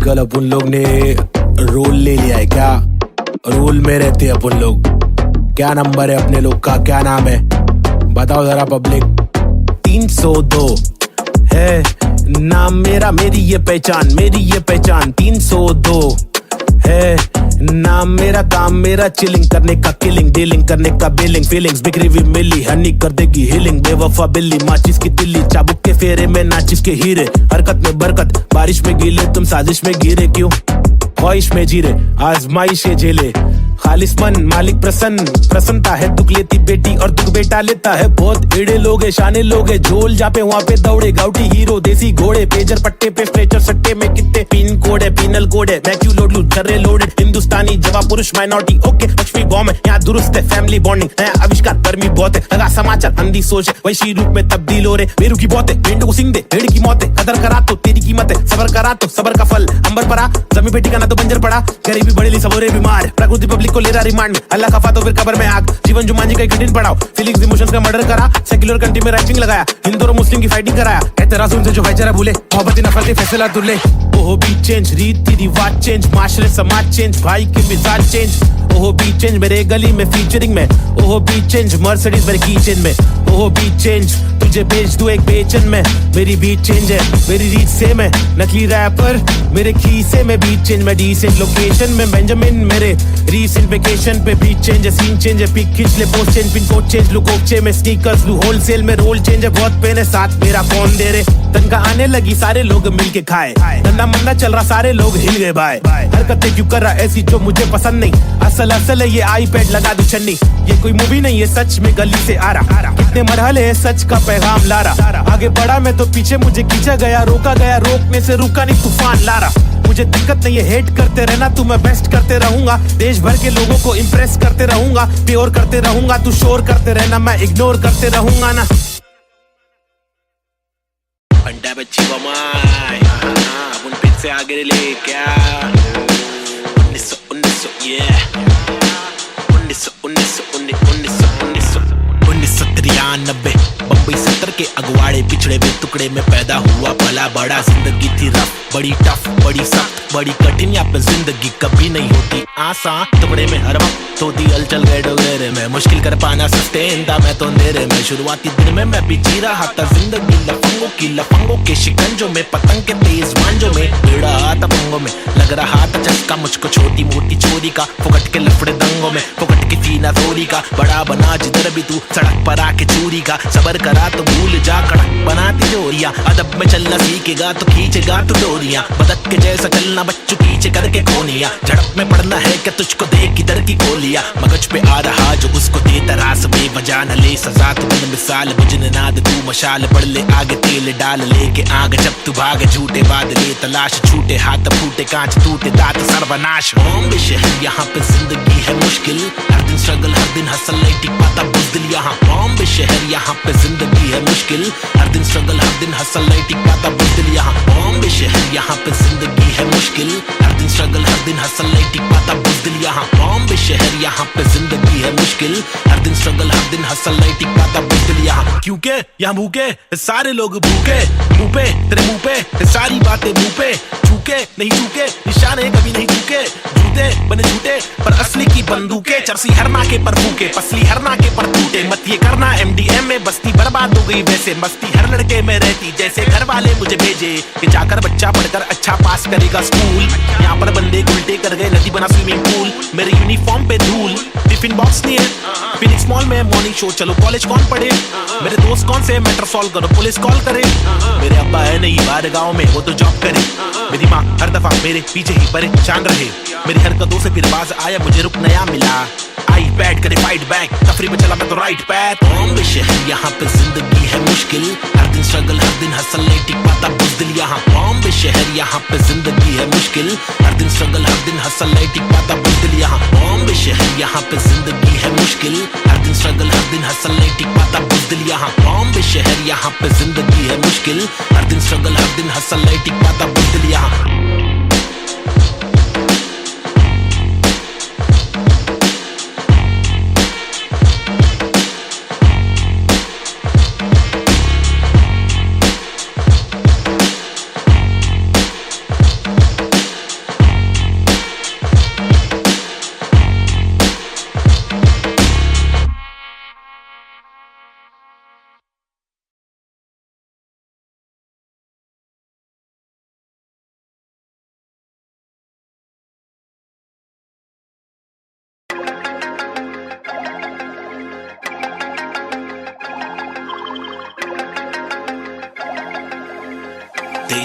आजकल अपन लोग ने रोल ले लिया है क्या? रोल में रहते हैं अपन लोग। क्या नंबर है अपने लोग का, क्या नाम है बताओ जरा पब्लिक। 302 है नाम मेरा, मेरी ये पहचान, मेरी ये पहचान। 302 है नाम मेरा, काम मेरा चिलिंग करने का, किलिंग डीलिंग करने का, बिलिंग फीलिंग्स बिखरी हुई मिली, हनी कर देगी हीलिंग। बेवफा बिल्ली माचिस की तिल्ली, चाबुक के फेरे में नाचिस के हीरे। हरकत में बरकत, बारिश में गीले, तुम साजिश में गिरे क्यों? ख्वाहिश में जीरे, आजमाइश ये झेले। खालिस मन मालिक प्रसन्न, प्रसन्नता है दुख लेती बेटी और दुख बेटा लेता है। बहुत एड़े लोग है, शाने लोग है, झोल जापे वहाँ पे दौड़े। गाउटी हीरो देसी घोड़े, पेजर पट्टे पे स्ट्रेचर सट्टे में कितने पिन कोड है, पिनल कोड है। मैं क्यों लोड लूं छर्रे लोडेड, हिंदुस्तानी जवाब पुरुष माइनॉरिटी। ओके लक्ष्मी बॉम्ब है यहाँ दुरुस्त है, फैमिली बॉन्डिंग है आविष्कार, गर्मी बहुत है। लगा समाचार अंधी सोच है, वैशी रूप में तब्दील हो रहे। बेरू की बहुत है, भेंड को सिंग दे, भेड़ की मौत है। कदर करा तो तेरी कीमत है, सबर करा तो सबर का फल अंबर परा। जमी पे ठिकाना तो बंजर पड़ा, गरीबी बढ़ेली सबोरे बीमार। प्रकृति पब्लिक को ले रहा रिमांड में, अल्लाह खफा तो फिर कब्र में आग। जीवन जुमान जी का एक कठिन पड़ाव, फीलिंग्स इमोशंस का मर्डर करा। सेक्युलर कंट्री में रैपिंग लगाया, हिंदू और मुस्लिम की फाइटिंग कराया। कहते रासूल से जो भाईचारा भूले, मोहब्बत नफरत फैसला दुल्ले। ओहो बी चेंज, रीति रिवाज चेंज, माशरे समाज चेंज, भाई के मिजाज चेंज। ओहो बी चेंज मेरे गली में फीचरिंग में। ओहो बी चेंज मर्सिडीज मेरे की चेंज में। ओहो बी चेंज तुझे बेच दूं एक बेचन में। मेरी बीट चेंज है, मेरी रीच सेम है। नकली रैपर मेरे खीसे में, बीट चेंज में डिसेंट लोकेशन में। बेंजामिन मेरे रीसेंट वेकेशन पे, बीट चेंज है, सीन चेंज है, पिक खींच ले post change, pin code change, look ओक्चे में स्नीकर्स लू होलसेल में। रोल चेंज है, बहुत पेन है, साथ मेरा कौन दे रे। तनका आने लगी सारे लोग मिलके खाए, धंधा मंदा चल रहा सारे लोग हिल गए भाई। हरकतें क्यों कर रहा ऐसी जो मुझे पसंद नहीं। असल है ये आईपैड लगा दू छन्नी। ये कोई मूवी नहीं है, सच में गली से आ रहा। कितने मरहले है, सच का पैगाम ला रहा। आगे बढ़ा मैं तो पीछे मुझे खींचा गया, रोका गया, रोकने से रुका नहीं, तूफान ला रहा। मुझे दिक्कत नहीं है, हेट करते रहना तू, मैं बेस्ट करते रहूंगा। देश भर के लोगों को इम्प्रेस करते रहूंगा, प्योर करते रहूंगा। तू शोर करते रहना, मैं इग्नोर करते रहूंगा ना। अंडा बच्ची बमाई, अपन फिर से आगे ले क्या? 1993 बम्बई 70 के अगवाड़े, पिछड़े हुए टुकड़े में पैदा हुआ भला बड़ा। जिंदगी थी रफ, बड़ी टफ, बड़ी सख्त, बड़ी कठिन। यहाँ पे जिंदगी कभी नहीं होती आसान। टुकड़े में हर वक्त होती हलचल, गए डोगरे में मुश्किल कर पाना सस्टेन था मैं तो अंधेरे में। शुरुआती दिन में मैं भी जी रहा था जिंदगी लफंगों के शिकंजों में, पतंग के तेज मांझों में। बेड़ा आता पंगों में, लग रहा था चस्का मुझको छोटी मोटी चोरी का। फुकट के लफड़े दंगों में, फुकट की फीना थोड़ी का। बड़ा बना जिधर भी तू सड़क पर आके चूरी का। सबर करा तो भूल जा कड़क बनाती जोरियां। अदब में चलना सीखेगा तो खींचेगा तू डोरियां। बदक के जैसा चलना बच्चों पीछे करके कोनिया। झड़प में पड़ना है क्या तुझको देख किधर की गोलियां। मगज पे आ रहा जो उसको दे तरास, बेवजह न ले सजा तू बन मिसाल। बुझने नाद तू मशाल, बढ़ ले आगे तेल डाल लेके आग। जब तू भागे झूठे बादले तलाश, छूटे हाथ फूटे कांच टूटे दांत सर्वनाश। बॉम्बे शहर यहाँ पे जिंदगी है मुश्किल, हर दिन स्ट्रगल हर दिन हसल, नहीं टिक पाता बुज़दिल यहाँ। बॉम्बे शहर यहाँ पे जिंदगी है मुश्किल, हर दिन स्ट्रगल हर दिन हसल, नहीं टिक पाता बुज़दिल यहाँ। बॉम्बे शहर यहाँ पे जिंदगी है मुश्किल, हर दिन स्ट्रगल हर दिन हसल, नहीं टिक पाता बुज़दिल यहाँ। बॉम्बे शहर यहाँ पे जिंदगी है मुश्किल, हर दिन स्ट्रगल हर दिन हसल, नहीं टिक पाता बुज़दिल यहाँ। क्योंकि यहाँ भूखे सारे लोग, भूखे मुंह पे तेरे मुंह पे सारी बातें मुंह पे। चूके नहीं चूके, निशाने कभी नहीं चूके। झूठे बने झूठे पर असली की बंदूकें। चरसी हर नाके पर फूके, पसली हर नाके पर टूटे। मत ये करना MDM में बस्ती बर्बाद हो गई वैसे। मस्ती हर लड़के में रहती जैसे घर वाले मुझे भेजे कि जाकर बच्चा पढ़कर अच्छा पास करेगा स्कूल। यहाँ पर बंदे उल्टे कर गए, नदी बना स्विमिंग पूल। मेरे यूनिफॉर्म पे धूल, टिफिन बॉक्स नहीं है। फिनिक्स मॉल में मॉर्निंग शो, चलो कॉलेज कौन पढ़े। मेरे दोस्त कौन से मैटर सॉल्व करो, पुलिस कॉल करे। मेरे अब्बा है नहीं बाहर गाँव में, वो तो जॉब करे। मेरी माँ हर दफा मेरे पीछे ही परेशान रहे। मेरी हरकतों से फिर बाज आया, मुझे रुक नया मिला। आई पैड करे फाइट बैक, तफरी में चला मैं तो राइट पैथ। बॉम्बे शहर यहाँ पे जिंदगी है मुश्किल, हर दिन स्ट्रगल हर दिन हसल, नहीं टिक पाता बुज़दिल यहाँ। बॉम्बे शहर यहाँ पे जिंदगी है मुश्किल, हर दिन स्ट्रगल हर दिन हसल, नहीं टिक पाता बुज़दिल यहाँ। बॉम्बे शहर यहाँ पे जिंदगी है मुश्किल, हर दिन स्ट्रगल हर दिन हसल, नहीं टिक पाता बुज़दिल यहाँ। बॉम्बे शहर यहाँ पे जिंदगी है मुश्किल, हर दिन स्ट्रगल हर दिन हसल, नहीं टिक पाता बुज़दिल यहाँ।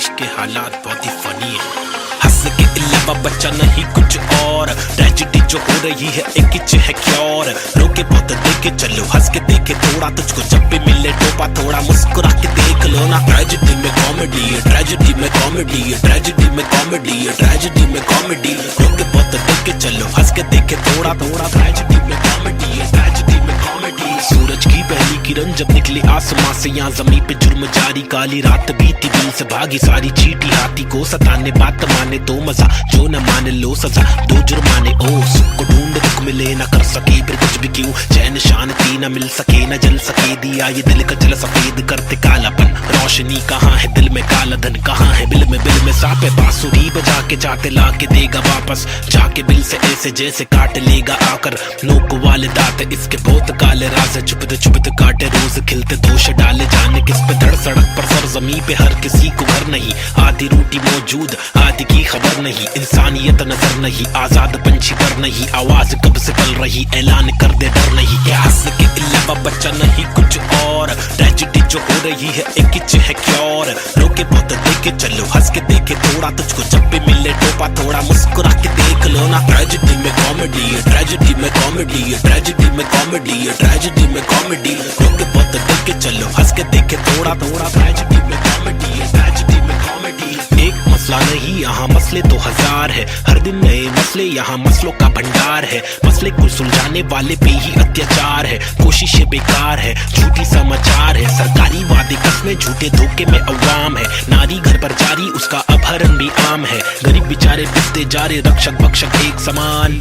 देश के हालात बहुत ही फनी है। हंस के अलावा बच्चा नहीं कुछ और, ट्रेजेडी जो हो रही है एक ही है क्योर। रोके बहुत देखे चलो, हंस के देखे थोड़ा, तुझको जब भी मिले टोपा थोड़ा मुस्कुरा के देख लो ना। ट्रेजेडी में कॉमेडी है, ट्रेजेडी में कॉमेडी है, ट्रेजेडी में कॉमेडी है, ट्रेजेडी में कॉमेडी। रोके बहुत देखे चलो, हंस के देखे थोड़ा थोड़ा, ट्रेजेडी में कॉमेडी है, ट्रेजेडी में कॉमेडी। सूरज की पहली किरण जब निकली आसमां से, यहाँ जमीन पे जुर्म जारी, काली रात बीती दिल से भागी सारी चीटी। हाथी को सताने बात माने तो मजा, जो न माने लो सजा, दो जुर्माने। ओ सुख को ढूंढ दुख मिले ना कर सके फिर कुछ भी क्यों, चैन शांति न मिल सके न जल सके, दिया ये दिल का जल सफेद करते कालापन। रोशनी कहाँ है दिल में, काला धन कहाँ है बिल में सांप है। बांसुरी बजा के चाहते ला के देगा वापस, जाके बिल से ऐसे जैसे काट लेगा आकर। नोक वाले दांत इसके बहुत काले राज है, चुपते चुपते काटे रोज खिलते दोष डाले, जाने किस पे धड़ सड़क पर सर जमी पे हर किसी को घर नहीं। आधी रोटी मौजूद आधी की खबर नहीं, इंसानियत नजर नहीं, आजाद पंछी पर नहीं, आवाज कब से पल रही ऐलान कर दे डर नहीं। क्या हंस के अलावा बच्चा नहीं कुछ और, ट्रेजेडी जो हो रही है एक ही है क्योर। रोके बहुत देखे चलो, हंस के देखे थोड़ा, तुझको जब भी मिले टोपा थोड़ा मुस्कुरा के देख लो ना। ट्रेजेडी में कॉमेडी है, ट्रेजेडी में कॉमेडी है, ट्रेजेडी में कॉमेडी है, ट्रेजेडी में कॉमेडी। रोके बहुत देखे चलो, हंस के देखे थोड़ा थोड़ा, ट्रेजेडी में कॉमेडी है, ट्रेजेडी में कॉमेडी। एक मसला नहीं यहाँ मसले तो हजार है, हर दिन नए मसले यहाँ मसलों का भंडार है। मसले को सुलझाने वाले पे ही अत्याचार है, कोशिशें बेकार है, झूठी समाचार है, सरकारी वादे कसमें झूठे धोखे में अवाम है। नारी घर पर जारी उसका अपहरण भी आम है, गरीब बेचारे पिसते जा रहे रक्षक भक्षक एक समान।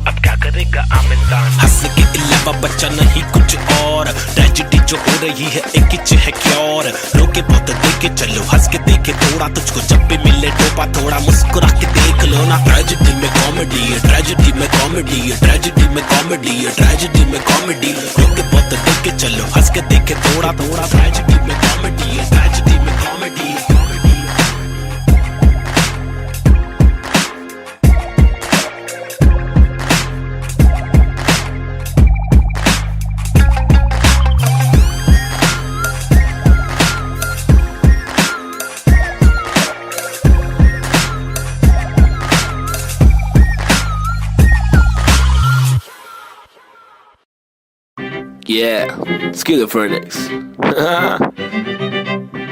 अब क्या करेगा आम इंसान। हंस के अलावा बच्चा नहीं कुछ और, ट्रेजेडी जो हो रही है एक ही है क्योर। रोके बहुत देखे चलो, हंस के देखे थोड़ा, तुझको जब भी मिले टोपा थोड़ा मुस्कुरा के देख लो ना। ट्रेजेडी में कॉमेडी है, ट्रेजेडी में कॉमेडी है, ट्रेजेडी में कॉमेडी है, ट्रेजेडी में कॉमेडी। रोके बहुत देखे चलो, हंस के देखे थोड़ा थोड़ा, ट्रेजेडी में कॉमेडी है, ट्रेजेडी में comedy. Yeah, schizophrenics.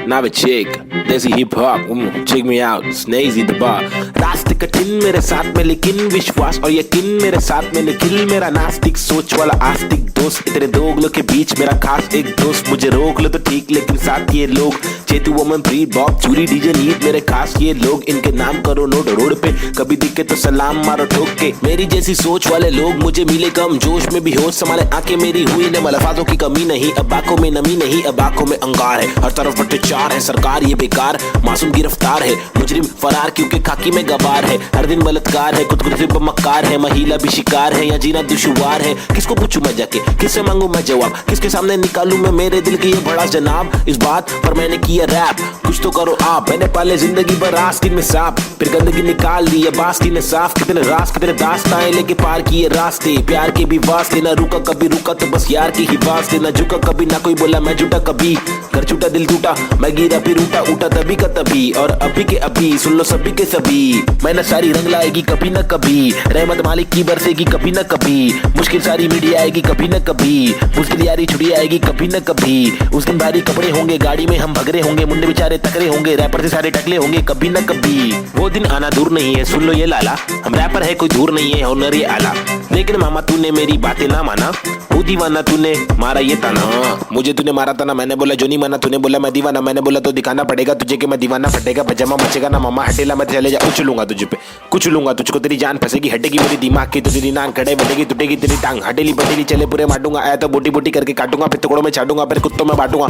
Now a chick, desi hip hop, check me out, Snazy the bar. रास्ते कठिन मेरे साथ में लेकिन विश्वास और यकीन मेरे साथ में निखिल। मेरा नास्तिक सोच वाला आस्तिक दोस्त, इतने दोगलों के बीच मेरा खास एक दोस्त। मुझे रोक लो तो ठीक लेकिन साथ ये लोग, चेतु वमन प्रीत बॉब चूरी डीजे नीत मेरे खास ये लोग। इनके नाम करो नोट रोड पे, कभी दिखे तो सलाम मारो ठोक के। मेरी जैसी सोच वाले लोग मुझे मिले कम, जोश में भी होश संभाले आंखें मेरी हुई न मलफाजों की कमी नहीं। अब आंखों में नमी नहीं, अब आंखों में अंगार है, हर तरफ भ्रष्टाचार है, सरकार ये बेकार, मासूम गिरफ्तार है, मुजरिम फरार क्योंकि खाकी में गवार है। हर दिन बलात्कार है, खुदकुशी पर मक्कार है, महिला भी शिकार है, या जीना दुश्वार है। किसको पूछूं मैं जाके, किससे मांगू मैं जवाब, किसके सामने निकालूं मैं मेरे दिल की ये बड़ा जनाब। इस बात पर मैंने किया रैप, कुछ तो करो आप। मैंने पाले जिंदगी भर आस्तीन में सांप, फिर गंदगी निकाल दी है बास्ती ने साफ। कितने रास कितने दास्ताएं लेके पार किए रास्ते, प्यार के भी वास्ते। ना रुका कभी रुका तो बस यार की ही वास्ते, ना झुका कभी ना कोई बोला मैं झूठा कभी। घर छूटा दिल टूटा मैं गिरा फिर उठा, उठा तभी का तभी और अभी के अभी। सुन लो सभी के सभी, मैं सारी रंग लाएगी कभी न कभी, रहमत मालिक की बरसेगी कभी न कभी। मुश्किल सारी मीडिया आएगी कभी न कभी, मुश्किल यारी छुड़ी आएगी कभी न कभी। उस दिन भारी कपड़े होंगे, गाड़ी में हम भगरे होंगे, मुंडे बेचारे तकरे होंगे, रैपर से सारे टकले होंगे कभी न कभी। वो दिन आना दूर नहीं है, सुन लो ये लाला, हम रैपर है कोई दूर नहीं है, हुनर ये आला। लेकिन मामा तूने मेरी बातें ना माना, वो दीवाना तूने मारा ये ताना। मुझे तूने मारा था ना, मैंने बोला जो नहीं माना, तूने बोला मैं दीवाना, मैंने बोला तो दिखाना पड़ेगा तुझे कि मैं दीवाना। फटेगा पजामा मचेगा ना मामा हटेला, मैं चले जा उछलूंगा तुझे पे, कुचलूंगा तुझको, तेरी जान फंसेगी, हटेगी मेरी दिमाग की तो तेरी नान खड़े बढ़ेगी, टूटेगी तेरी टांग, हटेली बटेली चले पूरे मारूंगा। आया तो बोटी बोटी करके काटूंगा, फिर टुकड़ों में छाटूंगा, फिर कुत्तों में बांटूंगा।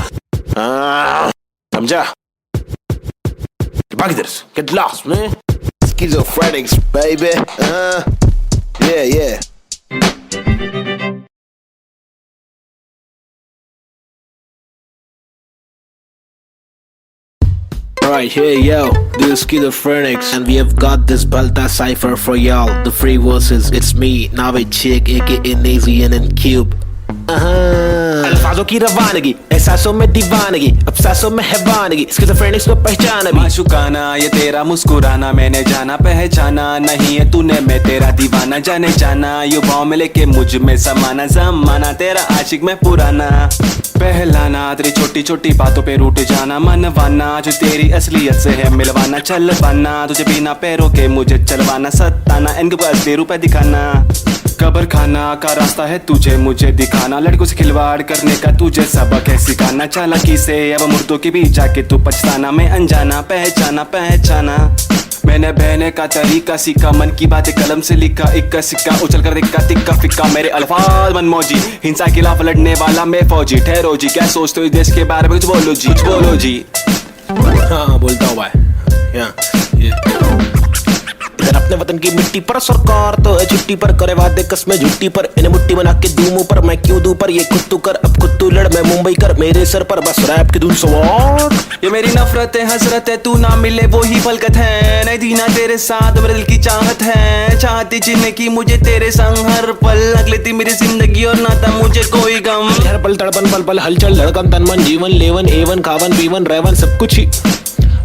समझा? भाग इधर से, get lost man. Schizophrenics baby. Yeah. Alright, here yo, this is Schizophrenics, and we have got this Balta cipher for y'all. The free verses, it's me, Navid Chick, aka Nazian and Cube. अल्फाजों की रवानगी, एहसासों में दीवानगी, अब सांसों में हैवानगी, स्किज़ोफ्रेनिक्स को पहचान अभी। माशुकाना ये तेरा मुस्कुराना मैंने जाना पहचाना, नहीं है तूने मैं तेरा दीवाना जाने जाना, युवाओं में लेके मुझ में समाना, जमाना तेरा आशिक में पुराना, पहलाना तेरी छोटी छोटी बातों पे रूठ जाना, मनवाना जो तेरी असलियत से है मिलवाना, चल पाना तुझे बिना पैरों के मुझे चलवाना, सताना इनके असली रूप दिखाना, कब्र खाना का रास्ता है तुझे मुझे दिखाना, लड़कों से खिलवाड़ करने का तुझे सबक है सिखाना, चालाकी से अब मुर्दों के बीच जाके तू पछताना, मैं अनजाना पहचाना पहचाना, मैंने बहने का तरीका सीखा, मन की बातें कलम से लिखा, इक्का सिक्का उछल कर दिक्का तिक्का फिक्का, मेरे अल्फाज मनमौजी, हिंसा के खिलाफ लड़ने वाला मैं फौजी, ठहरो जी क्या सोचते हो इस देश के बारे में, कुछ बोलो जी कुछ बोलो जी। हाँ बोलता हूँ भाई, इधर अपने वतन की मिट्टी पर सरकार तो है छुट्टी पर, करे वादे कसमें झुट्टी पर, इन्हें मुट्ठी बना के दूं मुंह पर, मैं क्यों दूं पर ये खुद तू कर, अब खुद तू लड़ मैं मुंबई कर, मेरे सर पर बस रैप की धुन सवार, ये मेरी नफरत है हसरत है तू ना मिले वो ही फलकत है, नहीं दीना तेरे साथ मेरे दिल की चाहत है, चाहती जीने की मुझे तेरे संग हर पल, अगले थी मेरी जिंदगी और ना था मुझे कोई गम, हर पल तड़पन पल पल हलचल धड़कन तन मन जीवन लेवन एवन खावन पीवन रेवन सब कुछ ही,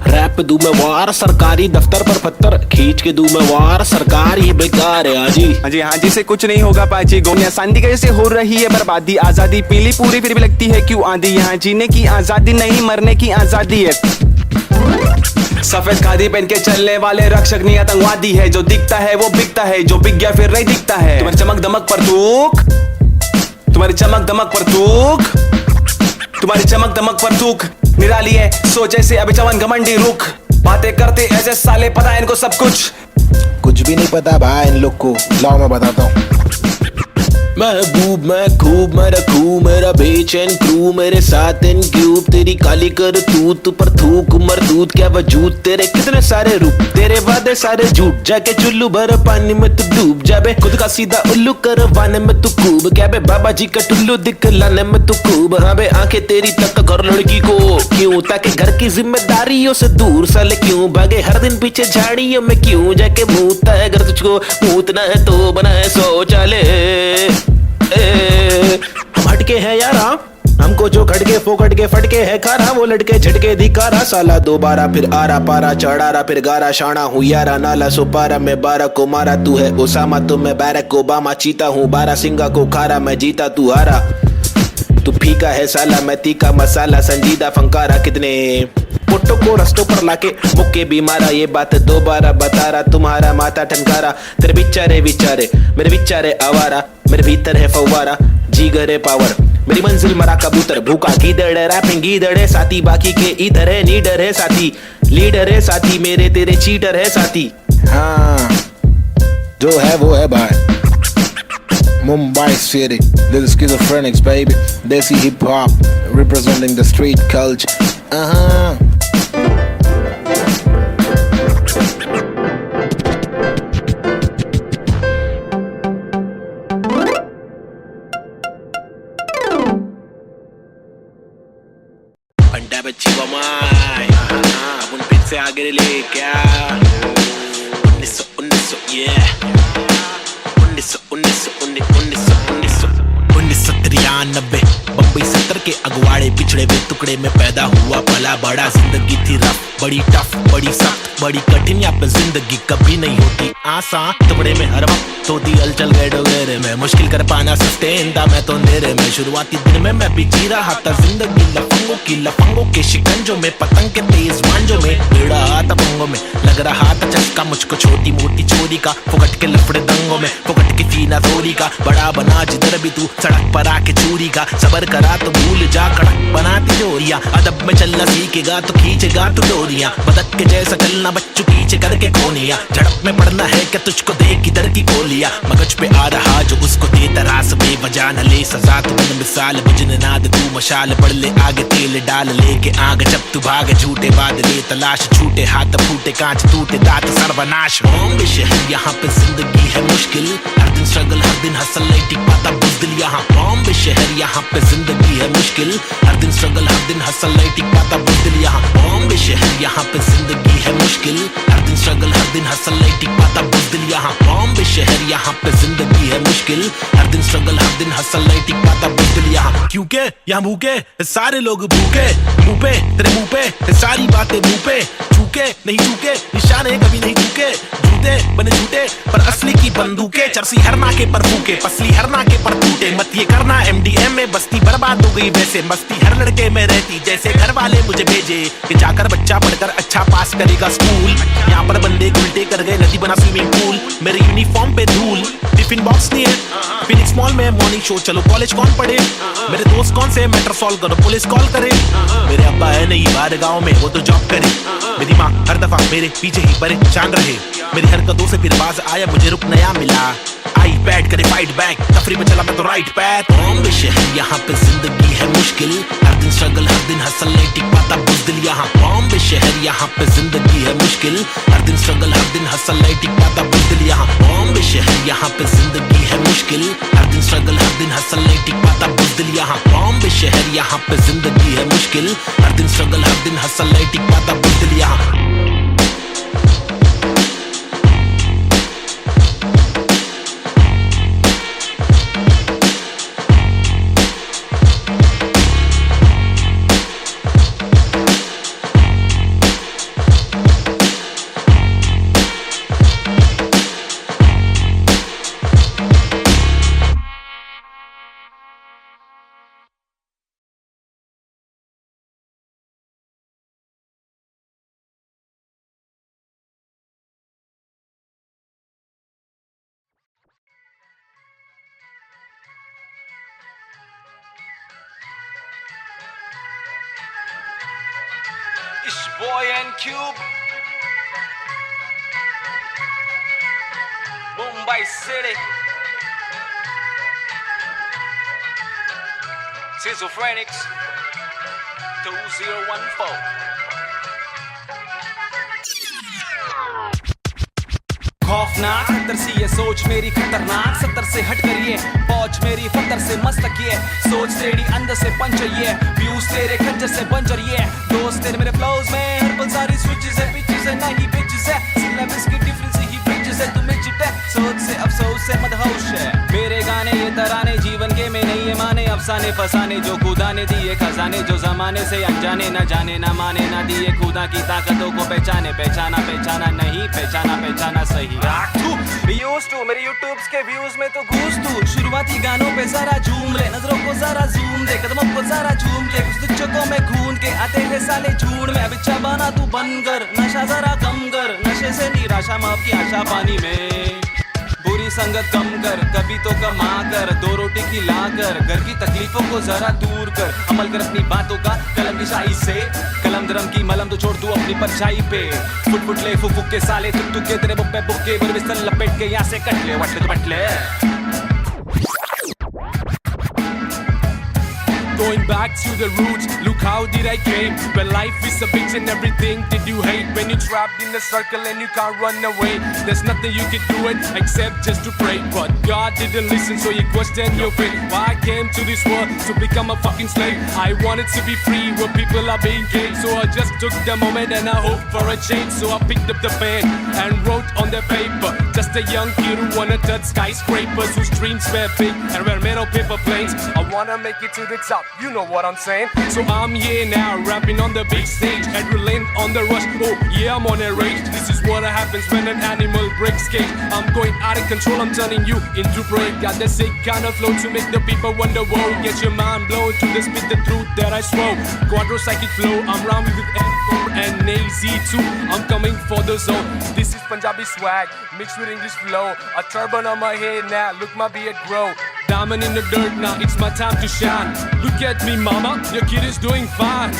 रैप दूं मैं वार सरकारी दफ्तर पर पत्थर खींच के दूं मैं वार, सरकार ये बेकार है हाँ जी से कुछ नहीं होगा पाजी, गोनिया शांति कैसे हो रही है बर्बादी, आजादी पीली पूरी फिर भी लगती है क्यों आंधी, यहाँ जीने की आजादी नहीं मरने की आजादी है, सफेद खादी पहन के चलने वाले रक्षक नहीं आतंकवादी है, जो दिखता है वो बिकता है, जो बिक गया फिर नहीं दिखता है, तुम्हारी चमक दमक पर थूक, तुम्हारी चमक दमक पर थूक, तुम्हारी चमक दमक पर थूक, निराली है सोच ऐसे अभी जवान घमंडी रुख, बातें करते ऐसे साले पता है इनको सब कुछ भी नहीं पता भाई इन लोग को, लाओ मैं बताता हूँ। महबूब मैं खूब मैं रखूं मेरा बेचैन क्रू, मेरे साथ इन क्यूब तेरी काली कर तू पर थूक मरदूत क्या वजूद, तेरे कितने सारे रूप तेरे वादे सारे झूठ, जाके चुल्लू भर पानी में तू डूब जाबे, खुद का सीधा उल्लू करवाने में तू खूब, क्या बे बाबा जी का टुल्लू दिखलाने में तू खूब, हाँ बे आंखें तेरी तक घर लड़की को क्यों, ताकि घर की जिम्मेदारियों से दूर साले क्यों भागे, हर दिन पीछे झाड़ियों में क्यों जाके मूतता है, अगर तुझको मूतना है तो बनाए शौचालय, हम हटके हैं यारा, हमको जो खटके फोकट के फटके है खारा, वो लटके झटके दिखारा, साला दोबारा फिर आरा पारा चढ़ारा फिर गारा, शाना हूँ यारा नाला सुपारा, मैं 12 को मारा तू है ओसामा, तो मैं बैरक ओबामा, चीता हूँ 12 सिंगा को खारा, मैं जीता तू हारा, तू फीका है साला मैं तीखा मसाला, संजीदा फंकारा, कितने पुट्टों को रस्तों पर लाके मुक्के भी मारा, ये बात दोबारा बता रहा, तुम्हारा माथा ठनकारा, तेरे बिचारे विचारे मेरे बिचारे आवारा, मेरे भीतर है फव्वारा जीगर है पावर, मेरी मंजिल मरा कबूतर भूखा गीदड़ रैपिंग गीदड़ है साथी, बाकी के इधर है नीडर है साथी, लीडर है साथी, मेरे तेरे चीटर है साथी, हाँ जो है वो है भाई, Mumbai City, this is Schizophrenics baby, Desi hip hop representing the street culture, घंटा बच्ची बमाई अब उन फिर से आगे ले क्या 1993 बम्बई 70 के अगवाड़े पिछड़े हुए टुकड़े में पैदा हुआ पला बड़ा, जिंदगी थी रफ बड़ी टफ बड़ी सख्त बड़ी कठिन, यहाँ पे जिंदगी कभी नहीं होती आसान, टुकड़े में हर वक्त होती हलचल गैडोगेरे में, मुश्किल कर पाना सस्टेन था मैं तो अंधेरे में, शुरुआती दिन में मैं भी जी रहा था जिंदगी लफंगों के शिकंजों में, पतंग के तेज मांझों में, भिड़ा था पंगों में, लग रहा था चस्का मुझको छोटी मोटी चोरी का, फुकट के लफड़े दंगों में फुकट की फीना थोड़ी का, बड़ा बना जिधर भी तू सड़क पर आके चूरी का, सबर करा तो भूल जा कड़क बनाती जोरिया, अदब में चलना सीखेगा तो खींचेगा तू डोरिया, बदक के जैसा चलना बच्चों पीछे करके कोनिया, झड़प में पड़ना है क्या तुझको देख इधर की गोलियां, मगज पे आ रहा जो उसको दे तरास बेवजह न ले सजा, तू बन मिसाल बुझने नाद तू मशाल, बढ़ ले आगे तेल डाल लेके आग, जब तू भाग झूठे बादले तलाश, छूटे हाथ फूटे कांच टूटे दांत सर्वनाश, बॉम्बे शहर यहाँ पे जिंदगी है मुश्किल, हर दिन स्ट्रगल हर दिन हसल नहीं टिक पाता बुज़दिल, यहाँ बॉम्बे शहर यहाँ पे जिंदगी है मुश्किल, हर दिन स्ट्रगल हर दिन हसल नहीं टिक पाता बुज़दिल, यहाँ बॉम्बे शहर यहाँ पे जिंदगी है मुश्किल, हर दिन स्ट्रगल हर दिन हसल नहीं टिक पाता बुज़दिल यहाँ बॉम्बे शहर यहाँ पे जिंदगी है मुश्किल हर दिन स्ट्रगल हर दिन हसल नहीं टिक पाता बुज़दिल यहाँ क्योंकि यहाँ भूखे सारे लोग भूखे मुंह पे तेरे मुंह पे सारी बातें मुंह पे झूके नहीं झूके निशाने कभी नहीं झूके झूठे बने झूठे पर असली की बंदूकें चरसी हर नाके पर फूके पसली हर नाके पर टूटे मत ये करना MDM में बस्ती बर्बाद हो गई वैसे मस्ती हर लड़के में रहती जैसे घर वाले मुझे भेजे कि जाकर बच्चा पढ़कर अच्छा पास करेगा स्कूल यहाँ पर बंदे उल्टे कर गए नदी बना स्विमिंग पूल मेरे यूनिफॉर्म पे धूल टिफिन बॉक्स नहीं है फिनिक्स मॉल में मॉर्निंग शो चलो कॉलेज कौन पढ़े मेरे दोस्त कौन से मैटर सॉल्व करो पुलिस कॉल करे मेरे अब्बा है नहीं बाहर गाँव में वो तो जॉब करे मेरी माँ हर दफा मेरे पीछे ही परेशान रहे मेरी हरकतों से फिर बाज आया मुझे रुक नया मिला आई बैठ करे फाइट बैक तफरी में चला मैं तो राइट पैथ बॉम्बे शहर यहाँ पे जिंदगी है मुश्किल हर दिन स्ट्रगल हर दिन हसल नहीं टिक पाता बुज़दिल यहाँ बॉम्बे शहर यहाँ पे जिंदगी है मुश्किल हर दिन स्ट्रगल हर दिन हसल नहीं टिक पाता बुज़दिल यहाँ बॉम्बे शहर यहाँ पे जिंदगी है मुश्किल हर दिन स्ट्रगल हर दिन हसल नहीं टिक पाता बुज़दिल यहाँ बॉम्बे शहर यहाँ पे जिंदगी है मुश्किल हर दिन स्ट्रगल हर दिन हसल नहीं टिक पाता बुज़दिल यहाँ It's boy and Cube, Mumbai City, Schizophrenics 2014. खौफनाक अंदर सी ये सोच मेरी खतरनाक 70 से हट कर ये पहुंच मेरी फतर से मस्तक ये सोच तेरी अंदर से पंचर ये व्यूज तेरे खंजर से बंजर ये दोस्त तेरे मेरे फ्लोज में हर पल सारी स्विचेस है पिचेस है नहीं बिचेस है सिलेबस की डिफरेंस ही ब्रिजेस है तुम्हें चिटे सोच से अफसोस से मदहोश है मेरे गाने ये तराने जीवन के में नहीं ये माने अफसाने फसाने जो खुदा ने दिए खजाने जो जमाने से अनजाने न जाने न माने न दिए खुदा की ताकतों को पहचाने पहचाना पहचाना नहीं पहचाना पहचाना सही मेरे यूट्यूब्स के व्यूज में तो घूस तू शुरुआती गानों पे जरा झूम ले नजरों को जरा जूम दे कदमों को जरा झूम के कुछ दुचकों में खून के आते हैं साले झूठ में बिच्छा बना तू बन कर नशा जरा कम कर नशे से निराशा माफ की आशा पानी में बुरी संगत कम कर कभी तो कमा कर दो रोटी खिला कर घर की तकलीफों को जरा दूर कर अमल कर अपनी बातों का कलम की शाही से कलम दरम की मलम तो छोड़ तू अपनी परछाई पे फुट फुट ले फुक के साले तुक के तेरे बुक पे बुक्के पर बिस्तर लपेट के यहाँ से कट ले वट ले Going back to the roots, look how did I came. When life is a bitch and everything did you hate. When you're trapped in a circle and you can't run away, there's nothing you can do it except just to pray. But God didn't listen, so you question your faith. Why I came to this world to become a fucking slave. I wanted to be free where people are being caged. So I just took the moment and I hoped for a change. So I picked up the pen and wrote on the paper. Just a young kid who wanna touch skyscrapers, whose dreams were big and were made of paper planes. I wanna make it to the top. You know what I'm saying? So I'm here now, rapping on the big stage, adrenaline on the rush. Oh yeah, I'm on a rage. This is what happens when an animal breaks cage. I'm going out of control, I'm turning you into prey. Got the sick kind of flow to make the people wonder. Whoa, get your mind blown to the spit the truth that I swore. Quadro psychic flow, I'm rhyming with N4 and AZ2. I'm coming for the zone. This is Punjabi swag mixed with English flow. A turban on my head now, look my beard grow. Diamond in the dirt now, it's my time to shine. Look at me mama, your kid is doing fine.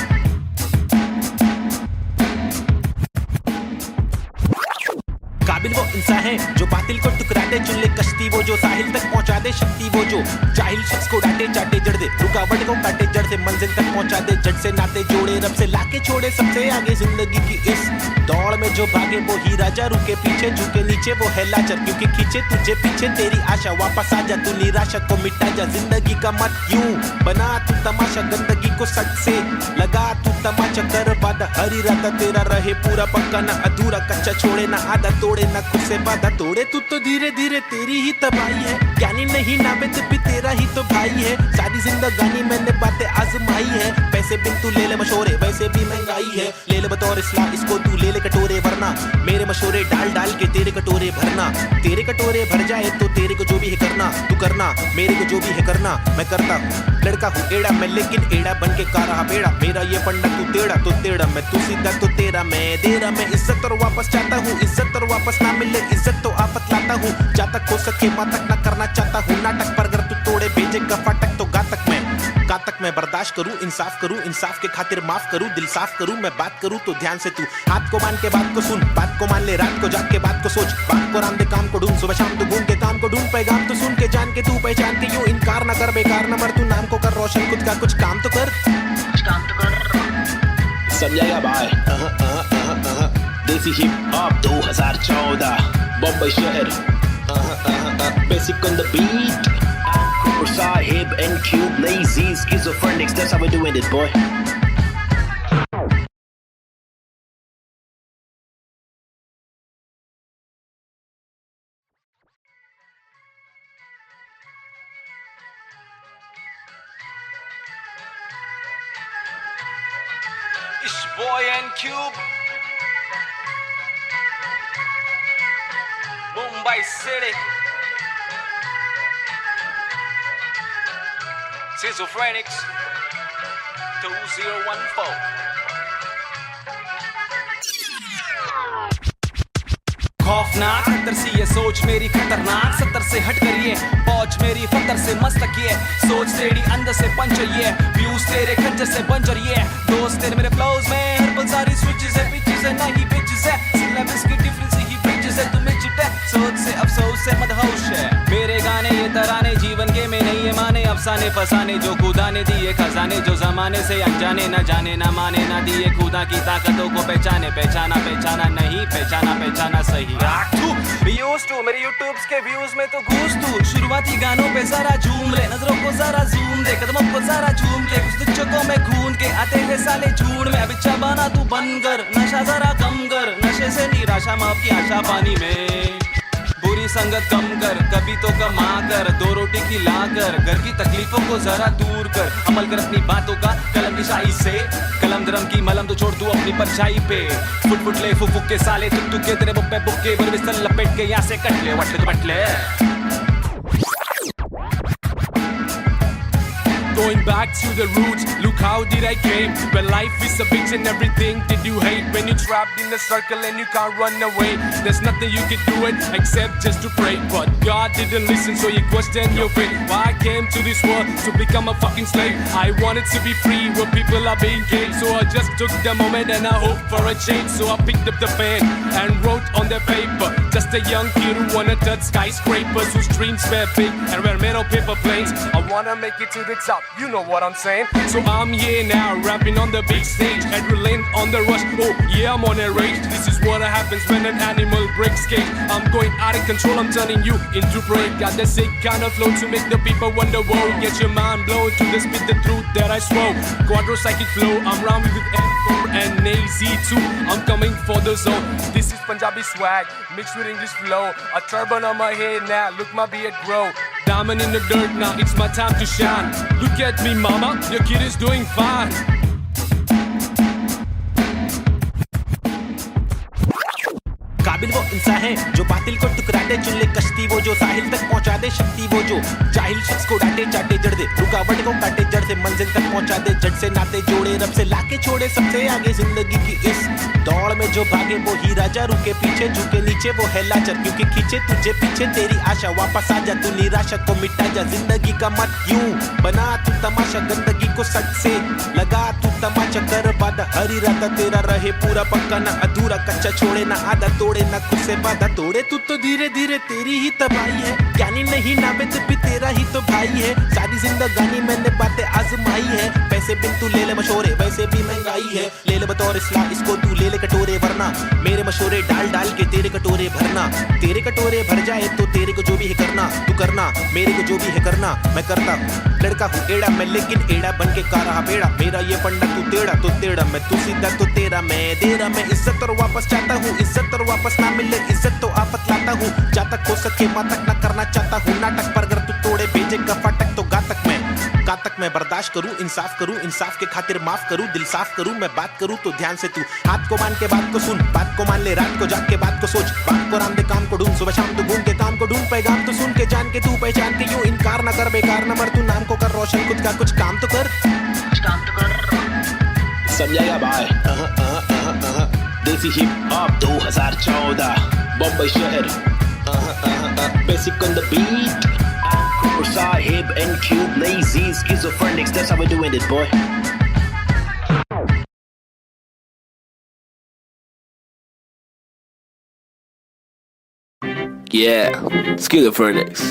काबिल वो इंसान है जो बातिल को टुकरा दे, चुन ले कश्ती वो जो साहिल तक पहुंचा दे, शक्ति वो जो जाहिल शख्स को डांटे चाटे जड़ दे, रुकावट को काटे जड़ से मंजिल तक पहुंचा दे, जड़ से नाते जोड़े रब से लाके छोड़े सबसे आगे जिंदगी की इस दौड़ में जो भागे वो ही राजा, रुके पीछे झुके नीचे वो है लाचार, क्योंकि खींचे तुझे पीछे तेरी आशा, वापस आ जा तू निराशा को मिटा जा, जिंदगी का मत यूं बना तू तमाशा, गंदगी को सच से लगा तू तमाचा, कर वादा हरी राता तेरा रहे पूरा पक्का, ना अधूरा कच्चा छोड़े ना आधा तोड़े, ना खुद से वादा तोड़े, तू तो धीरे धीरे तेरी ही तबाही है, ज्ञानी नहीं नाबिद भी तेरा ही तो भाई है, सारी जिंदगानी मैंने बातें आजमाई है, पैसे बिन तू ले ले मशोरे वैसे भी महंगाई है, ले ले बतौर इस्लाम इसको तू ले ले कटोरे, वरना मेरे मशोरे डाल डाल के तेरे कटोरे भरना, तेरे कटोरे भर जाए तो तेरे को जो भी है करना, तू करना मेरे को जो भी है करना, मैं करता हूँ, लड़का हूँ एड़ा मैं लेकिन एड़ा बन के का रहा बेड़ा, मेरा ये पंडा तू टेढ़ा तो टेढ़ा, मैं तू सीधा तो तेरा मैं दे रहा, मैं इज्जत और वापस चाहता हूँ, इज्जत और वापस ना मिले इज्जत तो आफत लाता हूँ, जा तक हो सके माँ तक ना करना चाहता हूँ नाटक, पर अगर तू तोड़े भेजेगा फाटक तो गातक मैं बर्दाश्त करूँ, इंसाफ के खातिर माफ करूँ, दिल साफ करूँ, मैं बात करूँ तो ध्यान से तू हाथ को मान के बात को सुन, बात को मान ले, रात को जाग के बात को सोच, बात को राम दे काम को ढूंढ, सुबह शाम तू घूम के काम को ढूंढ, पैगाम तो सुन के जान के तू पहचान के यूं इनकार न कर, बेकार न मर, तू नाम को कर रोशन, खुद का कुछ काम तो कर, समझेगा भाई। देसी हिप हॉप 2014 बम्बई शहर, basic on the beat, Sahib and Cube, lazy schizophrenics, that's how we doing it, boy. It's boy and Cube, Mumbai City, Schizophrenics 2014. खौफनाक खतर सी ये सोच मेरी खतरनाक, 70 से हट कर ये पहुंच मेरी फतर से मस्तक ये सोच तेरी अंदर से पंचर ये व्यूज तेरे खंजर से बंजर ये दोस्त तेरे मेरे फ्लोज में हर पल सारी स्विचेस है, पिचेस है नहीं बिचेस है, सिलेबस की डिफरेंस ही ब्रिजेस है, तुम्हें चिटे सोच से अफसोस से मदहोश है, मेरे गाने ये तराने जीवन के में नहीं ये माने, अफसाने फसाने जो खुदा ने दिए खजाने, जो जमाने से अनजाने न जाने न माने न दिए खुदा की ताकतों को पहचाने, पहचाना नहीं पहचाना सही मेरे यूट्यूब्स के व्यूज में तो घूस तू, शुरुआती गानों पे जरा झूम ले, नजरों को जरा जूम दे, कदमों को जरा झूम के, कुछ चक्कों में खून के आते हैं साले झूठ में, अब इच्छा बना तू बन कर, नशा जरा कम कर, नशे से निराशा माफ की आशा पानी में, बुरी संगत कम कर, कभी तो कमा कर, 2 रोटी खिला कर, घर की तकलीफों को जरा दूर कर, अमल कर अपनी बातों का कलम की शाही से, कलम दरम की मलम तो छोड़ तू अपनी परछाई पे, फुट ले फुक के साले तुक के तेरे बुक्के बुक्के पर बिस्तर लपेट के यहाँ से कट ले वट ले बट ले। Going back to the roots, look how did I came. When life is a bitch and everything did you hate. When you're trapped in the circle and you can't run away, there's nothing you can do it except just to pray. But God didn't listen, so you question your fate. Why I came to this world to become a fucking slave. I wanted to be free where people are being caged. So I just took the moment and I hoped for a change. So I picked up the pen and wrote on the paper. Just a young kid who wanna touch skyscrapers, whose dreams were big and were made of paper planes. I wanna make it to the top, you know what I'm saying. So I'm here now, rapping on the big stage, adrenaline on the rush. Oh yeah, I'm on a rage. This is what happens when an animal breaks cage. I'm going out of control, I'm turning you into prey. Got the sick kind of flow to make the people wonder. Whoa, get your mind blown to the spit the truth that I swore. Quadro psychic flow, I'm rhyming with M4 and AZ2. I'm coming for the zone. This is Punjabi swag mixed with English flow. A turban on my head now, look my beard grow. Diamond in the dirt now, it's my time to shine. Look at me mama, your kid is doing fine. काबिल वो इंसान है जो बातिल को टुकरा दे, चुन ले कश्ती वो जो साहिल तक पहुंचा दे, शक्ति वो जो जाहिल शख्स को डांटे चाटे जड़ दे, रुकावट को काटे जड़ से मंजिल तक पहुंचा दे, जड़ से नाते जोड़े रब से लाके छोड़े सबसे आगे जिंदगी की इस दौड़ में जो भागे वो ही राजा, रुके पीछे झुके नीचे वो है लाचार, क्योंकि खींचे तुझे पीछे तेरी आशा, वापस आ जा तू निराशा को मिटा जा, जिंदगी का मत यूं बना तू तमाशा, गंदगी को सच से लगा तू तमाचा, कर वादा हरी राता तेरा रहे पूरा पक्का, ना अधूरा कच्चा छोड़े ना आधा तोड़े, ना खुद से वादा तोड़े। तू तो धीरे धीरे तेरी ही तबाही है, ज्ञानी नहीं नावेद भी तेरा ही तो भाई है। सारी जिंदगानी मैंने बातें आजमाई है, पैसे बिन तू ले ले मशोरे वैसे भी महंगाई है। ले ले बतौर इस्लाम इसको तू ले ले कटोरे, वरना मेरे मशोरे डाल डाल के तेरे कटोरे भरना। तेरे कटोरे भर जाए तो तेरे को जो भी है करना, तू करना मेरे को जो भी है करना। मैं करता हूँ लड़का हूँ एड़ा मैं, लेकिन एड़ा बन के का रहा बेड़ा। मेरा ये फंडा तू टेढ़ा तो टेढ़ा, मैं तू सीधा तो तेरा मैं दे रहा। मैं इज्जत और वापस चाहता हूँ, इज्जत और वापस ना मिले इज्जत तो आफत लाता हूँ। जहाँ तक हो सके वहाँ तक ना करना चाहता हूँ नाटक, पर अगर तू तोड़े भेजेगा फाटक तो गातक मैं बर्दाश्त करूँ, इंसाफ करूँ, इंसाफ के खातिर माफ करूँ, दिल साफ करूँ। मैं बात करूँ तो ध्यान से तू हाथ को मान के बात को सुन, बात को मान ले रात को जाग के बात को सोच। बात को राम दे काम को ढूंढ, सुबह शाम तू घूम के काम को ढूंढ। पैगाम तो सुन के जान के तू पहचान के यूं इनकार न कर, बेकार न मर तू। नाम को कर रोशन, खुद का कुछ काम तो कर, समझाएगा भाई। देसी हिप हॉप 2014 बम्बई शहर, basic on the beat. Sahib and Cube, lazy, schizophrenics, that's how we're doing it, boy. Yeah, schizophrenics.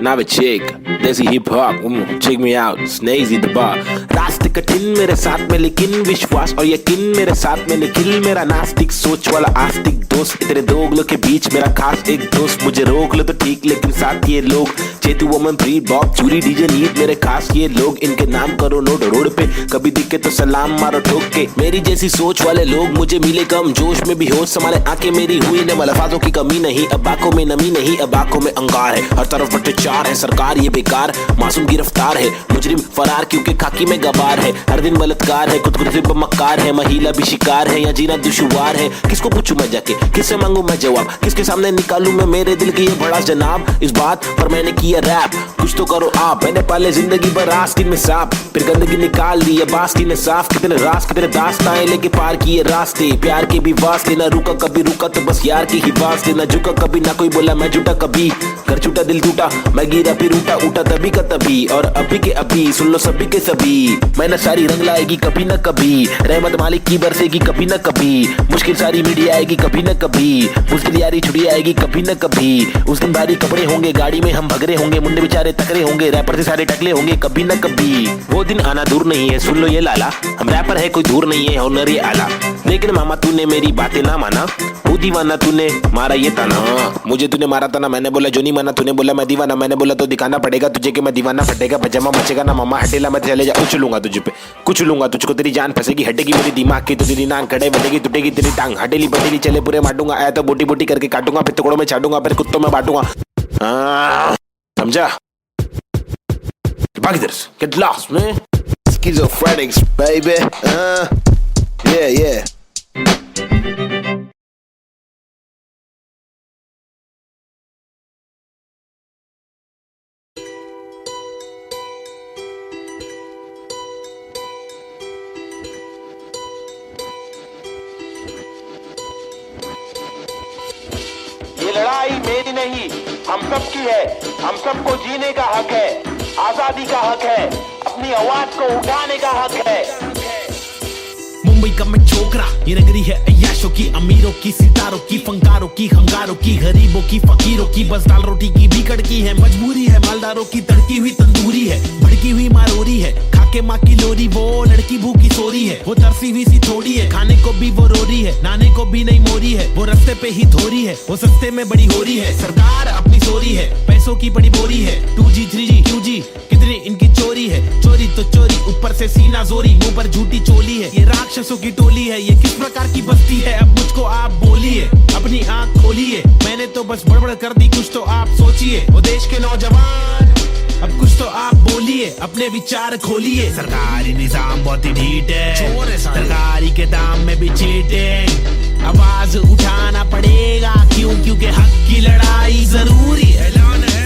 Now a chick, desi hip hop, check me out, Snazy the bar. रास्ते कठिन मेरे साथ में लेकिन विश्वास और यकीन मेरे साथ में निखिल। मेरा नास्तिक सोच वाला आस्तिक दोस्त, इतने दोगलों के बीच मेरा खास एक दोस्त। मुझे रोक लो तो ठीक लेकिन साथ ये लोग, चेतु वमन प्री बॉब चूरी डीजे नीत मेरे खास ये लोग। इनके नाम करो नोट रोड पे, कभी दिखे तो सलाम मारो ठोक के। मेरी जैसी सोच वाले लोग मुझे मिले कम, जोश में भी होश संभाले आंखें मेरी हुई न अल्फाजों की कमी नहीं। अब आंखों में नमी नहीं, अब आंखों में अंगार है, हर तरफ भ्रष्टाचार है। सरकार ये बेकार, मासूम गिरफ्तार है, मुजरिम फरार क्योंकि खाकी में गवार है। हर दिन बलात्कार है, खुद पे मक्कार है, महिला भी शिकार है, या जीना दुश्वार है। किसको पूछूं मैं जाके, किससे मांगू मैं जवाब, किसके सामने निकालूं मैं मेरे दिल की ये बड़ा जनाब। इस बात पर मैंने किया रैप, कुछ तो करो आप। मैंने पाले जिंदगी भर आस्तीन में सांप, फिर गंदगी निकाल दी अब आस्तीन ने साफ। कितने रास कितने दास्ताएं लेके पार किए रास्ते, प्यार के भी वास्ते। ना रुका कभी रुका तो बस यार की ही वास्ते, ना झुका कभी ना कोई बोला मैं झूठा कभी। घर छूटा दिल टूटा मैं गिरा फिर उठा, उठा तभी का तभी और अभी के अभी। सुन लो सभी के सभी, मैं सारी रंग लाएगी कभी न कभी, रहमत मालिक की बरसेगी कभी न कभी। मुश्किल सारी मीडिया आएगी कभी न कभी, मुश्किल यारी छुड़ी आएगी कभी न कभी। उस दिन भारी कपड़े होंगे, गाड़ी में हम भगरे होंगे, मुंडे बेचारे तकरे होंगे, रैपर से सारे टकले होंगे कभी न कभी। वो दिन आना दूर नहीं है, सुन लो ये लाला, हम रैपर है कोई दूर नहीं है, हुनर ये आला। लेकिन मामा तूने मेरी बातें ना माना, वो दीवाना तूने मारा ये ताना। मुझे तूने मारा था ना, मैंने बोला जो नहीं माना, तूने बोला मैं दीवाना, मैंने बोला तो दिखाना पड़ेगा तुझे कि मैं दीवाना। फटेगा पजामा मचेगा ना मामा हटेला, मैं चले जा उछलूंगा तुझे पे, कुछ लूंगा तुझको, तेरी जान फंसेगी, हटेगी मेरी दिमाग की तो तेरी नाक खड़े बढ़ेगी, टूटेगी तेरी टांग, हटेली बटेली चले पूरे मारूंगा। आया तो बोटी बोटी करके काटूंगा, फिर टुकड़ों में छाटूंगा, फिर कुत्तों में बांटूंगा। समझा? भाग इधर से, get lost man. Schizophrenics baby. Yeah. ये लड़ाई मेरी नहीं हम सब की है, हम सबको जीने का हक है, आजादी का हक है, अपनी आवाज को उठाने का हक है। मुंबई का मैं छोकरा, ये नगरी है अय्याशों की, अमीरों की, सितारों की, फंकारों की, हंगारों की, गरीबों की, फकीरों की, बस दाल रोटी की भी कड़की है। मजबूरी है मालदारों की, तड़की हुई तंदूरी है, भड़की हुई मारोरी है, खाके माँ की लोरी, वो लड़की भूखी सोरी है, वो तरसी हुई सी थोड़ी है, खाने को भी वो रोरी है, नाने को भी नहीं मोरी है, वो रास्ते पे ही धोरी है, वो सस्ते में बड़ी हो रही है। सरकार अपनी सोरी है, पैसों की बड़ी बोरी है, 2G 3G QG कितनी इनकी चोरी है। चोरी तो चोरी, ऊपर से सीना जोरी, मुंह पर झूठी चोली है, ये राक्षसों की टोली है। ये किस प्रकार की बस्ती है, अब मुझको आप बोलिए, अपनी आंख खोलिए, मैंने तो बस बड़बड़ कर दी, कुछ तो आप सोचिए। वो देश के नौजवान अब कुछ तो आप बोलिए, अपने विचार खोलिए। सरकारी निजाम बहुत ही ढीठ है, सरकारी के दाम में भी चीटिंग, आवाज उठाना पड़ेगा क्यों, क्योंकि हक की लड़ाई जरूरी है।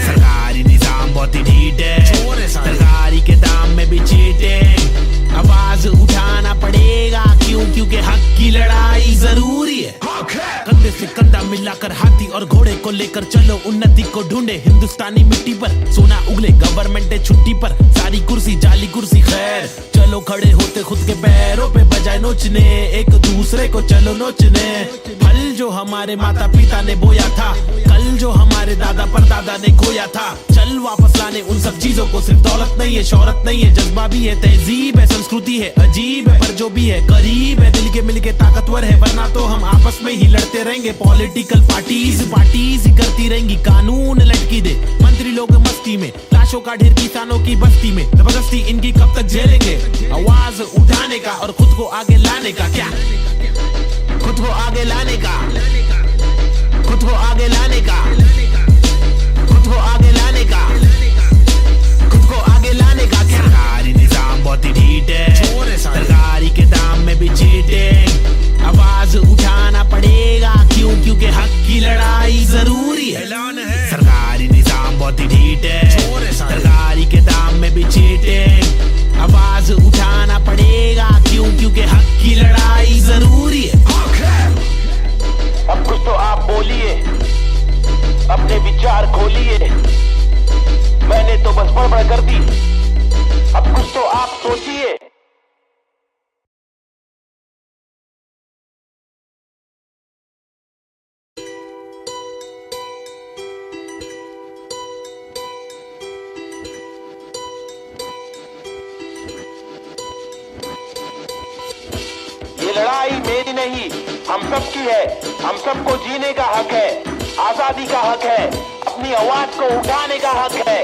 सरकारी निजाम बहुत ही ढीठ है, सरकारी के दाम में भी चीटिंग, आवाज उठाना पड़ेगा क्यों, क्योंकि हक की लड़ाई जरूरी है। कंधे से कंधा मिलाकर हाथी और घोड़े को लेकर चलो उन्नति को ढूंढे। हिंदुस्तानी मिट्टी पर सोना उगले, गवर्नमेंट है छुट्टी पर, सारी कुर्सी जाली कुर्सी खैर। चलो खड़े होते खुद के पैरों पे बजाय नोचने, एक दूसरे को चलो नोचने। फल जो हमारे माता पिता ने बोया था, कल जो हमारे दादा परदादा ने खोया था, चल वापस लाने उन सब चीजों को। सिर्फ दौलत नहीं है, शोहरत नहीं है, जज्बा भी है, तहजीब है, संस्कृति है, अजीब है पर जो भी है करीब है, दिल के मिलके ताकतवर है। वरना तो हम आपस में ही लड़ते रहेंगे। पॉलिटिकल पार्टीज ही करती रहेंगी, कानून लटकी दे मंत्री लोग मस्ती में, लाशों का ढेर किसानों की बस्ती में। जबरदस्ती इनकी कब तक झेलेंगे? आवाज उठाने का और खुद को आगे लाने का, क्या खुद को आगे लाने का, खुद को आगे लाने का, खुद को आगे लाने का, खुद को आगे लाने का। क्या सरकारी निजाम बहुत ही ढीठ है, सरकारी के दाम में भी चीटिंग। आवाज उठाना पड़ेगा क्यों? क्योंकि हक की लड़ाई जरूरी है। सरकारी निजाम बहुत ही ढीठ है, सरकारी के दाम में भी चीटिंग। आवाज उठाना पड़ेगा क्यों? क्योंकि हक की लड़ाई जरूरी है। अब कुछ तो आप बोलिए, अपने विचार खोलिए। मैंने तो बस बड़बड़ कर दी, अब कुछ तो आप सोचिए। ये लड़ाई मेरी नहीं, हम सब की है। हम सबको जीने का हक है, आजादी का हक है, अपनी आवाज को उठाने का हक है।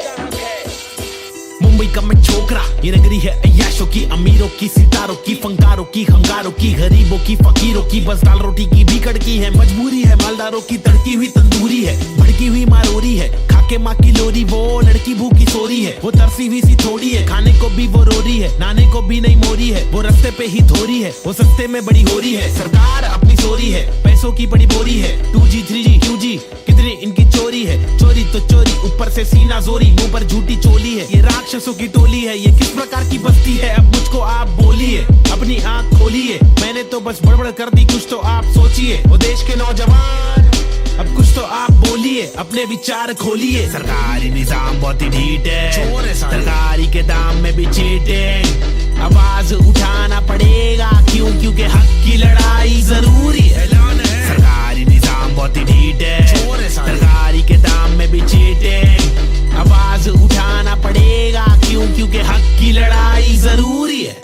मुंबई का मैं छोकरा, ये नगरी है अय्याशों की, अमीरों की, सितारों की, फंकारों की, खंगारों की, गरीबों की, फकीरों की। बस दाल रोटी की भी कड़की है, मजबूरी है मालदारों की, तड़की हुई तंदूरी है, भड़की हुई मारोरी है, खाके माँ की लोरी। वो लड़की भूखी सोरी है, वो तरसी हुई सी थोड़ी है, खाने को भी वो रोरी है, नाने को भी नहीं मोरी है। वो रास्ते पे ही थोरी है, वो सस्ते में बड़ी हो रही है। सरकार अपनी सोरी है, पैसों की बड़ी बोरी है। 2G 3G QG कितनी इनकी चोरी है, चोरी तो चोरी, ऊपर से सीना जोरी, मुंह पर झूठी चोली है। ये राक्षसों की टोली है, ये किस प्रकार की बस्ती है? अब मुझको आप बोलिए, अपनी आंख खोलिए। मैंने तो बस बड़बड़ कर दी, कुछ तो आप सोचिए। वो देश के नौजवान, अब कुछ तो आप बोलिए, अपने विचार खोलिए। सरकारी निजाम बहुत ही ढीठ है, सरकारी के दाम में भी चीटिंग। आवाज उठाना पड़ेगा क्यों? क्योंकि हक की लड़ाई जरूरी है। सरकारी निजाम बहुत ही ढीठ है, सरकारी के दाम में भी चीटिंग। आवाज उठाना पड़ेगा क्यों? क्योंकि हक की लड़ाई जरूरी है।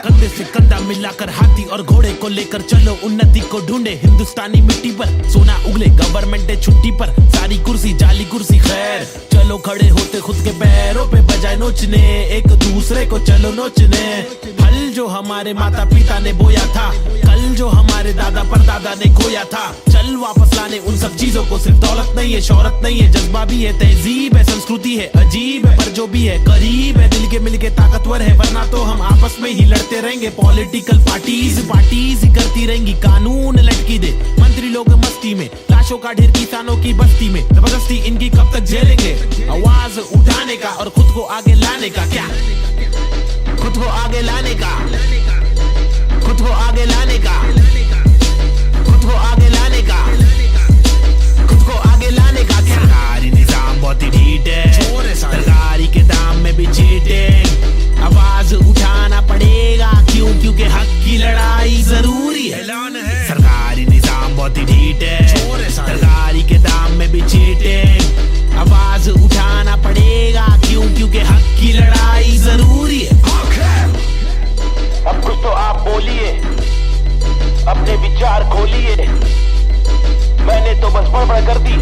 कंधे से कंधा मिलाकर हाथी और घोड़े को लेकर चलो उन्नति को ढूंढे। हिंदुस्तानी मिट्टी पर सोना उगले, गवर्नमेंट है छुट्टी पर, सारी कुर्सी जाली कुर्सी खैर। चलो खड़े होते खुद के पैरों पे बजाय नोचने, एक दूसरे को चलो नोचने। फल जो हमारे माता पिता ने बोया था, कल जो हमारे दादा परदादा ने खोया था, चल वापस लाने उन सब चीजों को। सिर्फ दौलत नहीं है, शोहरत नहीं है, जज्बा भी है, तहजीब है, संस्कृति है, अजीब है पर जो भी है करीब है, दिल के मिलके ताकतवर है। वरना तो हम आपस में ही लड़ते रहेंगे। पॉलिटिकल पार्टीज ही करती रहेंगी, कानून लटकी दे मंत्री लोग मस्ती में, लाशों का ढेर किसानों की बस्ती में। जबरदस्ती इनकी कब तक झेलेंगे? आवाज उठाने का और खुद को आगे लाने का, क्या खुद को आगे लाने का, खुद को आगे लाने का, खुद को आगे लाने का, खुद को आगे लाने का। सरकारी निजाम बहुत ही ढीठ है, सरकारी के दाम में भी चीटिंग। आवाज उठाना पड़ेगा क्यों? क्योंकि हक की लड़ाई जरूरी है। सरकारी निजाम बहुत ही ढीठ है, सरकारी के दाम में भी चीटिंग। आवाज उठाना पड़ेगा क्यों? क्योंकि हक की लड़ाई जरूरी है। अब कुछ तो आप बोलिए, अपने विचार खोलिए। मैंने तो बस बड़बड़ कर दी,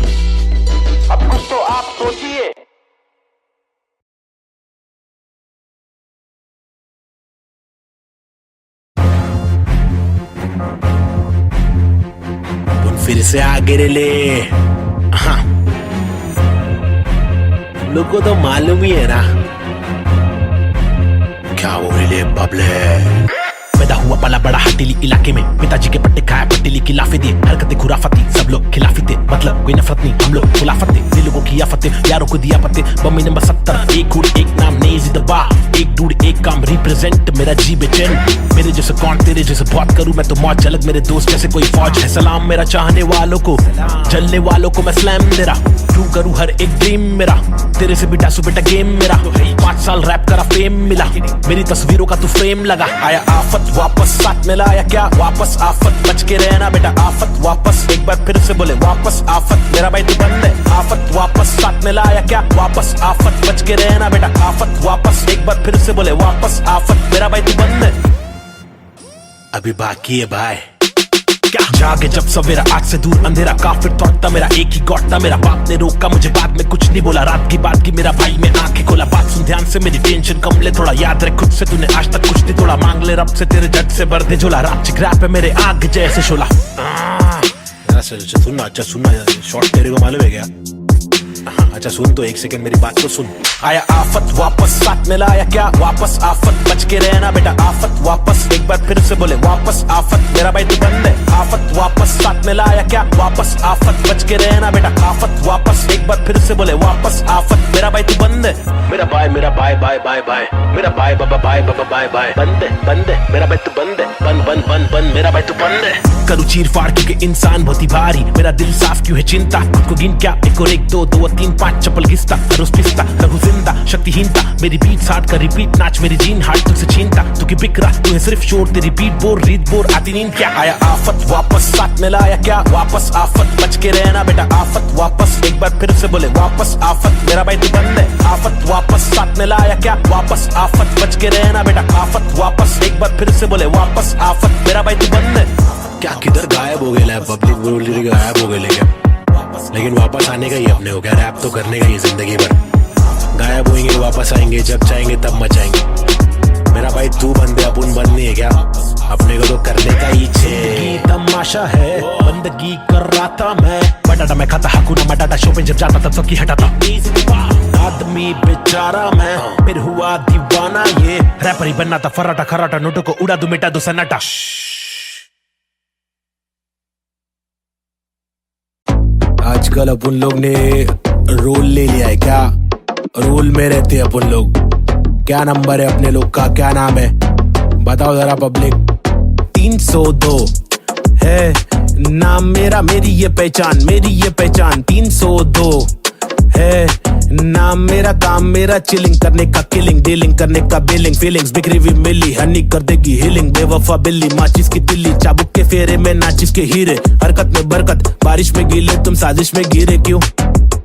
अब कुछ तो आप सोचिए। फिर से आगे ले। हाँ, लोग को तो मालूम ही है ना क्या वो हिले बबले। पैदा हुआ पला बड़ा हटीली इलाके में, पिताजी के पट्टे खाया पट्टीली की लाफे दिए, हरकतें खुराफती सब लोग खिलाफी थे, मतलब कोई नफरत नहीं हम लोग खुलाफत थे, दिलों को किया फतेह यारों को दिया पते। बम्मी नंबर 70 एक हुड एक नाम नेजी दबा, एक डूड एक काम रिप्रेजेंट मेरा जी बेचैन, मेरे जैसे कौन तेरे जैसे बात करूं मैं तो मौज अलग, मेरे दोस्त जैसे कोई फौज है। सलाम मेरा चाहने वालों को, जलने वालों को मैं स्लैम दे रहा, ट्रू करूं हर एक ड्रीम मेरा, तेरे से भी डासू बेटा गेम मेरा, 5 साल रैप करा फेम मिला, मेरी तस्वीरों का तू फ्रेम लगा। आया आफत वापस साथ में लाया क्या वापस आफत, बच के रहना बेटा आफत वापस, एक बार फिर से बोले वापस आफत, मेरा भाई तू बंद है आफत वापस साथ में लाया क्या वापस आफत, बच के रहना बेटा आफत वापस, एक बार फिर से बोले वापस आफत, मेरा भाई तू बंद है। अभी बाकी है भाई। क्या जागे जब सवेरा आग से दूर अंधेरा, काफिर थॉट था मेरा एक ही गॉड था, मेरा बाप ने रोका मुझे बाद में कुछ नहीं बोला, रात की बात की मेरा भाई मैं आंखें खोला, बात सुन ध्यान से मेरी टेंशन कम ले, थोड़ा याद रख खुद से तूने आज तक कुछ नहीं तोड़ा, मांग ले रब से तेरे जट से भर दे झोला, रात चिक रैप है मेरे आग जैसे शोला। सुनना अच्छा सुनना, शॉर्ट तेरे को मालूम है क्या? अच्छा सुन तो एक सेकंड मेरी बात तो सुन। आया आफत वापस साथ में लाया क्या वापस आफत, बच के रहना बेटा आफत वापस, एक बार फिर से बोले वापस आफत, मेरा भाई तू बंद है आफत वापस साथ में लाया क्या वापस आफत, बच के रहना बेटा आफत वापस, एक बार फिर से बोले वापस आफत, मेरा भाई तू बंद है। मेरा भाई बाय बाय, मेरा भाई बाबा बाय बाय, बंद है मेरा भाई तू बंद है, बंद मेरा भाई तू बंद है। करूँ चीर फाड़ क्योंकि इंसान बहुत ही भारी, मेरा दिल साफ क्यों है चिंता, खुद को गिन क्या 1 और 1 2 2 और 3 5 चप्पल घिसता, रोज पिसता रहूं जिंदा शक्तिहीनता, मेरी बीट साठ का रिपीट नाच मेरी जीन हार्ट तुझसे छीनता, तू की बिक रहा तू है सिर्फ शोर, तेरी बीट बोर रीत बोर आती नींद क्या। आया आफत वापस साथ में लाया क्या वापस आफत, बच के रहना बेटा आफत वापस, एक बार फिर से बोले वापस आफत, मेरा भाई तू बंद है आफत वापस साथ में लाया क्या वापस आफत, बच के रहना बेटा आफत वापस, एक बार फिर से बोले वापस आफत, मेरा भाई तू बंद है। क्या किधर गायब हो गया पब्लिक बोल रही गायब हो गए, लेकिन वापस आने का ही अपने हो गया, रैप तो करने का ही जिंदगी भर, गायब होंगे वापस आएंगे जब चाहेंगे तब मचाएंगे, मेरा भाई तू बंदे अपन बंद नहीं है क्या, अपने को तो करने का ही छे। तमाशा है बंदगी कर रहा था मैं, बटाटा मैं खाता हकूना मटाटा, शो पे जब जाता तब सबकी हटाता, आदमी बेचारा मैं फिर हुआ दीवाना, ये रैपर ही बनना था फराटा खराटा, नोटों को उड़ा दूं मिटा दो सन्नाटा। आजकल अपन लोग ने रोल ले लिया है क्या, रोल में रहते हैं अपन लोग, क्या नंबर है अपने लोग का, क्या नाम है बताओ जरा पब्लिक। 302 है नाम मेरा, मेरी ये पहचान 302 है नाम मेरा, काम मेरा चिलिंग करने का, किलिंग डीलिंग करने का, बिलिंग फीलिंग्स बिखरी हुई मिली, हनी कर देगी हीलिंग, बेवफा बिल्ली माचिस की तिल्ली, चाबुक के फेरे में नाचिस के हीरे, हरकत में बरकत बारिश में गीले, तुम साजिश में गिरे क्यों,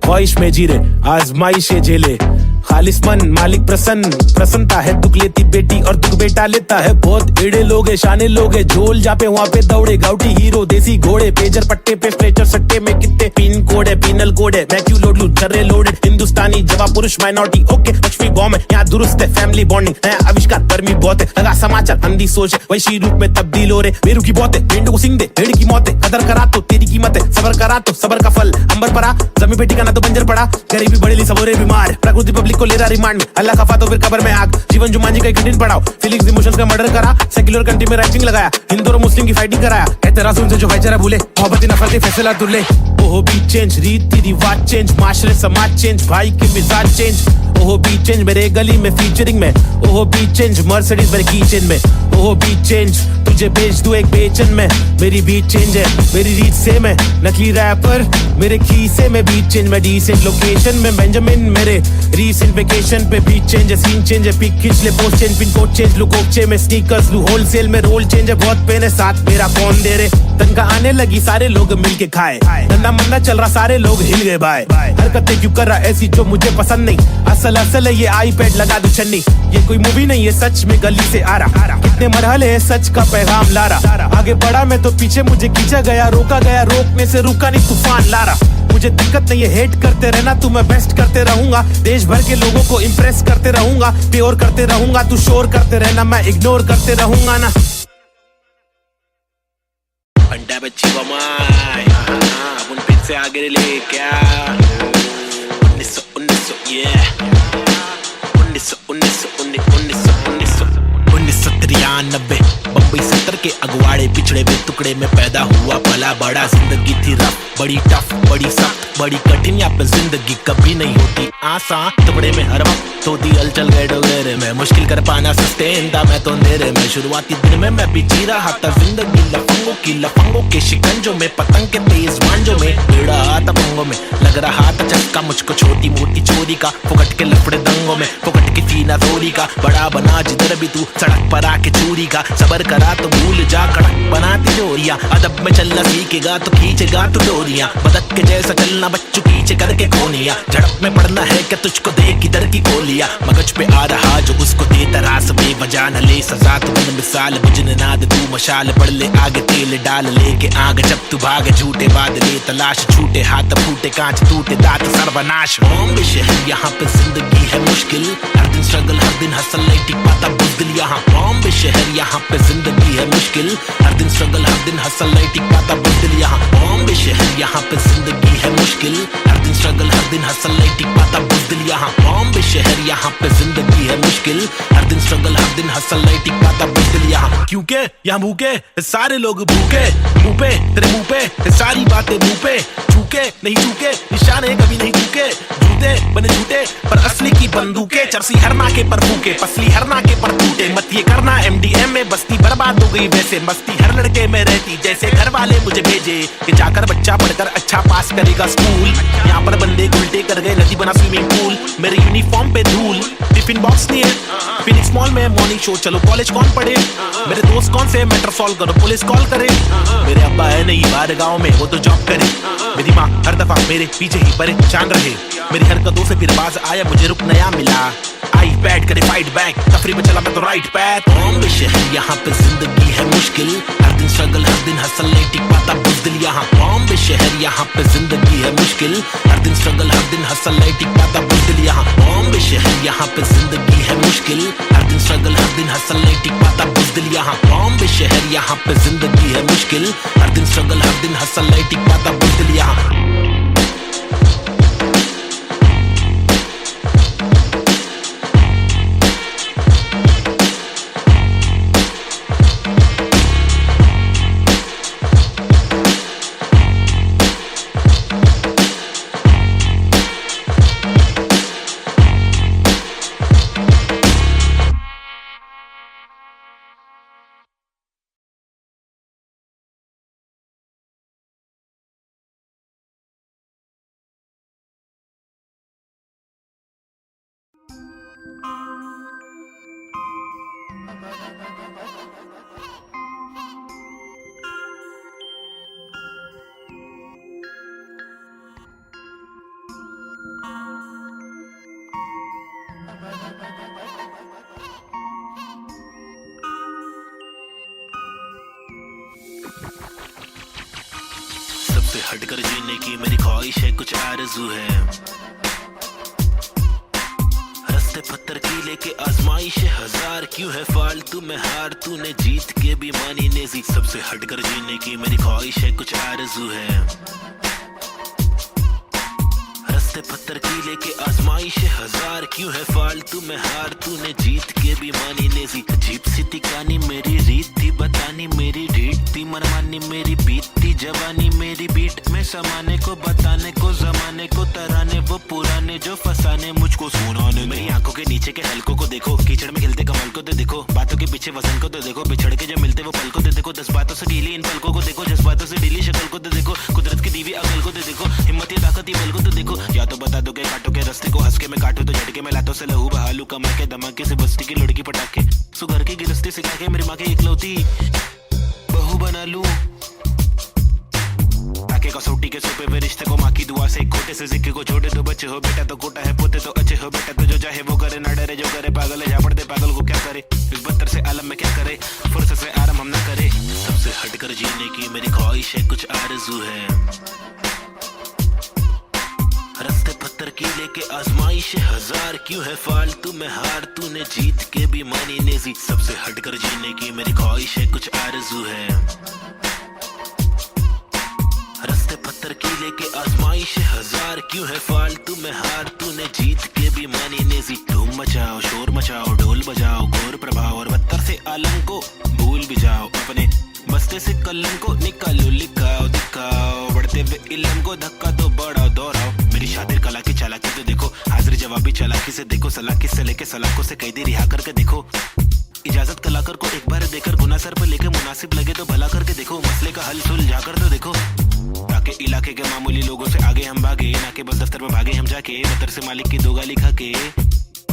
ख्वाहिश में जीरे आजमाइशे झेले, खालिस मन मालिक प्रसन्नता है, दुख लेती बेटी और दुख बेटा लेता है, बहुत एड़े लोग है शाने लोग है, झोल जापे वहाँ पे दौड़े गाउटी हीरो देसी घोड़े, पेजर पट्टे पे स्ट्रेचर सट्टे में कितने पिन कोड है, पिनल कोड है, मैं क्यों लोड लूं चर्रे लोडेड, हिंदुस्तानी जवाब पुरुष माइनॉरिटी ओके, लक्ष्मी बॉम्ब है यहाँ दुरुस्त है, फैमिली बॉन्डिंग नया आविष्कार, गर्मी बहुत है, लगा समाचार अंधी सोच है, वैशी रूप में तब्दील हो रहे, बेरू की बहुत है, भेंडू को सिंग दे भेड़ की मौत है, कदर करा तो तेरी कीमत है, सबर करा तो सबर का फल अंबर पड़ा, जमी बेटी का ना तो बंजर पड़ा, गरीबी बढ़ेली सबोरे बीमार, प्रकृति पब्लिक को ले रहा रिमांड में, अल्लाह खफा तो फिर कब्र में आग, जीवन जुमांजी का कठिन पड़ाव, फीलिंग्स इमोशंस का मर्डर करा, सेक्युलर कंट्री में राइटिंग लगाया, हिंदू और मुस्लिम की फाइटिंग कराया, कहते रासूल से जो भाईचारा भूले, मोहब्बत नफरत फैसला तुले, ओहो भी चेंज रीति रिवाज चेंज, माशरे समाज चेंज, भाई के मिजाज चेंज, ओहो भी चेंज मेरे गली में फीचरिंग में, ओहो भी चेंज मर्सिडीज मेरे कीचेन में, ओहो भी चेंज तुझे भेज दूं एक बेचन में, मेरी बीट चेंज है मेरी रीत सेम है, नकली रैपर मेरे खीसे में, बीट चेंज मैं डिसेंट लोकेशन में, बेंजामिन मेरे रीसेंट वेकेशन पे, बीट चेंज है सीन चेंज है, पिक खींच ले post change, pin code change look ओक्चे में, स्नीकर्स लू होलसेल में, रोल चेंज है बहुत पेन है, साथ मेरा कौन दे रे, तनखा आने लगी सारे लोग मिलके खाए, धंधा मंदा चल रहा सारे लोग हिल गए भाई, हरकतें क्यों कर रहा ऐसी जो मुझे पसंद नहीं, असल है ये आईपैड लगा दूं छन्नी, ये कोई मूवी नहीं है सच में गली से आ रहा, कितने मरहले है सच का पैगाम ला रहा, आगे बढ़ा मैं तो पीछे मुझे खींचा गया, रोका गया रोकने से रुका नहीं तूफान ला रहा, मुझे दिक्कत नहीं है हेट करते रहना, तू मैं बेस्ट करते रहूंगा, देश भर के लोगों को इम्प्रेस करते रहूंगा, प्योर करते रहूंगा, तू शोर करते रहना मैं इग्नोर करते रहूंगा ना। अंडा बच्ची बमाई अपन फिर से आगे ले क्या 1993 भाई 70 के अगवाड़े पिछड़े हुए टुकड़े में पैदा हुआ पला बड़ा। जिंदगी थी रफ, बड़ी टफ, बड़ी सख्त, बड़ी कठिन। यहाँ पे जिंदगी कभी नहीं होती आसान, टुकड़े में हर वक्त होती हलचल गए डोगरे में। मुश्किल कर पाना सस्टेन था मैं तो अंधेरे में। शुरुआती दिन में मैं भी जी रहा था जिंदगी लफंगों के शिकंजों में, पतंग के तेज मांझों में। बेड़ा आता पंगों में, लग रहा था चस्का मुझको छोटी मोटी चोरी का। फुकट के लफड़े दंगों में, फुकट की फीना थोड़ी का। बड़ा बना जिधर भी तू सड़क पर आके चूरी का। सबर करा तो भूल जा कड़क बनाती जोरियां। अदब में चलना सीखेगा तो खींचेगा तो डोरियां। बदक के जैसा चलना बच्चों पीछे करके कोनिया। झड़प में पड़ना है कि तुझको देख इधर की गोलियां। मगज पे आ रहा जो उसको दे तरास बेवजह न ले सजा। तू बन मिसाल बुझने ना दे तू मशाल। पड़ ले आगे तेल डाल लेके आग जब तू भागे। झूठे बादले तलाश, छूटे हाथ फूटे कांच टूटे दांत सर्वनाश। बॉम्बे शहर यहाँ पे जिंदगी है मुश्किल, हर दिन स्ट्रगल हर दिन हसल नहीं टिक पाता बुज़दिल यहाँ। बॉम्बे शहर यहाँ पे जिंदगी है मुश्किल, हर दिन स्ट्रगल हर दिन हसल नहीं टिक पाता बुज़दिल यहाँ। बॉम्बे शहर यहाँ पे जिंदगी है मुश्किल, हर दिन स्ट्रगल हर दिन हसल नहीं टिक पाता बुज़दिल यहाँ। बॉम्बे शहर यहाँ पे जिंदगी है मुश्किल, हर दिन स्ट्रगल हर दिन हसल नहीं टिक पाता बुज़दिल यहाँ। क्योंकि यहाँ भूखे सारे लोग भूखे, मुँह पे तेरे मुँह पे सारी बातें मुँह पे। चूके नहीं चूके निशाने कभी नहीं चूके। जूते बने झूठे पर असली की बंदूकें। चरसी हर नाके पर फूके, पसली हर नाके पर टूटे। मत ये करना MDM में बस्ती बर्बाद हो गई वैसे। मस्ती हर लड़के में रहती जैसे घर वाले मुझे भेजे कि जाकर बच्चा पढ़कर अच्छा पास करेगा स्कूल। यहाँ पर बंदे उल्टे कर गए नदी बना स्विमिंग पूल। मेरे यूनिफॉर्म पे धूल, टिफिन बॉक्स नहीं है। फिनिक्स मॉल में मॉर्निंग शो, चलो कॉलेज कौन पढ़े। मेरे दोस्त कौन से मैटर सॉल्व करो पुलिस कॉल करे। मेरे अब्बा है नहीं बाहर गाँव में वो तो जॉब करे। मेरी माँ हर दफा मेरे पीछे ही परेशान रहे। मेरी हरकतों से फिर बाज आया मुझे रुक नया मिला। आई बैठ करे फाइट बैक, तफरी में चला मैं तो राइट पैथ। बॉम्बे शहर यहाँ पे जिंदगी है मुश्किल, हर दिन स्ट्रगल हर दिन हसल नहीं टिक पाता बुज़दिल यहाँ। बॉम्बे शहर यहाँ पे जिंदगी है मुश्किल, हर दिन स्ट्रगल हर दिन हसल नहीं टिक पाता बुज़दिल यहाँ। बॉम्बे शहर यहाँ पे जिंदगी है मुश्किल, हर दिन स्ट्रगल हर दिन हसल नहीं टिक पाता बुज़दिल यहाँ। बॉम्बे शहर यहाँ पे जिंदगी है मुश्किल, हर दिन स्ट्रगल हर दिन हसल नहीं टिक पाता बुज़दिल यहाँ। सबसे हटकर जीने की मेरी ख्वाहिश है, कुछ आरज़ू है। रस्ते पत्थर की लेके आजमाइश है हजार। क्यों है फालतू में हार, तूने जीत के भी मानी नेजी। सबसे हटकर जीने की मेरी ख्वाहिश है, कुछ आरज़ू है। रस्ते पत्थर की लेके आजमाइश है हजार। क्यों है फालतू में हार, तूने जीत के भी मानी नेजी। अजीब सी तिकानी मेरी रीत थी बतानी, मेरी ढीठ थी मनमानी, मेरी बीत थी जवानी। मेरी बीट में समाने को बताने को जमाने को तराने वो पुराने जो फसाने मुझको सुनाने। मेरी आंखों के नीचे के हलकों को देखो, कीचड़ में खिलते कमल को तो देखो। बातों के पीछे वजन को तो देखो, बिछड़ के जो मिलते वो पल को तो देखो। 10 बातों से ढीली इन पलकों को देखो, जज्बातों से ढीली शक्ल को तो देखो। कुदरत की दीवी अकल को तो देखो, हिम्मत या ताकत बल को तो देखो। या तो बता दो के काटो के रस्ते को, हंस के मैं काटो तो झटके में लातों से लहू बहालू। कमर के धमाके से बस्ती की लड़की पटाके, सुगर की गिरस्ती सिखा के मेरी माँ के इकलौती बहू बना लूं। ताकि कसौटी के सोपे वे रिश्ते को माँ की दुआ से। खोटे से सिक्के को छोड़े तो बच्चे हो बेटा तो कोटा है, पोते तो अच्छे हो बेटा तो जो चाहे वो करे। ना डरे जो करे पागल है, झापड़ दे पागल को क्या करे। इस बदतर से आलम में क्या करे, फुर्सत से आराम हम ना करे। सबसे हटकर जीने की मेरी ख्वाहिश है, कुछ आरज़ू है। रस्ते पत्थर की लेके आजमाइश है हजार। क्यों है फालतू में हार, तूने जीत के भी मानी नेजी। सबसे हटकर जीने की मेरी ख्वाहिश है, कुछ आरज़ू है। रस्ते पत्थर की लेके आजमाइश आजमाइश हजार क्यों है फालतू में हार तूने जीत के भी मानी नेजी धूम मचाओ शोर मचाओ ढोल बजाओ घोर प्रभाव और बदतर से आलम को भूल भी जाओ अपने बस्ते से कलम को निकालो लिखाओ दिखाओ बढ़ते हुए इल्म को धक्का तो बढ़ाओ दोहराओ मेरी शातिर कला की चालाकी तो देखो हाजिर जवाबी चालाकी से देखो सलाह से लेके सलाखों से कैदी रिहा करके देखो इजाजत कलाकार को एक बार देकर गुना सर पर लेके मुनासिब लगे तो भला करके देखो मसले का हल सुलझा कर तो देखो ताकि इलाके के मामूली लोगों से आगे हम भागे ना के बस दफ्तर में भागे हम जाके दफ्तर से मालिक की दो गाली खा के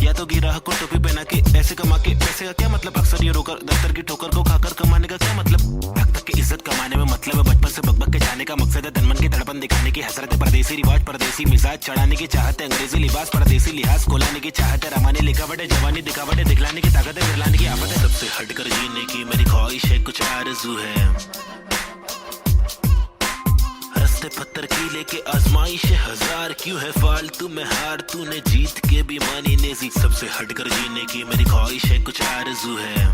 या तो गिराहक को टोपी पहना के पैसे कमा के पैसे का क्या मतलब अक्सर ये रोकर दफ्तर की ठोकर को खाकर कमाने का क्या मतलब हक तक की इज्जत कमाने में मतलब है बचपन से बकबक के जाने का मकसद है तनमन की धड़पन दिखाने की हसरत है परदेसी रिवाज परदेसी मिजाज चढ़ाने की चाहत है अंग्रेजी लिबास परदेसी लिहाज कोलाने की चाहत है रमाने लिखावट है जवानी दिखावट है दिखलाने की ताकत है गिरलाने की आफत है सबसे हटकर जीने की मेरी ख्वाहिश है कुछ आरज़ू है रस्ते पत्थर की लेके आजमाइश हजार क्यों है फालतू में हार तूने जीत के भी मानी नेजी सबसे हटकर जीने की मेरी ख्वाहिश है कुछ आरज़ू है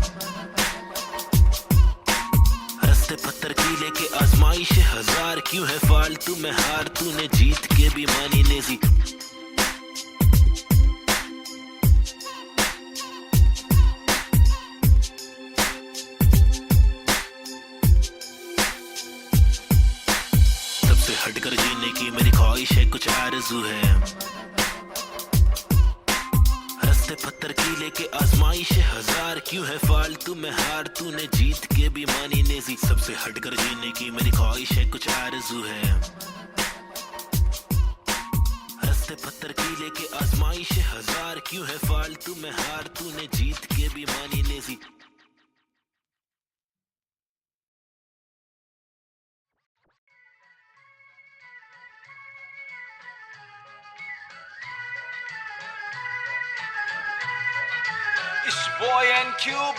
रस्ते पत्थर की लेके आजमाइश हजार क्यों है फालतू में हार तूने जीत के भी मानी नेजी हटकर जीने की मेरी ख्वाहिश है कुछ आरज़ू है रस्ते पत्थर की लेके आजमाइश हजार क्यों है फालतू में हार तूने जीत के भी मानी नेजी सबसे हटकर जीने की मेरी ख्वाहिश है कुछ आरज़ू है रस्ते पत्थर की लेके आजमाइश हजार क्यों है फालतू में हार तूने जीत के भी मानी Naezy It's boy and Cube,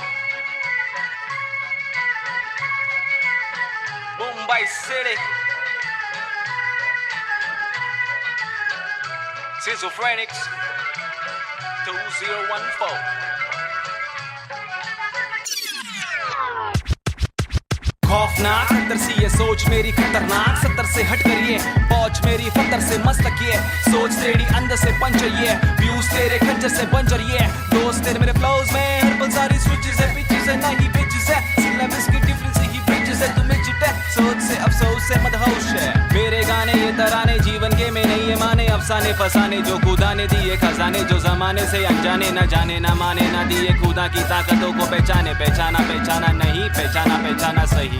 Mumbai City, Schizophrenics 2014. खौफनाक सत्तर सी ये सोच मेरी खतरनाक सत्तर से हट करिए पहुंच मेरी फतर से मस्तक ये सोच तेरी अंदर से पंचर ये व्यूज तेरे खंजर से बंजर ये दोस्त तेरे मेरे फ्लोज में हर पल सारी स्विचेस है पिचेस है नहीं पिचेस है सिलेबस की डिफरेंस ही ब्रिजेस है तुम्हें चिटे सोच से अफसोस से मदहोश है मेरे गाने ये तराने जीवन के में नहीं ये माने अफसाने फसाने जो खुदा ने दिए खजाने जो जमाने से अनजाने न जाने न माने न दिए खुदा की ताकतों को पहचाने पहचाना पहचाना नहीं पहचाना पहचाना सही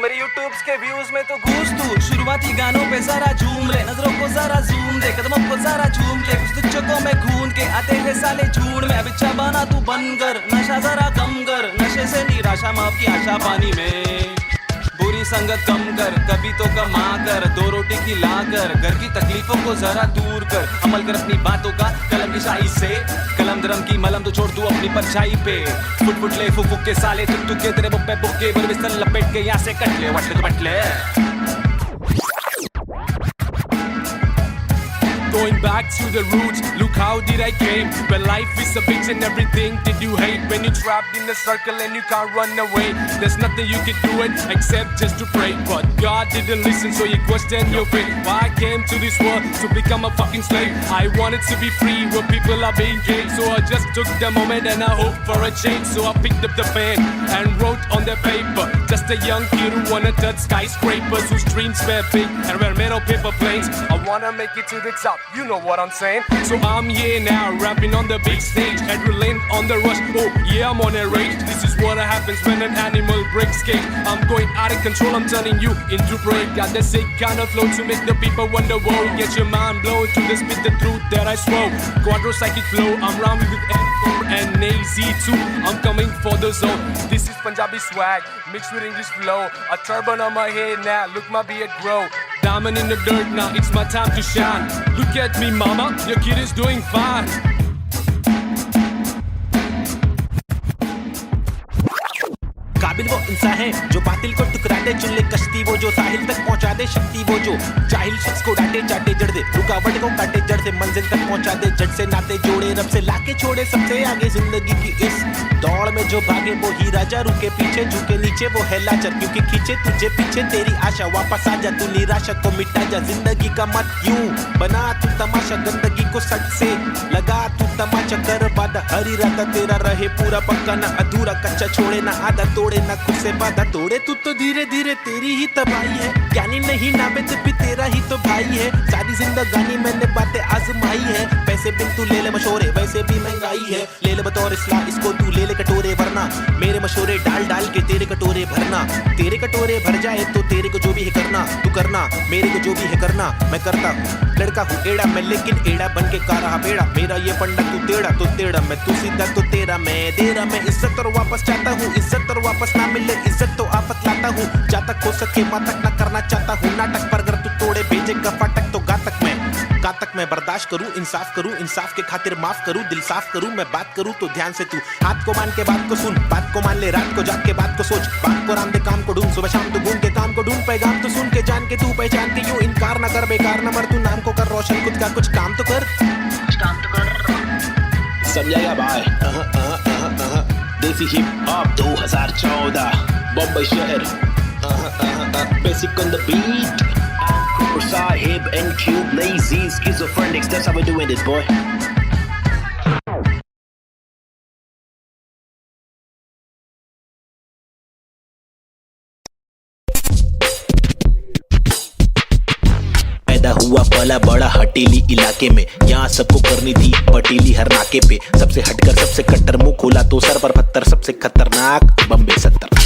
मेरे यूट्यूब्स के व्यूज में तो घूस तू शुरुआती गानों पे जरा झूम ले नजरों को जरा जूम दे कदमों को जरा झूम के कुछ तुझको में खून के आते हैं साले झूठ में अब बना तू बन कर नशा जरा कम कर नशे से निराशा माफ की आशा पानी में बुरी संगत कम कर कभी तो कमा कर दो रोटी खिला कर घर की तकलीफों को जरा दूर कर अमल कर अपनी बातों का कलम की शाही से कलम दरम की मलम तो छोड़ तू अपनी परछाई पे फुट फुट ले फुक फुक के साले तुक तुक के तेरे बुप्पे बुक्के बर बिस्तर लपेट के यहाँ से कट ले वट ले बट ले Going back to the roots, look how did I came. When life is a bitch and everything did you hate. When you're trapped in a circle and you can't run away. There's nothing you can do it except just to pray. But God didn't listen so you question your fate. Why I came to this world to become a fucking slave. I wanted to be free where people are being gay. So I just took the moment and I hoped for a change. So I picked up the pen and wrote on the paper. Just a young kid who wanna touch skyscrapers, whose dreams were big and were made of paper planes. I wanna make it to the top. You know what I'm saying? So I'm here now, rapping on the big stage, adrenaline on the rush. Oh yeah, I'm on a rage. This is what happens when an animal breaks cage. I'm going out of control, I'm turning you into prey. Got the sick kind of flow to make the people wonder. Whoa, get your mind blown to the spit the truth that I swore. Quadro psychic flow, I'm rhyming with M4 and AZ2. I'm coming for the zone. This is Punjabi swag mixed with English flow. A turban on my head now, look my beard grow. Diamond in the dirt now, it's my time to shine. Look at me mama, your kid is doing fine. काबिल वो इंसान है जो बातिल को टुकरा दे, चुन ले कश्ती वो जो साहिल तक पहुंचा दे, शक्ति वो जो जाहिल शख्स को डांटे चाटे जड़ दे, रुकावट को काटे जड़ से मंजिल तक पहुंचा दे, जड़ से नाते जोड़े रब से लाके छोड़े सबसे आगे जिंदगी की इस दौड़ में जो भागे वो ही राजा, रुके पीछे झुके नीचे वो है लाचार, क्योंकि खींचे तुझे पीछे तेरी आशा, वापस आ जा तू निराशा को मिटा जा, जिंदगी का मत यूं बना तू तमाशा, गंदगी को सट से लगा तू तमाचा, कर वादा हर इरादा तेरा रहे पूरा पक्का, ना अधूरा कच्चा छोड़े ना आधा तोड़े, ना खुद से वादा तोड़े, तू तो धीरे धीरे तेरी ही तबाही है, ज्ञानी नहीं नाबे जब भी तेरा ही तो भाई है, सारी जिंदगानी मैंने बातें आजमाई है, पैसे बिन तू ले ले मशोरे वैसे भी महंगाई है, ले ले बतौर इस्लाम इसको तू ले ले कटोरे, वरना मेरे मशोरे डाल डाल के तेरे कटोरे भरना, तेरे कटोरे भर जाए तो तेरे को जो भी है करना, तू करना मेरे को जो भी है करना, मैं करता हूँ, लड़का हूँ एड़ा मैं लेकिन एड़ा बन के का रहा बेड़ा, मेरा ये पंडा तू टेढ़ा मैं तू सीधा तो तेरा मैं दे रहा, मैं इज्जत और वापस चाहता हूँ, इज्जत और वापस ना मिले इज्जत तो आफत लाता हूँ, जहाँ तक हो सके वहाँ तक ना करना चाहता हूँ नाटक, पर अगर तू तोड़े भेजेगा फाटक तो गातक मैं बर्दाश्त करूँ, इंसाफ के खातिर माफ करूँ, दिल साफ करूँ, मैं बात करूँ तो ध्यान से तू हाथ को मान के बात को सुन, बात को मान ले रात को जाग के बात को सोच, बात को राम दे काम को ढूंढ, सुबह शाम तो घूम के काम को ढूंढ, पैगाम तो सुन के जान के तू पहचान के यूं इनकार ना कर, बेकार ना मर, तू नाम को कर रोशन, खुद का कुछ काम तो कर, समझाएगा भाई। देसी हिप हॉप 2014 बम्बई शहर, basic on the beat, Sahib and Cube, lazy, schizophrenics, that's how we're doing this, boy. पैदा हुआ पला बड़ा हटीली इलाके में, यहाँ सबको करनी थी पटीली हर नाके पे, सबसे हटकर सबसे कट्टर, मुंह खोला तो सर पर पत्थर, सबसे खतरनाक बम्बे 70।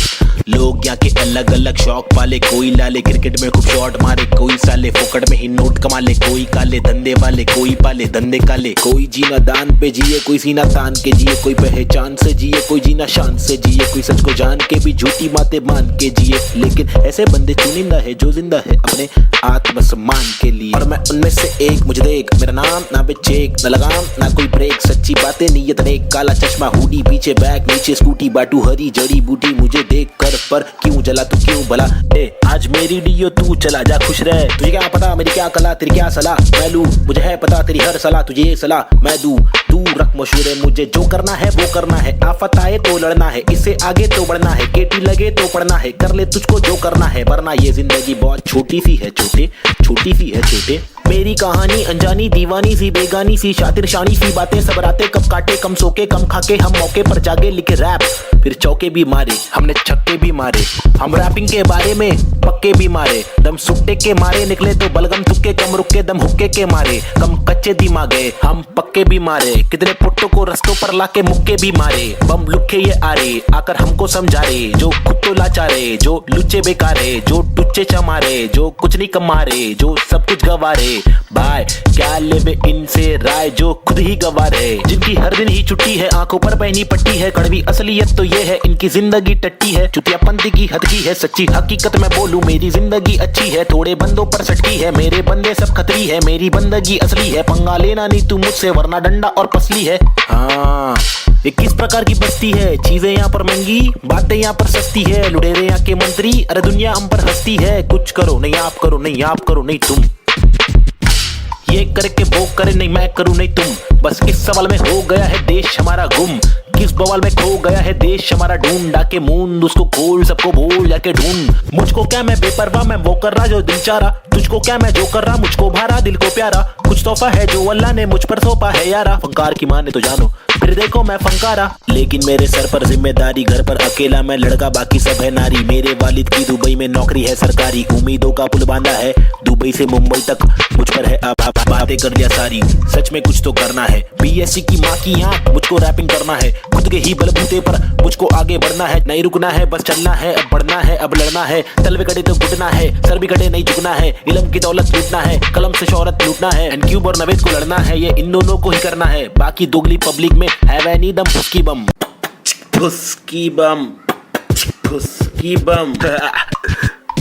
लोग यहाँ के अलग अलग शौक पाले, कोई लाले क्रिकेट में खूब शॉट मारे, कोई साले फोकट में ही नोट कमा ले, कोई काले धंधे वाले, कोई पाले धंधे काले, कोई जीना दान पे जिए, कोई सीना तान के जिए, कोई पहचान से जिए, कोई जीना शान से जिए, कोई सच को जान के भी झूठी बातें मान के जिए, लेकिन ऐसे बंदे चुनिंदा है जो जिंदा है अपने आत्मसम्मान के लिए, और मैं उनमें से एक, मुझे देख मेरा नाम ना बेचेक न लगाम ना कोई ब्रेक, सच्ची बातें नीयत नेक, काला चश्मा हुडी पीछे बैग नीचे स्कूटी, बाटू हरी जड़ी बूटी, मुझे देख कर पर क्यों जला तू क्यों भला, आज मेरी डियो तू चला जा खुश रह, तुझे क्या पता मेरी क्या कला तेरी क्या सलाह, मैं लूं मुझे है पता तेरी हर सलाह, तुझे ये सलाह मैं दूं, तू रख मशहूर है, मुझे जो करना है वो करना है, आफत आए तो लड़ना है, इससे आगे तो बढ़ना है, केटी लगे तो पढ़ना है, कर ले तुझको जो करना है, वरना ये जिंदगी बहुत छोटी सी है छोटे, छोटी सी है छोटे, मेरी कहानी अनजानी दीवानी सी बेगानी सी, शातिर शानी सी बातें सब रातें कब काटे, कम सोके कम खाके हम मौके पर जागे, लिखे रैप फिर चौके भी मारे, हमने छक्के भी मारे, हम रैपिंग के बारे में पक्के भी मारे, दम सुट्टे के मारे निकले तो बलगम तुक्के, कम रुके दम हुक्के के मारे, कम कच्चे दिमागे हम पक्के भी मारे, कितने पुट्टों को रस्तों पर लाके मुक्के भी मारे, बम लुक्के ये आरे आकर हमको समझा रे, जो खुद तो लाचारे, जो लुच्चे बेकारे, जो टुच्चे चमारे, जो कुछ नहीं कमारे, जो सब कुछ गवारे, भाई क्या लेवे इनसे राय, जो खुद ही गवारे, जिनकी हर दिन ही छुट्टी है, आंखों पर पहनी पट्टी है, कड़वी असलियत तो ये है इनकी जिंदगी टट्टी है, चुतियापंथी की हद की है, सच्ची हकीकत मैं बोलूं मेरी जिंदगी अच्छी है, थोड़े बंदों पर सटकी है, मेरे बंदे सब खतरी है, मेरी बंदगी असली है, पंगा लेना नहीं तू मुझसे वरना डंडा और पसली है। हाँ ये किस प्रकार की बस्ती है, चीजें यहाँ पर महंगी बातें यहाँ पर सस्ती है, लुटेरे यहाँ के मंत्री अरे दुनिया हम पर हंसती है, कुछ करो नहीं आप करो नहीं आप करो नहीं तुम, ये करे के वो करे नहीं मैं करूं नहीं तुम, बस इस सवाल में हो गया है देश हमारा गुम, किस बवाल में खो गया है देश हमारा, ढूंढ डाके मूंद उसको खोल सबको भूल जाके ढूंढ, मुझको क्या मैं बेपरवाह मैं वो कर रहा जो दिल चाह रहा, तुझको क्या मैं जो कर रहा मुझको भारा दिल को प्यारा, कुछ तोहफा है जो अल्लाह ने मुझ पर सौंपा है यारा, फंकार की माने तो जानो फिर देखो मैं फंकारा, लेकिन मेरे सर पर जिम्मेदारी, घर पर अकेला मैं लड़का बाकी सब है नारी, मेरे वालिद की दुबई में नौकरी है सरकारी, उम्मीदों का पुल बांधा है दुबई से मुंबई तक, मुझ पर है अब बातें कर लिया सारी, सच में कुछ तो करना है, बीएससी की माँ की आंख मुझको रैपिंग करना है, खुद के ही बलबूते पर मुझको आगे बढ़ना है, नहीं रुकना है बस चलना है, अब बढ़ना है अब लड़ना है, तलवे कटे तो घुटना है, सर भी कटे नहीं झुकना है, इल्म की दौलत लूटना है, कलम से शोहरत लूटना है, एंड क्यूब और नवेद को लड़ना है, ये इन दोनों को ही करना है, बाकी दोगली पब्लिक में है वह नी दम फुसकी बम, फुसकी बम, फुसकी बम,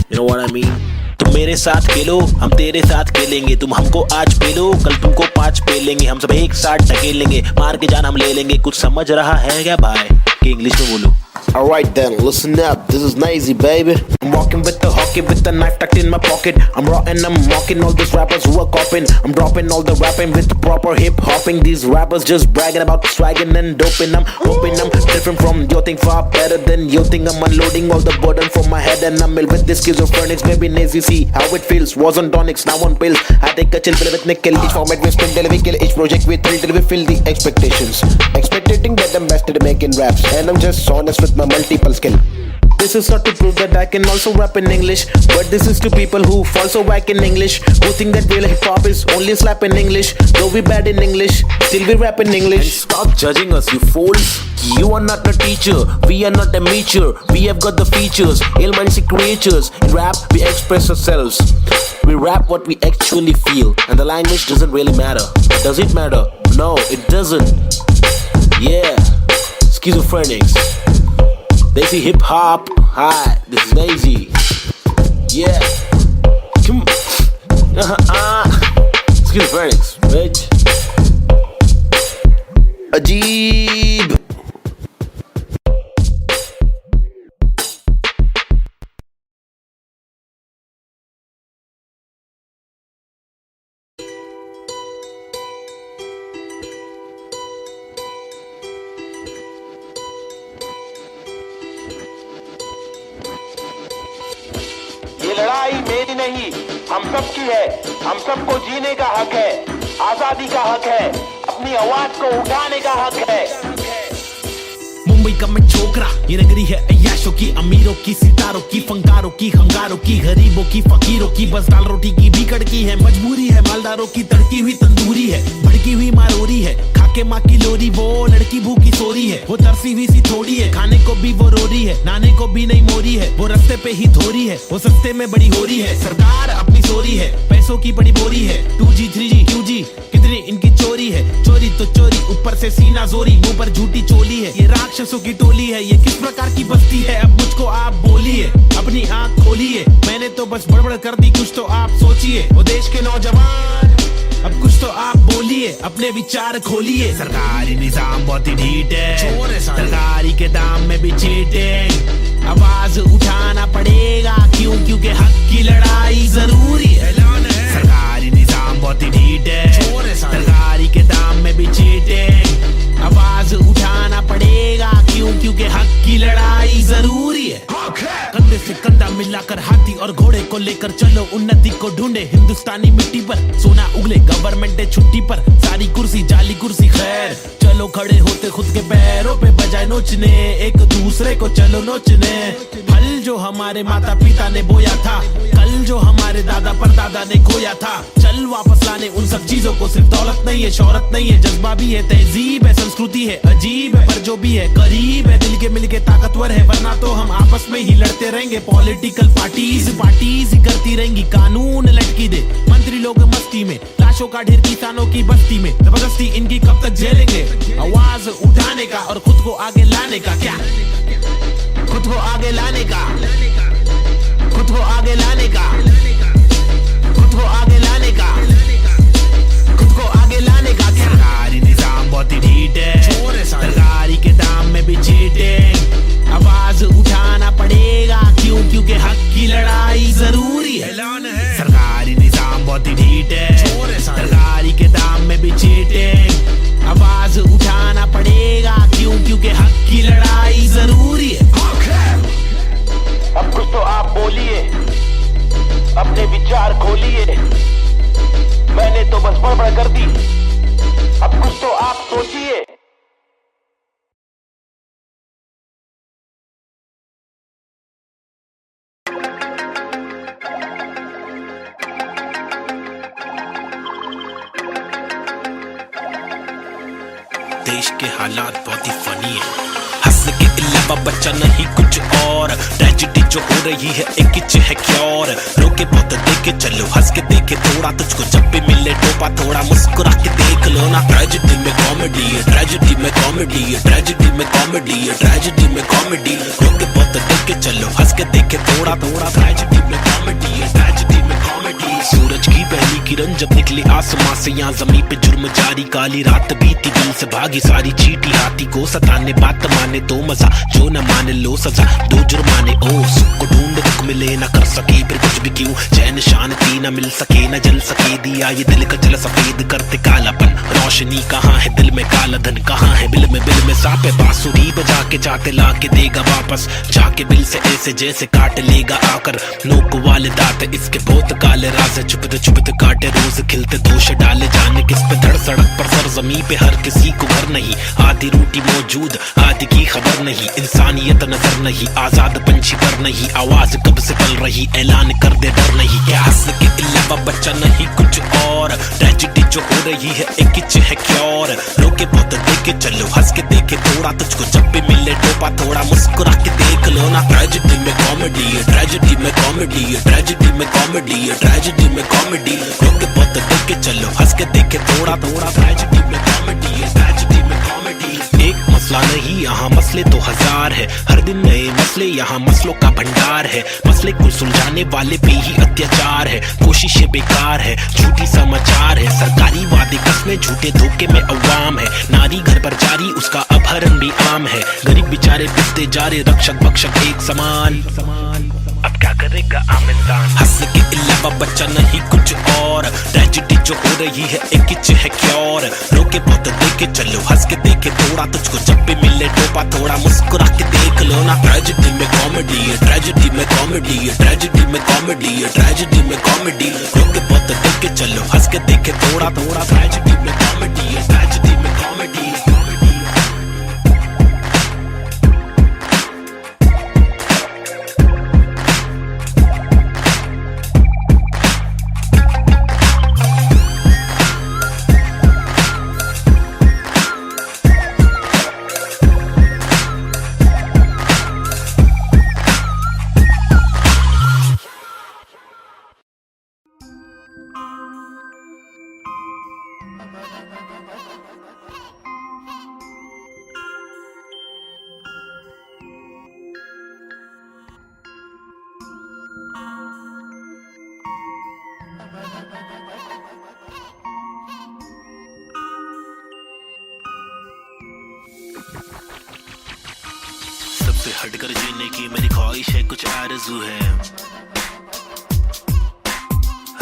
you know what I mean? तुम मेरे साथ खेलो हम तेरे साथ खेलेंगे, तुम हमको आज पेलो कल तुमको 5 पेलेंगे, हम सब एक साथ ढकेलेंगे, मार के जान हम ले लेंगे, कुछ समझ रहा है क्या भाई कि इंग्लिश में बोलो। Alright then, listen up, this is Nazy, baby. I'm walking with the hockey with the knife tucked in my pocket. I'm raw and I'm mocking all these rappers who are copying. I'm dropping all the rapping with proper hip hopping. These rappers just bragging about swagging and doping. I'm hoping I'm different from your thing, far better than you think. I'm unloading all the burden from my head and I'm ill with this schizophrenics. Maybe Nazy, see how it feels. Was on tonics, now on pills. I take a chill pill with nickel. Each format we spin till we kill. Each project we thrill till we fill the expectations. Expecting that I'm best at making raps, and I'm just honest with my multiple skill. This is not to prove that I can also rap in English, but this is to people who fall so whack in English, who think that real hip hop is only slap in English. Though we bad in English, still we rap in English. Stop judging us, you fools. You are not a teacher, we are not amateur. We have got the features, ill-minded creatures. In rap, we express ourselves. We rap what we actually feel, and the language doesn't really matter. Does it matter? No, it doesn't. Yeah, schizophrenics. They see hip hop. Hi, this is Nazy. Yeah, come. Schizophrenics, bitch. Ajeeb. ये लड़ाई मेरी नहीं, हम सब की है। हम सबको जीने का हक है, आजादी का हक है, अपनी आवाज को उठाने का हक है। मुंबई का मैं छोकरा, ये नगरी है अय्याशों की, अमीरों की, सितारों की, फंकारों की, हंगारों की, गरीबों की, फकीरों की। बस दाल रोटी की भी कड़की है, मजबूरी है मालदारों की, तड़की हुई तंदूरी है, भड़की हुई मारोरी है, खाके माँ की लोरी। वो लड़की भूखी सोरी है, वो तरसी हुई सी थोड़ी है, खाने को भी वो रोरी है, नाने को भी नहीं मोरी है। वो रास्ते पे ही धोरी है, वो सस्ते में बड़ी होरी है। सरकार अपनी सोरी है, पैसों की बड़ी बोरी है। 2G 3G QG कितनी इनकी चोरी है। चोरी तो चोरी, ऊपर से सीना जोरी, मुंह पर झूठी चोली है। ये राक्षसों की टोली है, ये किस प्रकार की बस्ती है? अब मुझको आप बोलिए, अपनी आंख खोलिए। मैंने तो बस बड़बड़ कर दी, कुछ तो आप सोचिए। वो देश के नौजवान, अब कुछ तो आप बोलिए, अपने विचार खोलिए। सरकारी निजाम बहुत ही ढीठ है, सरकारी के दाम में भी चीटिंग। आवाज उठाना पड़ेगा, क्यों? क्योंकि हक की लड़ाई जरूरी है। सरकारी निजाम बहुत ही ढीठ है, सरकारी के दाम में भी चीटिंग। आवाज उठाना पड़ेगा, क्यों? क्योंकि हक की लड़ाई जरूरी है। कंधे से कंधा मिलाकर हाथी और घोड़े को लेकर चलो, उन्नति को ढूंढे हिंदुस्तानी मिट्टी पर। सोना उगले, गवर्नमेंट है छुट्टी पर, सारी कुर्सी जाली कुर्सी। खैर चलो खड़े होते खुद के पैरों पे, बजाय नोचने एक दूसरे को चलो नोचने। फल जो हमारे माता पिता ने बोया था, कल जो हमारे दादा परदादा ने खोया था, चल वापस लाने उन सब चीजों को। सिर्फ दौलत नहीं है, शोहरत नहीं है, जज्बा भी है, तहजीब है, संस्कृति है। अजीब है पर जो भी है करीब है, दिल के मिल के ताकतवर है। वरना तो हम आपस में ही लड़ते रहेंगे। पॉलिटिकल पार्टीज ही करती रहेंगी, कानून लटकी दे मंत्री लोग मस्ती में। लाशों का ढेर किसानों की बस्ती में, जबरदस्ती इनकी कब तक झेलेंगे? आवाज उठाने का और खुद को आगे लाने का। क्या खुद को आगे लाने का, खुद को आगे लाने का, खुद को आगे लाने का, खुद को आगे लाने का। सरकारी निजाम बहुत ही ढीठ है, सरकारी के दाम में भी चीटिंग। आवाज उठाना पड़ेगा, क्यों? क्योंकि हक की लड़ाई जरूरी है। सरकारी निजाम बहुत ही ढीठ है, सरकारी के दाम में भी चीटिंग। आवाज उठाना पड़ेगा, क्यों? क्योंकि हक की लड़ाई जरूरी है। अब कुछ तो आप बोलिए, अपने विचार खोलिए। मैंने तो बस बड़बड़ कर दी, अब कुछ तो आप सोचिए। देश के हालात बहुत ही फनी है, हंसने के अलावा बच्चा नहीं कुछ और। ट्रेजेडी जो हो रही है एक किच है क्या और। रोके बहुत देखे चलो, हंस के देखे थोड़ा, तुझको जब भी मिले टोपा थोड़ा मुस्कुरा के देख लो ना। ट्रेजेडी में कॉमेडी है, ट्रेजेडी में कॉमेडी है, ट्रेजेडी में कॉमेडी है, ट्रेजेडी में कॉमेडी। रोके बहुत देखे चलो, हंस के देखे थोड़ा थोड़ा, ट्रेजेडी में कॉमेडी है, ट्रेजेडी में कॉमेडी। सूरज की पहली किरण जब निकले आसमां से यहाँ जमीन पे जुर्म जारी, काली रात बीती दिल से भागी सारी, चीटी हाथी को सताने बात माने तो मजा, जो न माने लो सजा, दो जुर्माने ओ सुख को ढूंढ दुख मिले न कर सके फिर कुछ भी क्यों, चैन शांति न मिल सके न जल सके, दिया ये दिल का जल सफेद करते कालापन, रोशनी कहाँ है दिल में, काला धन कहाँ है बिल में सापे, बांसुरी बजा के चाहते ला के देगा वापस, जाके बिल से ऐसे जैसे काट लेगा आकर, नोक वाले दांत इसके बहुत काले राज, चुपते काटे रोज खिलते दोष डाले, जाने किस पे धड़ सड़क पर सर जमी पे हर किसी को घर नहीं, आधी रोटी मौजूद आधी की खबर नहीं, इंसानियत नजर नहीं, आजाद पंछी पर नहीं, आवाज कब से पल रही, ऐलान कर दे डर नहीं, क्या हंस के अलावा बच्चा नहीं कुछ और, ट्रेजेडी जो हो रही है एक किच है क्योर, रोके बहुत देखे चलो हंस के देखे थोड़ा, तुझको जब भी मिले टोपा थोड़ा मुस्कुरा के देख लो ना, ट्रेजेडी में कॉमेडी है, ट्रेजेडी में कॉमेडी है, ट्रेजेडी में कॉमेडी है, ट्रेजेडी में कॉमेडी, रोके बहुत देखे चलो हंस के देखे थोड़ा, ट्रेजेडी में कॉमेडी है, ट्रेजेडी में कॉमेडी, एक मसला नहीं यहाँ मसले तो हजार है, हर दिन नए मसले यहाँ मसलों का भंडार है, मसले को सुलझाने वाले पे ही अत्याचार है, कोशिशें बेकार है, झूठी समाचार है, सरकारी वादे कसमें झूठे धोखे में अवाम है, नारी घर पर जारी उसका अपहरण भी आम है, गरीब बेचारे पिसते जा रहे रक्षक भक्षक एक समान, अब क्या करेगा आम इंसान, हंस के अलावा बच्चा नहीं कुछ और, ट्रेजेडी जो हो रही है एक किच है क्योर, रोके बहुत देखे चलो हंस के देखे थोड़ा, तुझको जब भी मिले टोपा थोड़ा मुस्कुरा के देख लो ना, ट्रेजेडी में कॉमेडी है, ट्रेजेडी में कॉमेडी है, ट्रेजेडी में कॉमेडी है, ट्रेजेडी में कॉमेडी, रोके बहुत देखे चलो हंस के देखे थोड़ा, ट्रेजेडी में कॉमेडी है, ट्रेजेडी में कॉमेडी। सबसे हटकर जीने की मेरी ख्वाहिश है, कुछ आरज़ू है,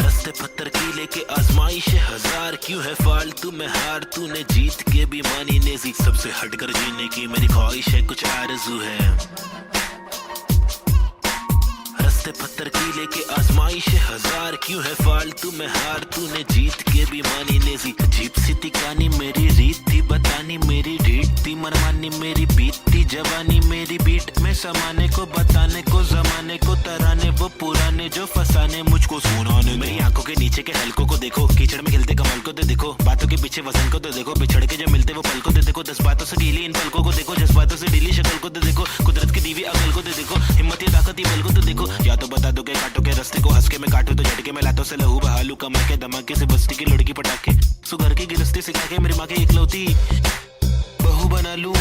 रास्ते पत्थर की लेके आजमाइश है हजार, क्यों है फालतू में हार, तूने जीत के भी मानी नेजी, सबसे हटकर जीने की मेरी ख्वाहिश है, कुछ आरज़ू है, रास्ते पत्थर की लेके आजमाइश है हजार, क्यों है फालतू में हार, तूने जीत के भी मानी नेजी, अजीब सी तिकानी मेरी रीत थी बतानी, मेरी ढीठ थी मनमानी, मेरी बीत थी जवानी, मेरी बीट में समाने को बताने को जमाने को तराने, वो पुराने जो फसाने मुझको सुनाने, मेरी आंखों के नीचे के हलकों को देखो, कीचड़ में खिलते कमल को तो देखो, बातों के पीछे वजन को तो देखो, बिछड़ के जब मिलते वो पल को तो देखो, 10 बातों से ढीली इन पलकों को देखो, जज्बातों से ढीली शक्ल को तो देखो, कुदरत की दीवी अकल को तो देखो, हिम्मत या ताकत बल को तो देखो, या तो बता दो के काटो के रास्ते को, हंस के मैं काटो तो झटके में लातों से लहू बहालू, कमर के धमाके से बस्ती की लड़की पटाखे, सुगर की गिरस्ती सिखा के मेरी माँ की इकलौती बहू बना लूं,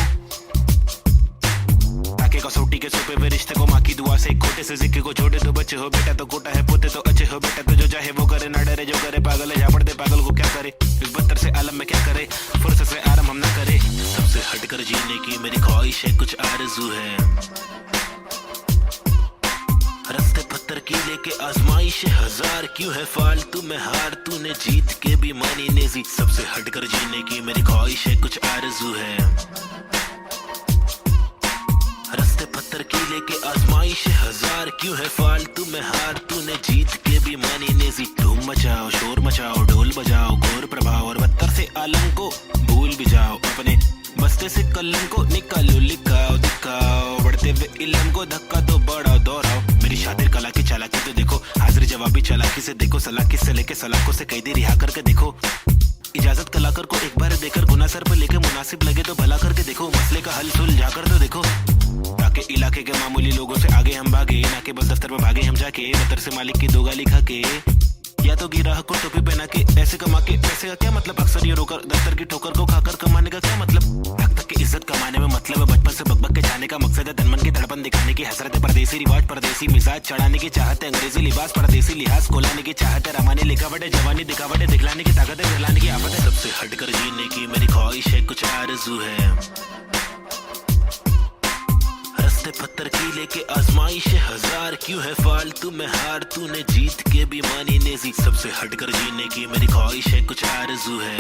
ताकि कसौटी के सोपे पे रिश्ते को माँ की दुआ से, खोटे से सिक्के को छोटे तो बच्चे हो बेटा, तो कोटा है पोते तो अच्छे हो बेटा, तो जो चाहे वो करे ना डरे, जो करे पागल है झापड़ दे पागल को क्या करे, इस बदतर से आलम में क्या करे, फुर्सत से आराम हम ना करे, सबसे हटकर जीने की मेरी ख्वाहिश है, कुछ आरज़ू है, रास्ते पत्थर की लेके आजमाइश है हजार, क्यों है फालतू में हार, तूने जीत के भी मानी नेजी, सबसे हटकर जीने की मेरी ख्वाहिश है, कुछ आरज़ू है, रास्ते पत्थर की लेके आजमाइश है हजार, क्यों है फालतू में हार, तूने जीत के भी मानी नेजी, धूम मचाओ शोर मचाओ ढोल बजाओ, घोर प्रभाव और बदतर से आलम को भूल भी जाओ, अपने बस्ते से कलम को निकालो, लिखाओ दिखाओ, बढ़ते हुए इल्म को धक्का तो बढ़ाओ दोहराओ, मेरी शातिर कला की चालाकी तो देखो, हाजिर जवाबी चालाकी से देखो, सलाकी से लेके सलाखों से कैदी रिहा करके देखो, इजाजत कलाकार को एक बार देकर गुना सर पर लेके मुनासिब लगे तो भला करके देखो, मसले का हल सुलझा कर तो देखो, ताकि इलाके के मामूली लोगों से आगे हम भागे, ना कि बस दफ्तर में भागे हम जाके, बदतर से मालिक की दो गाली खा के, या या तो गिरा को टोपी पहना के ऐसे कमा के पैसे का क्या मतलब, अक्सर ये रोकर दफ्तर की ठोकर को खाकर कमाने का क्या मतलब, हक तक की इज्जत कमाने में मतलब है बचपन से बकबक के जाने का मकसद है, तनमन की धड़पन दिखाने की हसरत है, परदेसी रिवाज परदेसी मिजाज चढ़ाने की चाहत है, अंग्रेजी लिबास परदेसी लिहाज कोलाने की चाहत है, रमानी लिखावट है जवानी दिखावट है, दिखलाने की ताकत है दिलाने की आफत है, सबसे हटकर जीने की मेरी ख्वाहिश है, कुछ आरज़ू है, रस्ते पत्थर की लेके आजमाइश है हजार, क्यों है फालतू में हार, तूने जीत के भी मानी नेजी, सबसे हटकर जीने की मेरी ख्वाहिश है, कुछ आरज़ू है,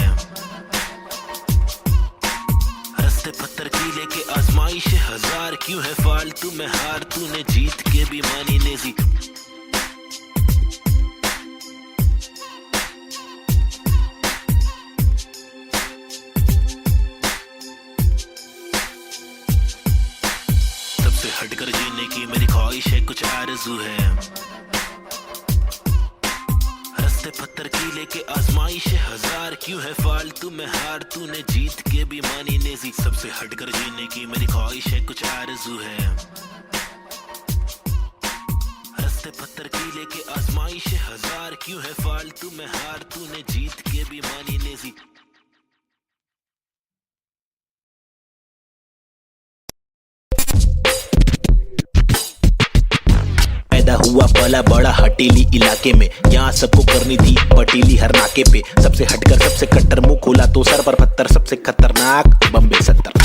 रस्ते पत्थर की लेके आजमाइश है हजार, क्यों है फालतू में हार, तूने जीत के भी मानी नेजी। सबसे हटकर जीने की मेरी ख्वाहिश है, कुछ आरज़ू है, रस्ते पत्थर की लेके आजमाइश है हजार, क्यों है फालतू में हार, तूने जीत के भी मानी नेजी, सबसे हटकर जीने की मेरी ख्वाहिश है, कुछ आरज़ू है, रस्ते पत्थर की लेके आजमाइश है हजार, क्यों है फालतू में हार, तूने जीत के भी मानी नेजी। पैदा हुआ पला बड़ा हटीली इलाके में, यहाँ सबको करनी थी पटीली हर नाके पे, सबसे हटकर सबसे कट्टर मुंह खोला तो सर पर पत्थर, सबसे खतरनाक बम्बे 70।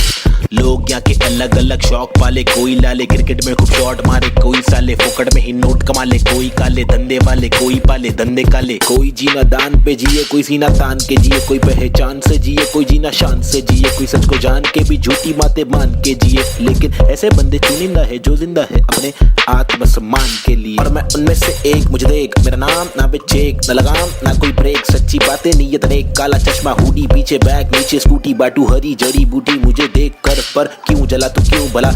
लोग यहाँ के अलग अलग शौक पाले, कोई लाले क्रिकेट में खूब शॉट मारे, कोई साले फोकट में ही नोट कमा ले, कोई काले धंधे वाले, कोई पाले धंधे काले, कोई जीना दान पे जिए, कोई सीना तान के जिए, कोई पहचान से जिए, कोई जीना शान से जिए, कोई सच को जान के भी झूठी बातें मान के जिए, लेकिन ऐसे बंदे चुनिंदा है जो जिंदा है अपने आत्मसम्मान के लिए, और मैं उनमें से एक, मुझे देख मेरा नाम ना बेचेक न लगाम ना कोई ब्रेक, सच्ची बातें नीयत नेक, काला चश्मा हुडी पीछे बैग नीचे स्कूटी, बाटू हरी जड़ी बूटी, मुझे देख कर पर क्यों जला तू क्यों भला,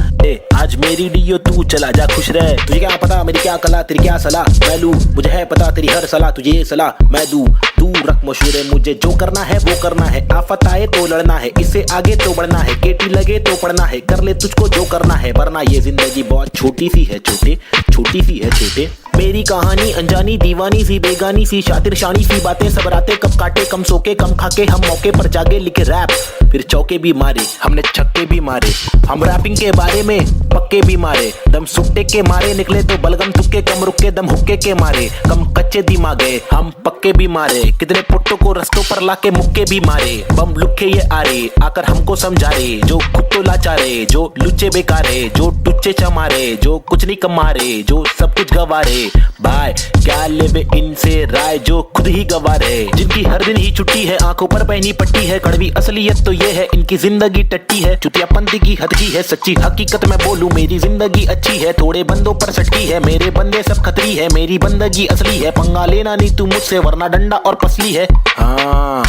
आज मेरी डियो तू चला जा खुश रह, तुझे क्या पता मेरी क्या कला तेरी क्या सलाह, मैं लूं मुझे है पता तेरी हर सलाह, तुझे ये सलाह मैं दूं, तू रख मशहूर है, मुझे जो करना है वो करना है, आफत आए तो लड़ना है, इससे आगे तो बढ़ना है, केटी लगे तो पढ़ना है, कर ले तुझको जो करना है, वरना ये जिंदगी बहुत छोटी सी है छोटे, छोटी सी है छोटे, मेरी कहानी अनजानी दीवानी सी बेगानी सी, शातिर शानी सी बातें सब रातें कब काटे, कम सोके कम खाके हम मौके पर जागे, लिखे रैप फिर चौके भी मारे, हमने छक्के भी मारे, हम रैपिंग के बारे में पक्के भी मारे, दम सुट्टे के मारे निकले तो बलगम तुक्के, कम रुके दम हुक्के के मारे, कम कच्चे दिमागे हम पक्के भी मारे, कितने पुट्टों को रस्तों पर लाके मुक्के भी मारे, बम लुक्के ये आरे आकर हमको समझा रे, जो खुद तो लाचारे, जो लुच्चे बेकारे, जो टुच्चे चमारे, जो कुछ नहीं कमारे, जो सब कुछ गवारे, भाई क्या लेवे इनसे राय, जो खुद ही गवारे, जिनकी हर दिन ही छुट्टी है, आंखों पर पहनी पट्टी है, कड़वी असलियत तो ये है इनकी जिंदगी टट्टी है, चुतियापंती की हद की है, सच्ची हकीकत मैं बोलूं मेरी जिंदगी अच्छी है, थोड़े बंदों पर सटकी है, मेरे बंदे सब खतरी है, मेरी बंदगी असली है, पंगा लेना नहीं तू मुझसे वरना डंडा और पसली है। हाँ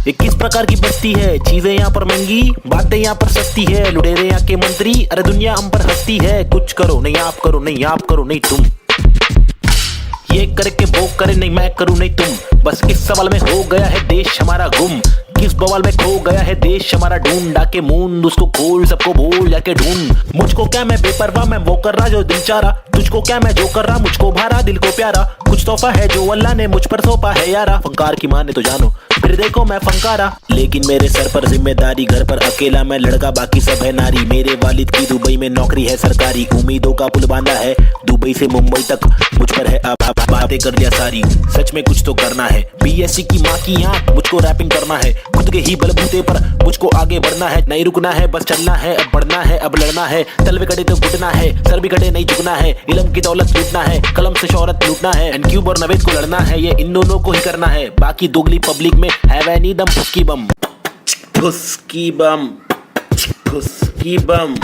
ये किस प्रकार की बस्ती है, चीजें यहाँ पर महंगी बातें यहाँ पर सस्ती है, लुटेरे यहाँ के मंत्री अरे दुनिया हम पर हंसती है, कुछ करो नहीं आप करो नहीं आप करो नहीं तुम, ये करके वो करे नहीं मैं करूं नहीं तुम, बस इस सवाल में हो गया है देश हमारा गुम, किस बवाल में खो गया है देश हमारा, ढूंढा के मूंद उसको खोल सबको बोल जाके ढूंढ, मुझको क्या मैं बेपरवाह मैं वो कर रहा जो दिल चाह रहा, तुझको क्या मैं जो कर रहा मुझको भारा दिल को प्यारा, कुछ तोहफा है जो अल्लाह ने मुझ पर सौंपा है यारा, फंकार की माने तो जानो फिर देखो मैं फंकारा, लेकिन मेरे सर पर जिम्मेदारी, घर पर अकेला मैं लड़का बाकी सब है नारी, मेरे वालिद की दुबई में नौकरी है सरकारी, उम्मीदों का पुल बांधा है दुबई से मुंबई तक, मुझ पर है अब बातें कर लिया सारी, सच में कुछ तो करना है, बीएससी की माँ की आँख मुझको रैपिंग करना है, खुद के ही बलबूते पर मुझको आगे बढ़ना है, नहीं रुकना है बस चलना है, अब बढ़ना है अब लड़ना है, तलवे कड़े तो घुटना है, सर भी कड़े नहीं झुकना है, इल्म की दौलत लूटना है, कलम से शोहरत लूटना है, एंड क्यूब और नवेद को लड़ना है, ये इन दोनों को ही करना है, बाकी दोगली पब्लिक में है वह नहीं दम, फुसकी बम फुसकी बम फुसकी बम,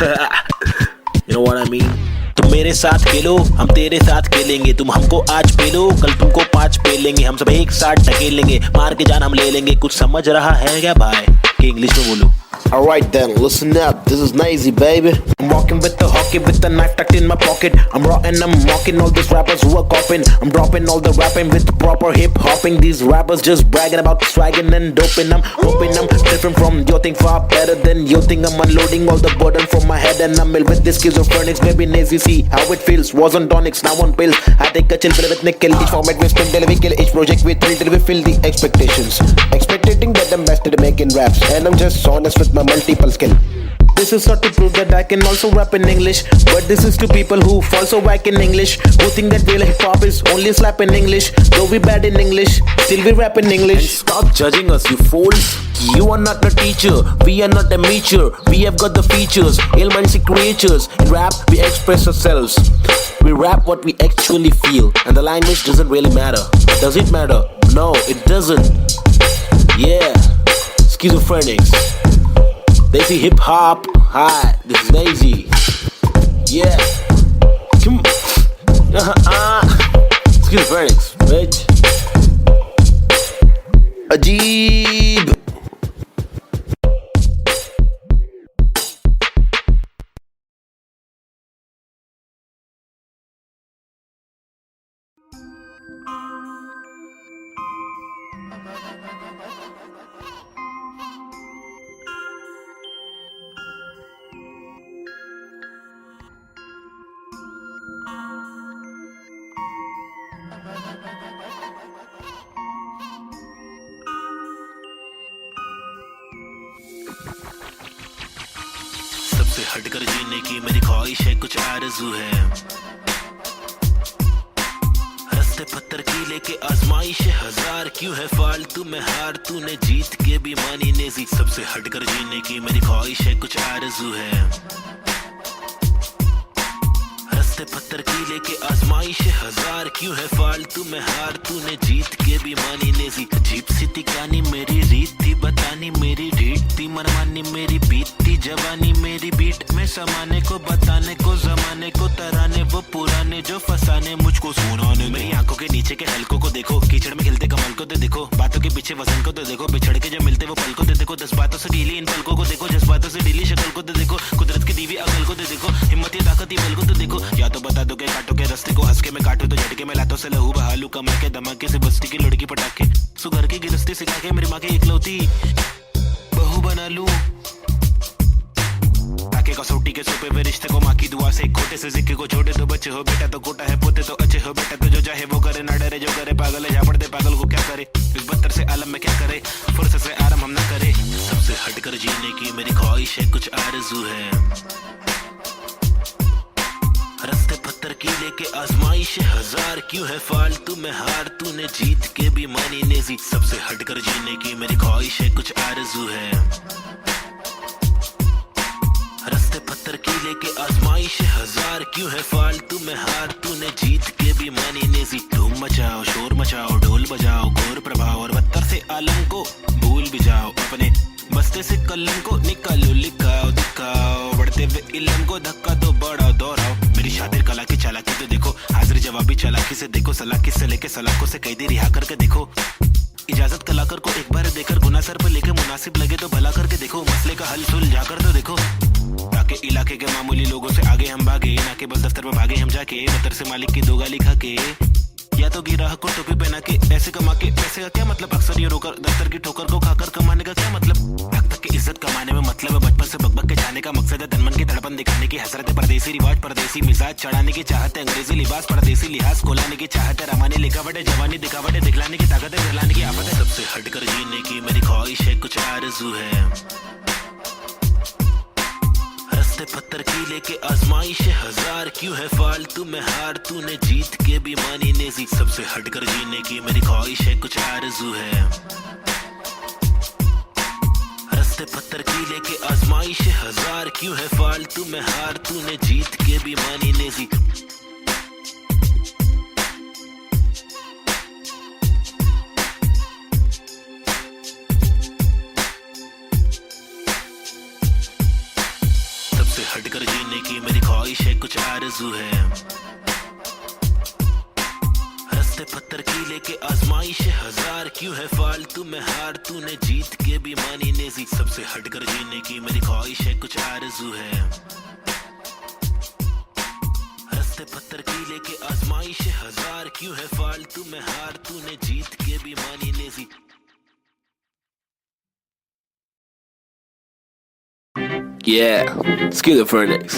you know what I mean? तुम मेरे साथ खेलो हम तेरे साथ खेलेंगे, तुम हमको आज पेलो कल तुमको 5 पेलेंगे, हम सब एक साथ ढकेलेंगे, मार के जान हम ले लेंगे, कुछ समझ रहा है क्या भाई कि इंग्लिश में बोलो। Alright then, listen up, this is Nazy, baby. I'm walking with the hockey with the knife tucked in my pocket. I'm raw and I'm mocking all these rappers who are copying. I'm dropping all the rapping with proper hip hopping. These rappers just bragging about swagging and doping. I'm hoping I'm different from your thing, far better than your thing. I'm unloading all the burden from my head and I'm ill with this schizophrenics. Maybe Nazy, see how it feels. Was on tonics, now on pills. I take a chill pill with nickel. Each format we spin till we kill. Each project we thrill till we fill the expectations. Expecting that I'm best at making raps, and I'm just honest with my multiple skill. This is not to prove that I can also rap in English, but this is to people who fall so whack in English, who think that real hip hop is only slap in English. Though we bad in English, still we rap in English. Stop judging us, you fools. You are not a teacher, we are not amateur. We have got the features, ill-minded creatures. In rap, we express ourselves. We rap what we actually feel, and the language doesn't really matter. Does it matter? No, it doesn't. Yeah, schizophrenics. Nazy hip hop. Hi, this is Nazy. Yeah. Come. Schizophrenics, bitch. Ajeeb. सबसे हटकर जीने की मेरी ख्वाहिश है, कुछ आरज़ू है। रस्ते पत्थर की लेके आजमाइश हजार क्यों है फालतू में हार, तूने जीत के भी मानी नेज़ी। सबसे हटकर जीने की मेरी ख्वाहिश है, कुछ आरज़ू है। रस्ते पत्थर की लेके आजमाइश हजार क्यों है फालतू में हार, तूने जीत के भी मानी नेज़ी। अजीब सी थी कहानी मेरी, रीत थी बतानी मेरी, रीत थी मनमानी मेरी, बीतती जवानी मेरी, बीट में समाने को बताने को जमाने को तराने वो पुराने जो फसाने मुझको सुनाने। मेरी आंखों के नीचे के हलकों को देखो, कीचड़ में खिलते कमल को तो देखो, बातों के पीछे वजन को तो देखो, बिछड़ के जब मिलते वो पल को तो देखो, 10 बातों से ढीली इन पलकों को देखो, जज्बातों से ढीली शक्ल को तो देखो, कुदरत की दीवी अकल को तो देखो, हिम्मत या ताकत बल को तो देखो। या तो बता दो के काटो के रास्ते को, हंस के मैं काटू तो झटके में लातों से लहू बहालू, कमा के धमाके से बस्ती की लड़की पटाके, सुगर की गिरस्ती सिखा के मेरी माँ की इकलौती बहू बना लूं, ताकि कसौटी के सोपे वे रिश्ते को माँ की दुआ से, खोटे से सिक्के को छोटे तो बच्चे हो बेटा तो कोटा है, पोते तो अच्छे हो बेटा तो जो चाहे वो करे, ना डरे जो करे पागल है, जा पड़ते पागल को क्या करे, इस बदतर से आलम में क्या करे, फुर्सत से आराम हम ना करे। सबसे हटकर जीने की मेरी ख्वाहिश है, कुछ आरज़ू है। रस्ते पत्थर की लेके आजमाइश हजार क्यों है फालतू में हार, तूने जीत के भी मानी नेज़ी। सबसे हटकर जीने की मेरी ख्वाहिश है, कुछ आरज़ू है। रस्ते पत्थर की लेके आजमाइश हजार क्यों है फालतू में हार, तूने जीत के भी मानी नेज़ी। धूम मचाओ शोर मचाओ ढोल बजाओ, घोर प्रभाव और बदतर से आलम को भूल भी जाओ, अपने बस्ते से कलम को निकालो, लिखाओ दिखाओ, बढ़ते हुए इल्म को धक्का तो बढ़ाओ दोहराओ। मेरी शातिर कला की चालाकी तो देखो, हाजिर जवाबी चालाकी से देखो, सलाकी से लेके सलाखों से कैदी रिहा करके देखो, इजाजत कलाकार को एक बार देकर गुना सर पर लेके मुनासिब लगे तो भला करके देखो, मसले का हल सुलझा कर तो देखो, ताकि इलाके के मामूली लोगों से आगे हम भागे, ना कि बस दफ्तर में भागे हम जाके, बदतर से मालिक की दो गाली खा के, या तो गिराह को टोपी पहना के ऐसे कमा के, पैसे का क्या मतलब, अक्सर ये रोकर दफ्तर की ठोकर को खाकर कमाने का क्या मतलब, हक तक की इज्जत कमाने में मतलब है, बचपन से बकबक के जाने का मकसद है, तनमन की धड़पन दिखाने की हसरत है, परदेसी रिवाज परदेसी मिजाज चढ़ाने की चाहत है, अंग्रेजी लिबास परदेसी लिहाज खोलाने की चाहत है, रमाने लिखावट है, जवानी दिखावट है, दिखलाने की ताकत है, दिलाने की आफत है। सबसे हटकर जीने की मेरी ख्वाहिश है, कुछ आरज़ू है। रस्ते पत्थर की लेके आजमाइश हजार क्यों है फालतू में हार, तूने जीत के भी मानी नेज़ी। सबसे हटकर जीने की मेरी ख्वाहिश है, कुछ आरज़ू है। रस्ते पत्थर की लेके आजमाइश हजार क्यों है फालतू में हार, तूने जीत के भी मानी नेज़ी। हटकर जीने की मेरी ख्वाहिश है, कुछ आरज़ू है। रस्ते पत्थर की लेके आजमाइश हजार क्यों है फालतू में हार तूने जीत के भी मानी नेजी सबसे हटकर जीने की मेरी ख्वाहिश है कुछ आरज़ू है रस्ते पत्थर की लेके आजमाइश हजार क्यों है फालतू में हार तूने जीत के भी मानी Naezy Yeah, schizophrenics.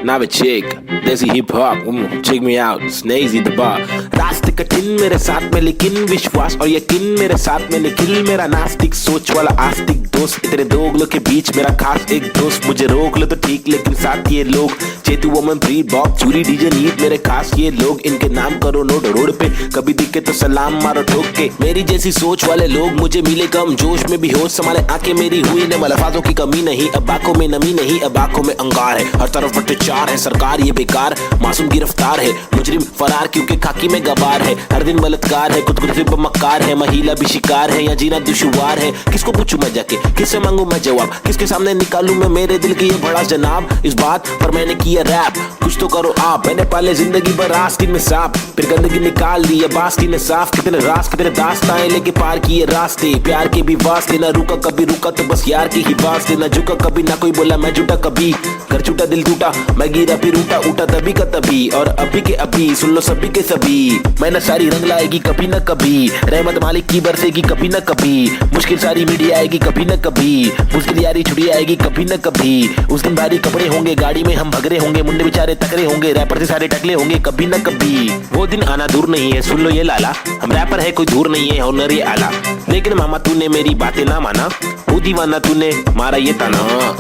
Now a chick, desi hip hop, check me out, Snazy the bar. रास्ते कठिन मेरे साथ में लेकिन विश्वास और यकीन मेरे साथ में निखिल मेरा नास्तिक सोच वाला आस्तिक दोस्त तेरे दोगलों के बीच मेरा खास एक दोस्त मुझे रोक लो तो ठीक लेकिन साथ ये लोग चेतु वोमन ब्रीड बॉब चूरी डीजे नीट मेरे खास ये लोग इनके नाम करो नोट रोड पे कभी दिखे तो सलाम मारो ठोक के मेरी जैसी सोच वाले लोग मुझे मिले कम जोश में भी होश संभाले आंखें मेरी हुई ने मलफाजों की कमी नहीं अब आंखों में नमी नहीं अब आंखों में अंगार है हर तरफ अत्याचार है सरकार ये बेकार मासूम गिरफ्तार है मुजरिम फरार क्योंकि खाकी में गवार है हर दिन बलात्कार है खुदकुशी पर मक्कार है महिला भी शिकार है या जीना दुश्वार है किसको पूछूं मैं जाके किससे मांगू मैं जवाब किसके सामने निकालूं मैं मेरे दिल की ये बड़ा जनाब इस बात पर मैंने किया रैप कुछ तो करो आप मैंने पाले जिंदगी भर आस्तीन में सांप फिर गंदगी निकाल दी अब आस्तीन ने साफ कितने रास कितने दास्ताएं लेके पार किए रास्ते प्यार के भी वास्ते ना रुका कभी रुका तो बस यार की ही वास्ते ना झुका कभी ना कोई बोला मैं झूठा कभी घर छूटा दिल टूटा मैं गिरा फिर उठा तभी का तभी और अभी के अभी सुन लो सभी के सभी मैं सारी रंग लाएगी कभी न कभी रहमत मालिक की बरसेगी कभी न कभी मुश्किल सारी मीडिया आएगी कभी न कभी मुश्किल यारी छुड़ी आएगी कभी न कभी उस दिन भारी कपड़े होंगे गाड़ी में हम भगरे होंगे मुंडे बेचारे तकरे होंगे रैपर से सारे टकले होंगे कभी न कभी वो दिन आना दूर नहीं है सुन लो ये लाला हम रैपर है कोई दूर नहीं है ऑनर ये आला लेकिन मामा तूने मेरी बातें ना माना वो दीवाना तूने मारा ये ताना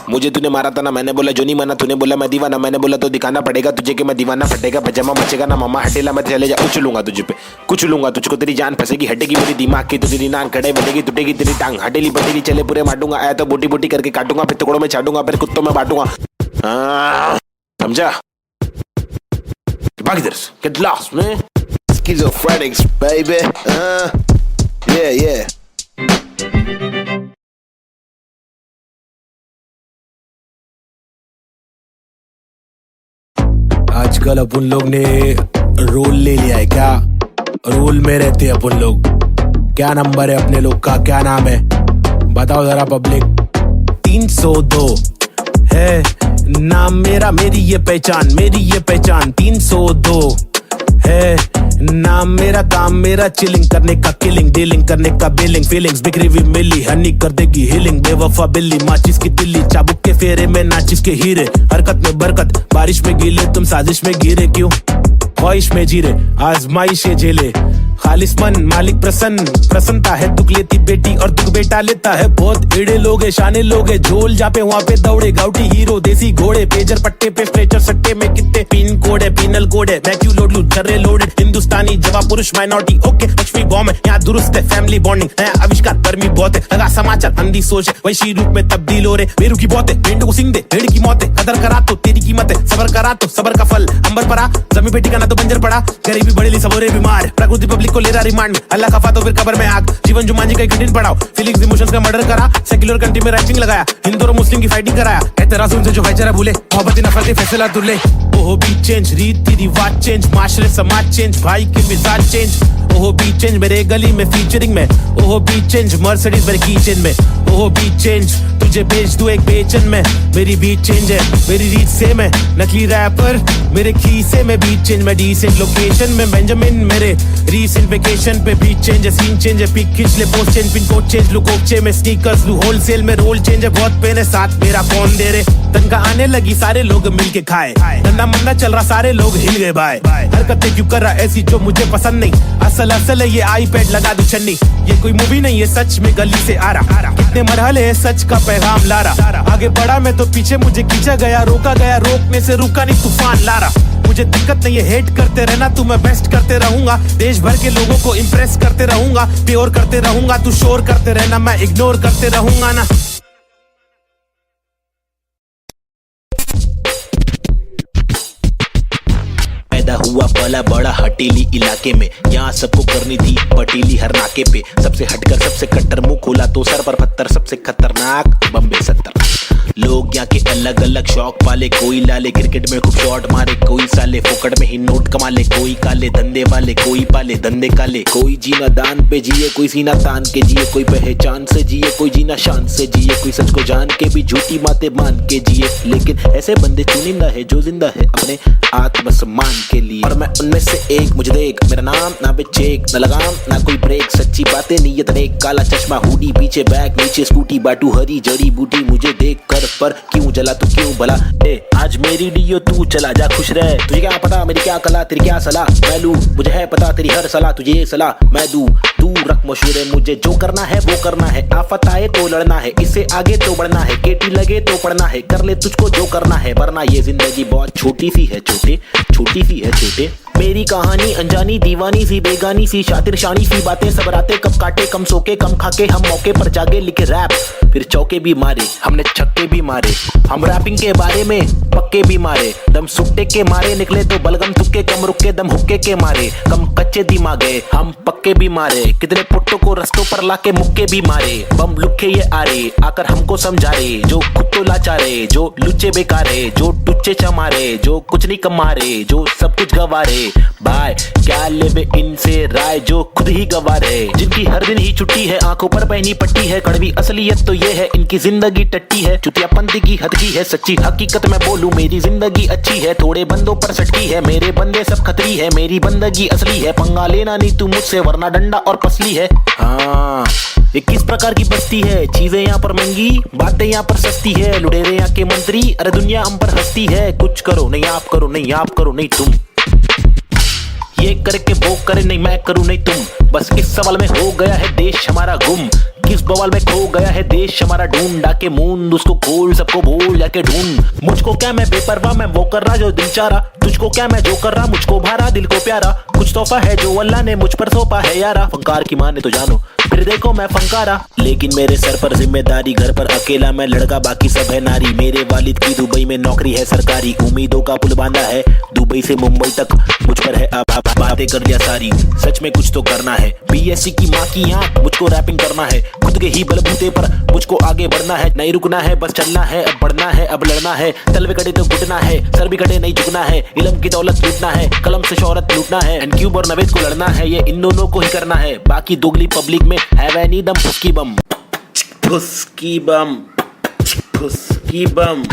मुझे तूने मारा था ना मैंने बोला जो नहीं माना तूने बोला मैं दीवाना मैंने बोला तो दिखाना पड़ेगा तुझे कि मैं दीवाना फटेगा पजामा मचेगा ना मामा हटेला मैं चले जा उछलूंगा तुझे पे कुछ लूंगा तुझको तेरी जान फंसेगी हटेगी मेरी दिमाग की तो तेरी नाक खड़े बढ़ेगी टूटेगी तेरी टांग हटेली बटेली चले पूरे मारूंगा आया तो बोटी बोटी करके काटूंगा फिर टुकड़ों में छाटूंगा फिर कुत्तों में बांटूंगा समझा भाग इधर से get lost man schizophrenics baby yeah आजकल अपन लोग ने रोल ले लिया है क्या रोल में रहते हैं अपन लोग क्या नंबर है अपने लोग का क्या नाम है बताओ जरा पब्लिक 302 है नाम मेरा मेरी ये पहचान 302 है नाम मेरा काम मेरा चिलिंग करने का किलिंग डीलिंग करने का बिलिंग फीलिंग्स बिखरी हुई मिली हनी कर देगी हीलिंग बेवफा बिल्ली माचिस की तिल्ली चाबुक के फेरे में नाचिस के हीरे हरकत में बरकत बारिश में गीले तुम साजिश में गिरे क्यों ख्वाहिश में जीरे आजमाइश ये झेले खालिस मन मालिक प्रसन्नता है दुख लेती बेटी और दुख बेटा लेता है बहुत एड़े लोग है शाने लोग है झोल जापे वहाँ पे दौड़े गाउटी हीरो देसी घोड़े पेजर पट्टे पे स्ट्रेचर सट्टे में कितने पिन कोड है पिनल कोड है मैं क्यों लोड लूं छर्रे लोडेड हिंदुस्तानी जवाब पुरुष माइनॉरिटी ओके लक्ष्मी बॉम्ब है यहाँ दुरुस्त है फैमिली बॉन्डिंग है आविष्कार गर्मी बहुत है लगा समाचार अंधी सोच है वैशी रूप में तब्दील हो रहे बेरू की बहुत है भेड़ को सिंह दे भेड़ की मौत है कदर करा तो तेरी कीमत है सबर करा तो सबर का फल अंबर परा जमी बेटी का ना तो बंजर पड़ा गरीबी बड़े सबोरे बीमार प्रकृति पब्लिक को ले रहा रिमांड में अल्लाह का फातो फिर कब्र में आग जीवन जुमानी का कठिन पड़ाव फीलिंग्स इमोशंस का मर्डर करा सेक्युलर कंट्री में राइटिंग लगाया हिंदू और मुस्लिम की फाइटिंग कराया कहते रासूल से जो भाईचारा भूले मोहब्बत नफरत फैसला दुल्ले ओहो बी चेंज रीति रिवाज चेंज माशरे समाज चेंज भाई के मिजाज चेंज ओहो बी चेंज मेरे गली में फीचरिंग में ओहो बी चेंज मर्सिडीज मेरे कीचेन में ओहो बी चेंज तुझे बेच दूं एक बेचन में मेरी बीट चेंज है मेरी रीच सेम है नकली रैपर मेरे खीसे में बीट चेंज मैं डिसेंट लोकेशन में बेंजामिन मेरे रीसेंट वेकेशन पे बीट चेंज है सीन चेंज है पिक खींच ले post change pin code change look ओपचे में स्नीकर्स लू होलसेल में रोल चेंज है बहुत पेन है साथ मेरा कौन दे रे तनका आने लगी सारे लोग मिलके खाए धंधा मंदा चल रहा सारे लोग हिल गए भाई हरकतें क्यों कर रहा ऐसी जो मुझे पसंद नहीं असल है ये आईपैड लगा दू छन्नी ये कोई मूवी नहीं है सच में गली से आ रहा कितने मरहले है सच का पैगाम ला रहा आगे बढ़ा मैं तो पीछे मुझे खींचा गया रोका गया रोकने से रुका नहीं तूफान ला रहा मुझे दिक्कत नहीं है हेट करते रहना तू मैं बेस्ट करते रहूंगा देश भर के लोगों को इम्प्रेस करते रहूंगा प्योर करते रहूंगा तू शोर करते रहना मैं इग्नोर करते रहूंगा ना पैदा हुआ पला बड़ा हटीली इलाके में यहाँ सबको करनी थी पटीली हर नाके पे सबसे हटकर सबसे कट्टर मुंह खोला तो सर पर पत्थर सबसे खतरनाक बम्बे 70 लोग यहाँ के अलग अलग शौक पाले, कोई लाले क्रिकेट में खूब शॉट मारे, कोई साले फोकट में ही नोट कमा ले, कोई काले धंधे वाले, कोई पाले धंधे काले, कोई जीना दान पे जिए, कोई सीना तान के जिए, कोई पहचान से जिए, कोई जीना शान से जिए, कोई सच को जान के भी झूठी बातें मान के जिए। लेकिन ऐसे बंदे चुनिंदा है जो जिंदा है अपने आत्मसम्मान के लिए, और मैं उनमें से एक। मुझे देख, मेरा नाम ना पे चेक, ना लगाम ना कोई ब्रेक, सच्ची बातें नीयत नेक, काला चश्मा हुडी पीछे बैग नीचे स्कूटी, बाटू हरी जड़ी बूटी, मुझे देख कर पर क्यों जला तू क्यों भला। आज मेरी डियो तू चला जा खुश रह, तुझे क्या पता मेरी क्या कला, तेरी क्या सलाह मैं लूं, मुझे है पता तेरी हर सलाह, तुझे ये सलाह मैं दूं। तू रख मशहूर, मुझे जो करना है वो करना है, आफत आए तो लड़ना है, इससे आगे तो बढ़ना है, केटी लगे तो पढ़ना है, कर ले तुझको जो करना है, वरना ये जिंदगी बहुत छोटी सी है छोटे, छोटी सी है छोटे। मेरी कहानी अनजानी दीवानी सी बेगानी सी, शातिर शानी सी बातें, सब रातें कब काटे, कम सोके कम खाके, हम मौके पर जागे लिखे रैप, फिर चौके भी मारे, हमने छक्के भी मारे, हम रैपिंग के बारे में पक्के भी मारे, दम सुट्टे के मारे निकले तो बलगम तुक्के, कम रुके दम हुक्के के मारे, कम कच्चे दिमागे हम पक्के भी मारे, कितने पुट्टों को रस्तों पर लाके मुक्के भी मारे, बम लुक्के ये आरे आकर हमको समझा रे, जो खुद तो लाचारे, जो लुच्चे बेकारे, जो टुच्चे चमारे, जो कुछ नहीं कमारे, जो सब कुछ गवारे, भाई क्या लेवे इनसे राय, जो खुद ही गवारे, जिनकी हर दिन ही छुट्टी है, आंखों पर पहनी पट्टी है, कड़वी असलियत तो ये है इनकी जिंदगी टट्टी है, चुतियापंथी की हद की है, सच्ची हकीकत मैं बोलूं मेरी जिंदगी अच्छी है, थोड़े बंदों पर सटकी है, मेरे बंदे सब खतरी है, मेरी बंदगी असली है, पंगा लेना नहीं तू मुझसे वरना डंडा और पसली है। हाँ, ये किस प्रकार की बस्ती है, चीजें यहाँ पर महंगी, बातें यहाँ पर सस्ती है, लुटेरे यहाँ के मंत्री, अरे दुनिया हम पर हंसती है, कुछ करो नहीं आप करो नहीं आप करो नहीं तुम, ये करके वो करे नहीं मैं करूं नहीं तुम, बस इस सवाल में हो गया है देश हमारा गुम, किस बवाल में खो गया है देश हमारा, ढूंढ डाके मूंद उसको खोल, सबको भूल जाके ढूंढ, मुझको क्या मैं बेपरवाह मैं वो कर रहा जो दिल चाह रहा, तुझको क्या मैं जो कर रहा मुझको भारा दिल को प्यारा, कुछ तोहफा है जो अल्लाह ने मुझ पर सौंपा है यारा, फंकार की माने तो जानो फिर देखो मैं फंकारा, लेकिन मेरे सर पर जिम्मेदारी, घर पर अकेला मैं लड़का बाकी सब है नारी, मेरे वालिद की दुबई में नौकरी है सरकारी, उम्मीदों का पुल बांधा है दुबई से मुंबई तक, मुझ पर है अब बातें कर दिया सारी, सच में कुछ तो करना है, बीएससी की माँ की आंख मुझको रैपिंग करना है, खुद के ही बलबूते पर मुझको आगे बढ़ना है, नहीं रुकना है बस चलना है, अब बढ़ना है अब लड़ना है, तलवे कटे तो घुटना है, सर भी कटे नहीं झुकना है, इल्म की दौलत लूटना है, कलम से शोहरत लूटना है, एंड क्यूब और नवेद को लड़ना है, ये इन दोनों को ही करना है, बाकी दोगली पब्लिक में है वह नी दम फुसकी बम, फुसकी बम, फुसकी बम,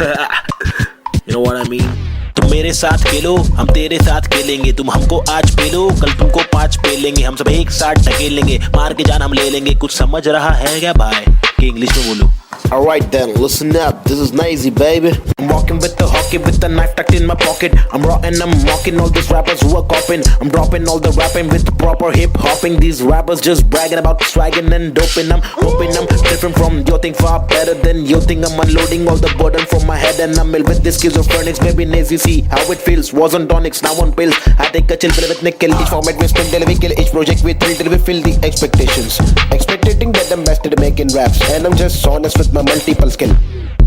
you know what I mean? तुम मेरे साथ खेलो हम तेरे साथ खेलेंगे, तुम हमको आज पेलो कल तुमको 5 पेलेंगे, हम सब एक साथ ढकेलेंगे, मार के जान हम ले लेंगे, कुछ समझ रहा है क्या भाई कि इंग्लिश में बोलो। Alright then, listen up, this is Nazy baby. I'm walking with the hockey with the knife tucked in my pocket, I'm raw and I'm mocking all these rappers who are copying, I'm dropping all the rapping with proper hip hopping, these rappers just bragging about swagging and doping, I'm hoping I'm different from your thing, far better than your thing, I'm unloading all the burden from my head and I'm ill with this schizophrenics, baby Nazy see how it feels, was on tonics, now on pills, I take a chill pill with nickel, each format we spin till we kill, each project we thrill till we fill the expectations, expecting that I'm best at making raps, and I'm just honest with my multiple skill.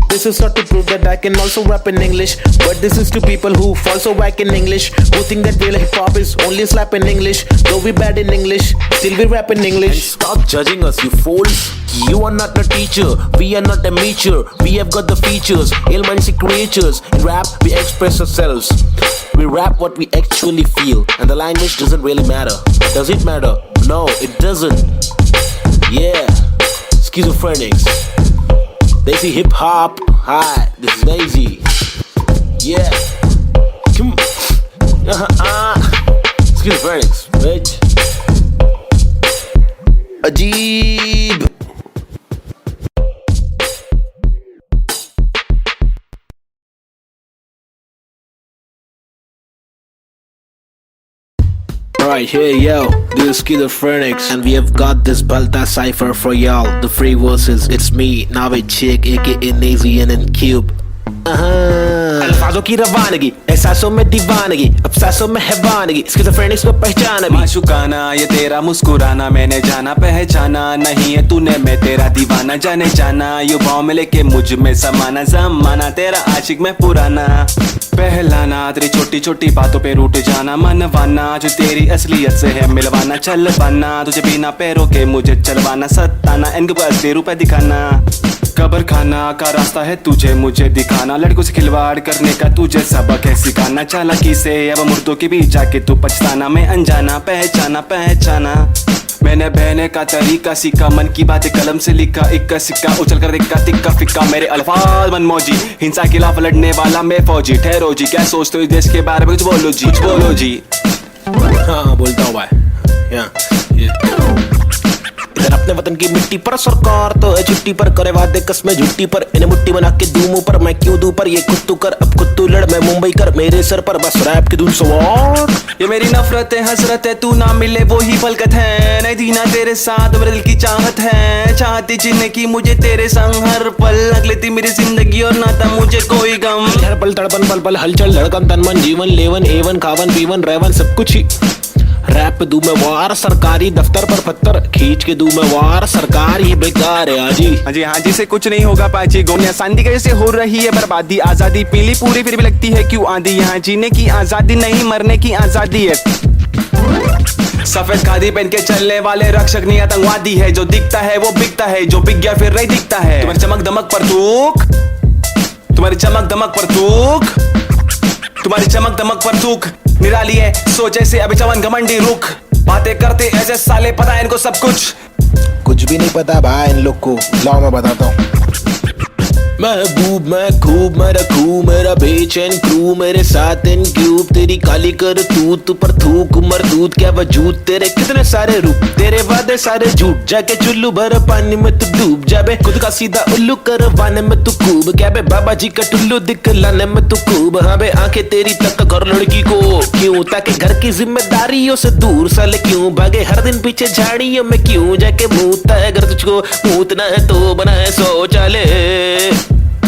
This is not to prove that I can also rap in English, but this is to people who fall so whack in English, who think that real hip hop is only slap in English, though we bad in English, still we rap in English. And stop judging us, you fools. You are not a teacher, we are not a meacher, we have got the features, ill-minded creatures, in rap we express ourselves, we rap what we actually feel, and the language doesn't really matter. Does it matter? No, it doesn't. Yeah, schizophrenics. Desi hip hop. Hi, this is Daisy. Yeah. Come. Schizophrenics, bitch. Ajeeb. Alright, here yo, this is Schizophrenics, and we have got this Balta cipher for y'all. The free verses, it's me, Navid Chick, aka Nazy and Cube. अल्फाजों की रवानगी, एहसासों में दीवानगी, अफसासों में हैवानगी, स्किज़ोफ्रेनिक्स को पहचाना भी। माशुकाना ये तेरा मुस्कुराना, मैंने जाना पहचाना नहीं है तूने, मैं तेरा दीवाना, जाने जाना युवाओं में लेके मुझ में समाना, जमाना तेरा आशिक मैं पुराना, पहलाना तेरी छोटी छोटी बातों पे रूठ जाना, मनवाना जो तेरी असलियत से है मिलवाना, चल पाना तुझे बिना पैरों के मुझे चलवाना, सताना इनको असली रूप दिखाना। कब्र खाना का रास्ता है तुझे मुझे दिखाना, लड़कों से खिलवाड़ करने का तुझे सबक है सिखाना, चालाकी से अब मुर्दों के बीच जाके तू पछताना, मैं अनजाना पहचाना मैंने बहने का तरीका सीखा, मन की बातें कलम से लिखा, इक्का सिक्का उछल कर दिक्का तिक्का फिक्का, मेरे अल्फाज मनमौजी, हिंसा के खिलाफ लड़ने वाला मैं फौजी, ठहरो जी क्या सोचते हो इस देश के बारे में, कुछ बोलो जी। हाँ बोलता हूँ भाई। इधर अपने वतन की मिट्टी पर सरकार तो है छुट्टी पर, करे वादे कसमें झुट्टी पर, इन्हें मुट्ठी बना के दूं मुंह पर, मैं क्यों दूं पर, ये खुद तू कर अब खुद तू लड़, मैं मुंबई कर मेरे सर पर, बस रैप की धुन सवार। ये मेरी नफरत है हसरत है, तू ना मिले वो ही फलकत है, नहीं थी ना तेरे साथ मेरे दिल की चाहत है, चाहती जीने की मुझे तेरे संग हर पल, लग लेती मेरी जिंदगी और ना था मुझे कोई गम, हर पल तड़पन पल पल हलचल धड़कन तन मन जीवन लेवन एवन खावन पीवन रेवन सब कुछ ही, रैप दूं मैं वार सरकारी दफ्तर पर पत्थर खींच के दूं मैं वार, सरकार ये बेकार है हाँ जी से कुछ नहीं होगा पाची, गोनिया शांति कैसे हो रही है बर्बादी, आजादी पीली पूरी फिर भी लगती है क्यों आंधी, यहाँ जीने की आजादी नहीं मरने की आजादी है, सफेद खादी पहन के चलने वाले रक्षक नहीं आतंकवादी है, जो दिखता है वो बिकता है, जो बिक गया फिर नहीं दिखता है, तुम्हारी चमक दमक पर थूक, तुम्हारी चमक दमक पर थूक, तुम्हारी चमक दमक पर थूक, निराली है सोच ऐसे अभी चवन घमंडी रुख, बातें करते ऐसे साले पता है इनको सब कुछ भी नहीं पता भाई इन लोग को, लाओ मैं बताता हूँ। महबूब मैं खूब मैं रखूं मेरा बेचैन क्रू, मेरे साथ इन क्यूब तेरी काली कर तू पर थूक मरदूत क्या वजूद, तेरे कितने सारे रूप तेरे वादे सारे झूठ, जाके चुल्लू भर पानी में तू डूब जाबे, खुद का सीधा उल्लू करवाने में तू खूब, क्या बे बाबा जी का टुल्लू दिखलाने में तू खूब, हाँ बे आंखें तेरी तक घर लड़की को क्यों, ताकि घर की जिम्मेदारियों से दूर साले क्यों भागे, हर दिन पीछे झाड़ियों में क्यों जाके मूतता है, अगर तुझको मूतना है तो बना है शौचालय,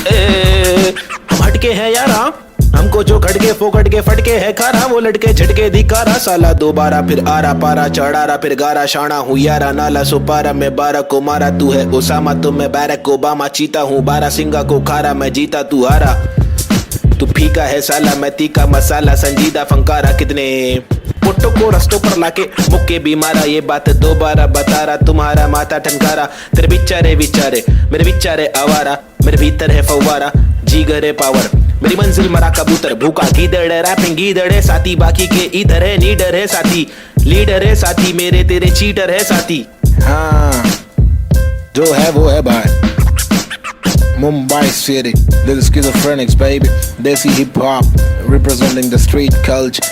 हम हटके हैं यारा, हमको जो खटके फोकट के फटके है खारा, वो लटके झटके दिखारा, साला दोबारा फिर आरा पारा चढ़ारा फिर गारा, शाना हूँ यारा नाला सुपारा, मैं 12 को मारा तू है ओसामा, तो मैं बैरक ओबामा, चीता हूँ 12 सिंगा को खारा, मैं जीता तू हारा, तू फीका है साला मैं तीखा मसाला, संजीदा फंकारा, कितने पुट्टो को रस्तों पर लाके मुक्के भी मारा, ये बात दोबारा बता रहा, तुम्हारा माथा ठनकारा, तेरे बिचारे मेरे बिचारे आवारा, मेरे भीतर है फव्वारा जीगर है पावर, मेरी मंजिल मरा कबूतर भूखा गीदड़ है, रैपिंग गीदड़ है साथी, बाकी के इधर है नीडर है साथी, लीडर है साथी, मेरे तेरे चीटर है साथी, हाँ जो है वो है भाई। Mumbai City, little schizophrenics baby, desi hip hop representing the street culture.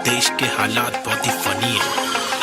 देश के हालात बहुत ही फनी है,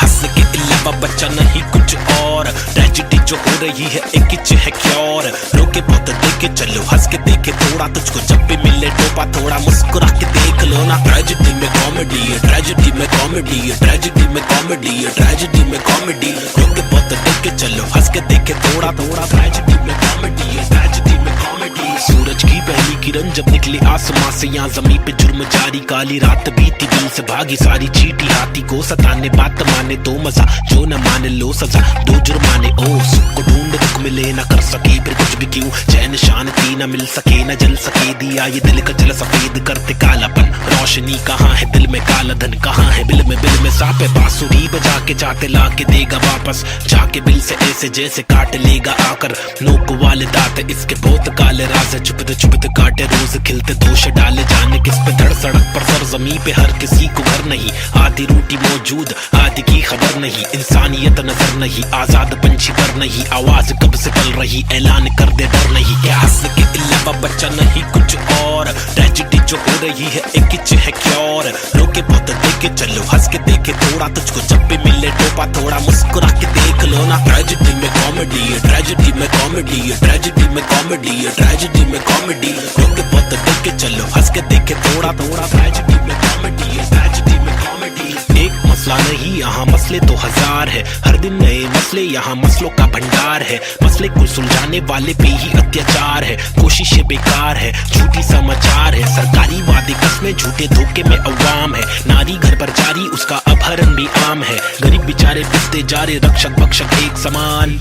हंस के अलावा बच्चा नहीं कुछ और, ट्रेजेडी जो हो रही है एक ही है क्योर, रोके बहुत देखे चलो हंस के देखे थोड़ा, तुझको जब भी मिले टोपा थोड़ा मुस्कुरा के देख लो ना, ट्रेजेडी में कॉमेडी है, ट्रेजेडी में कॉमेडी है, ट्रेजेडी में कॉमेडी है, ट्रेजेडी में कॉमेडी, रोके बहुत देखे चलो हंस के देखे थोड़ा थोड़ा, ट्रेजेडी में कॉमेडी है, ट्रेजेडी में कॉमेडी, सूरज की पहली किरण जब निकले आसमां से, यहाँ जमीन पे जुर्म जारी, काली रात बीती दिल से भागी सारी चीटी, हाथी को सताने बात माने तो मजा, जो न माने लो सजा, दो जुर्माने ओ सुख को ढूंढ दुख मिले न कर सके फिर कुछ भी क्यों, चैन शांति न मिल सके न जल सके, दिया ये दिल का जल सफेद करते कालापन, रोशनी कहाँ है दिल में काला धन कहाँ है, बिल में सांप है, बांसुरी बजा के चाहते ला के देगा वापस, जाके बिल से ऐसे जैसे काट लेगा आकर, नोक वाले दांत इसके बहुत काले राज है, चुपते काटे रोज खिलते दोष डाले, जाने किस पे धड़ सड़क पर सर जमी पे हर किसी को घर नहीं, आधी रोटी मौजूद आधी की खबर नहीं, इंसानियत नजर नहीं, आजाद पंछी पर नहीं, आवाज कब से पल रही ऐलान कर दे डर नहीं, क्या हंस के अलावा बच्चा नहीं कुछ और, ट्रेजेडी जो हो रही है एक ही है क्योर, रोके बहुत देखे चलो हंस के देखे थोड़ा, तुझको जब भी मिले टोपा थोड़ा मुस्कुरा के देख लो ना, ट्रेजेडी में कॉमेडी है, ट्रेजेडी में कॉमेडी है, ट्रेजेडी में कॉमेडी है, ट्रेजेडी में कॉमेडी, रोके बहुत देखे चलो हंस के देखे थोड़ा थोड़ा, ट्रेजेडी में कॉमेडी है, ट्रेजेडी में कॉमेडी, एक मसला नहीं यहाँ मसले तो हजार है, हर दिन नए मसले यहाँ मसलों का भंडार है, मसले को सुलझाने वाले पे ही अत्याचार है, कोशिशें बेकार है, झूठी समाचार है, सरकारी वादे कसमें में झूठे धोखे में अवाम है। नारी घर पर जारी उसका अपहरण भी आम है। गरीब बेचारे पिसते जा रहे रक्षक भक्षक एक समान।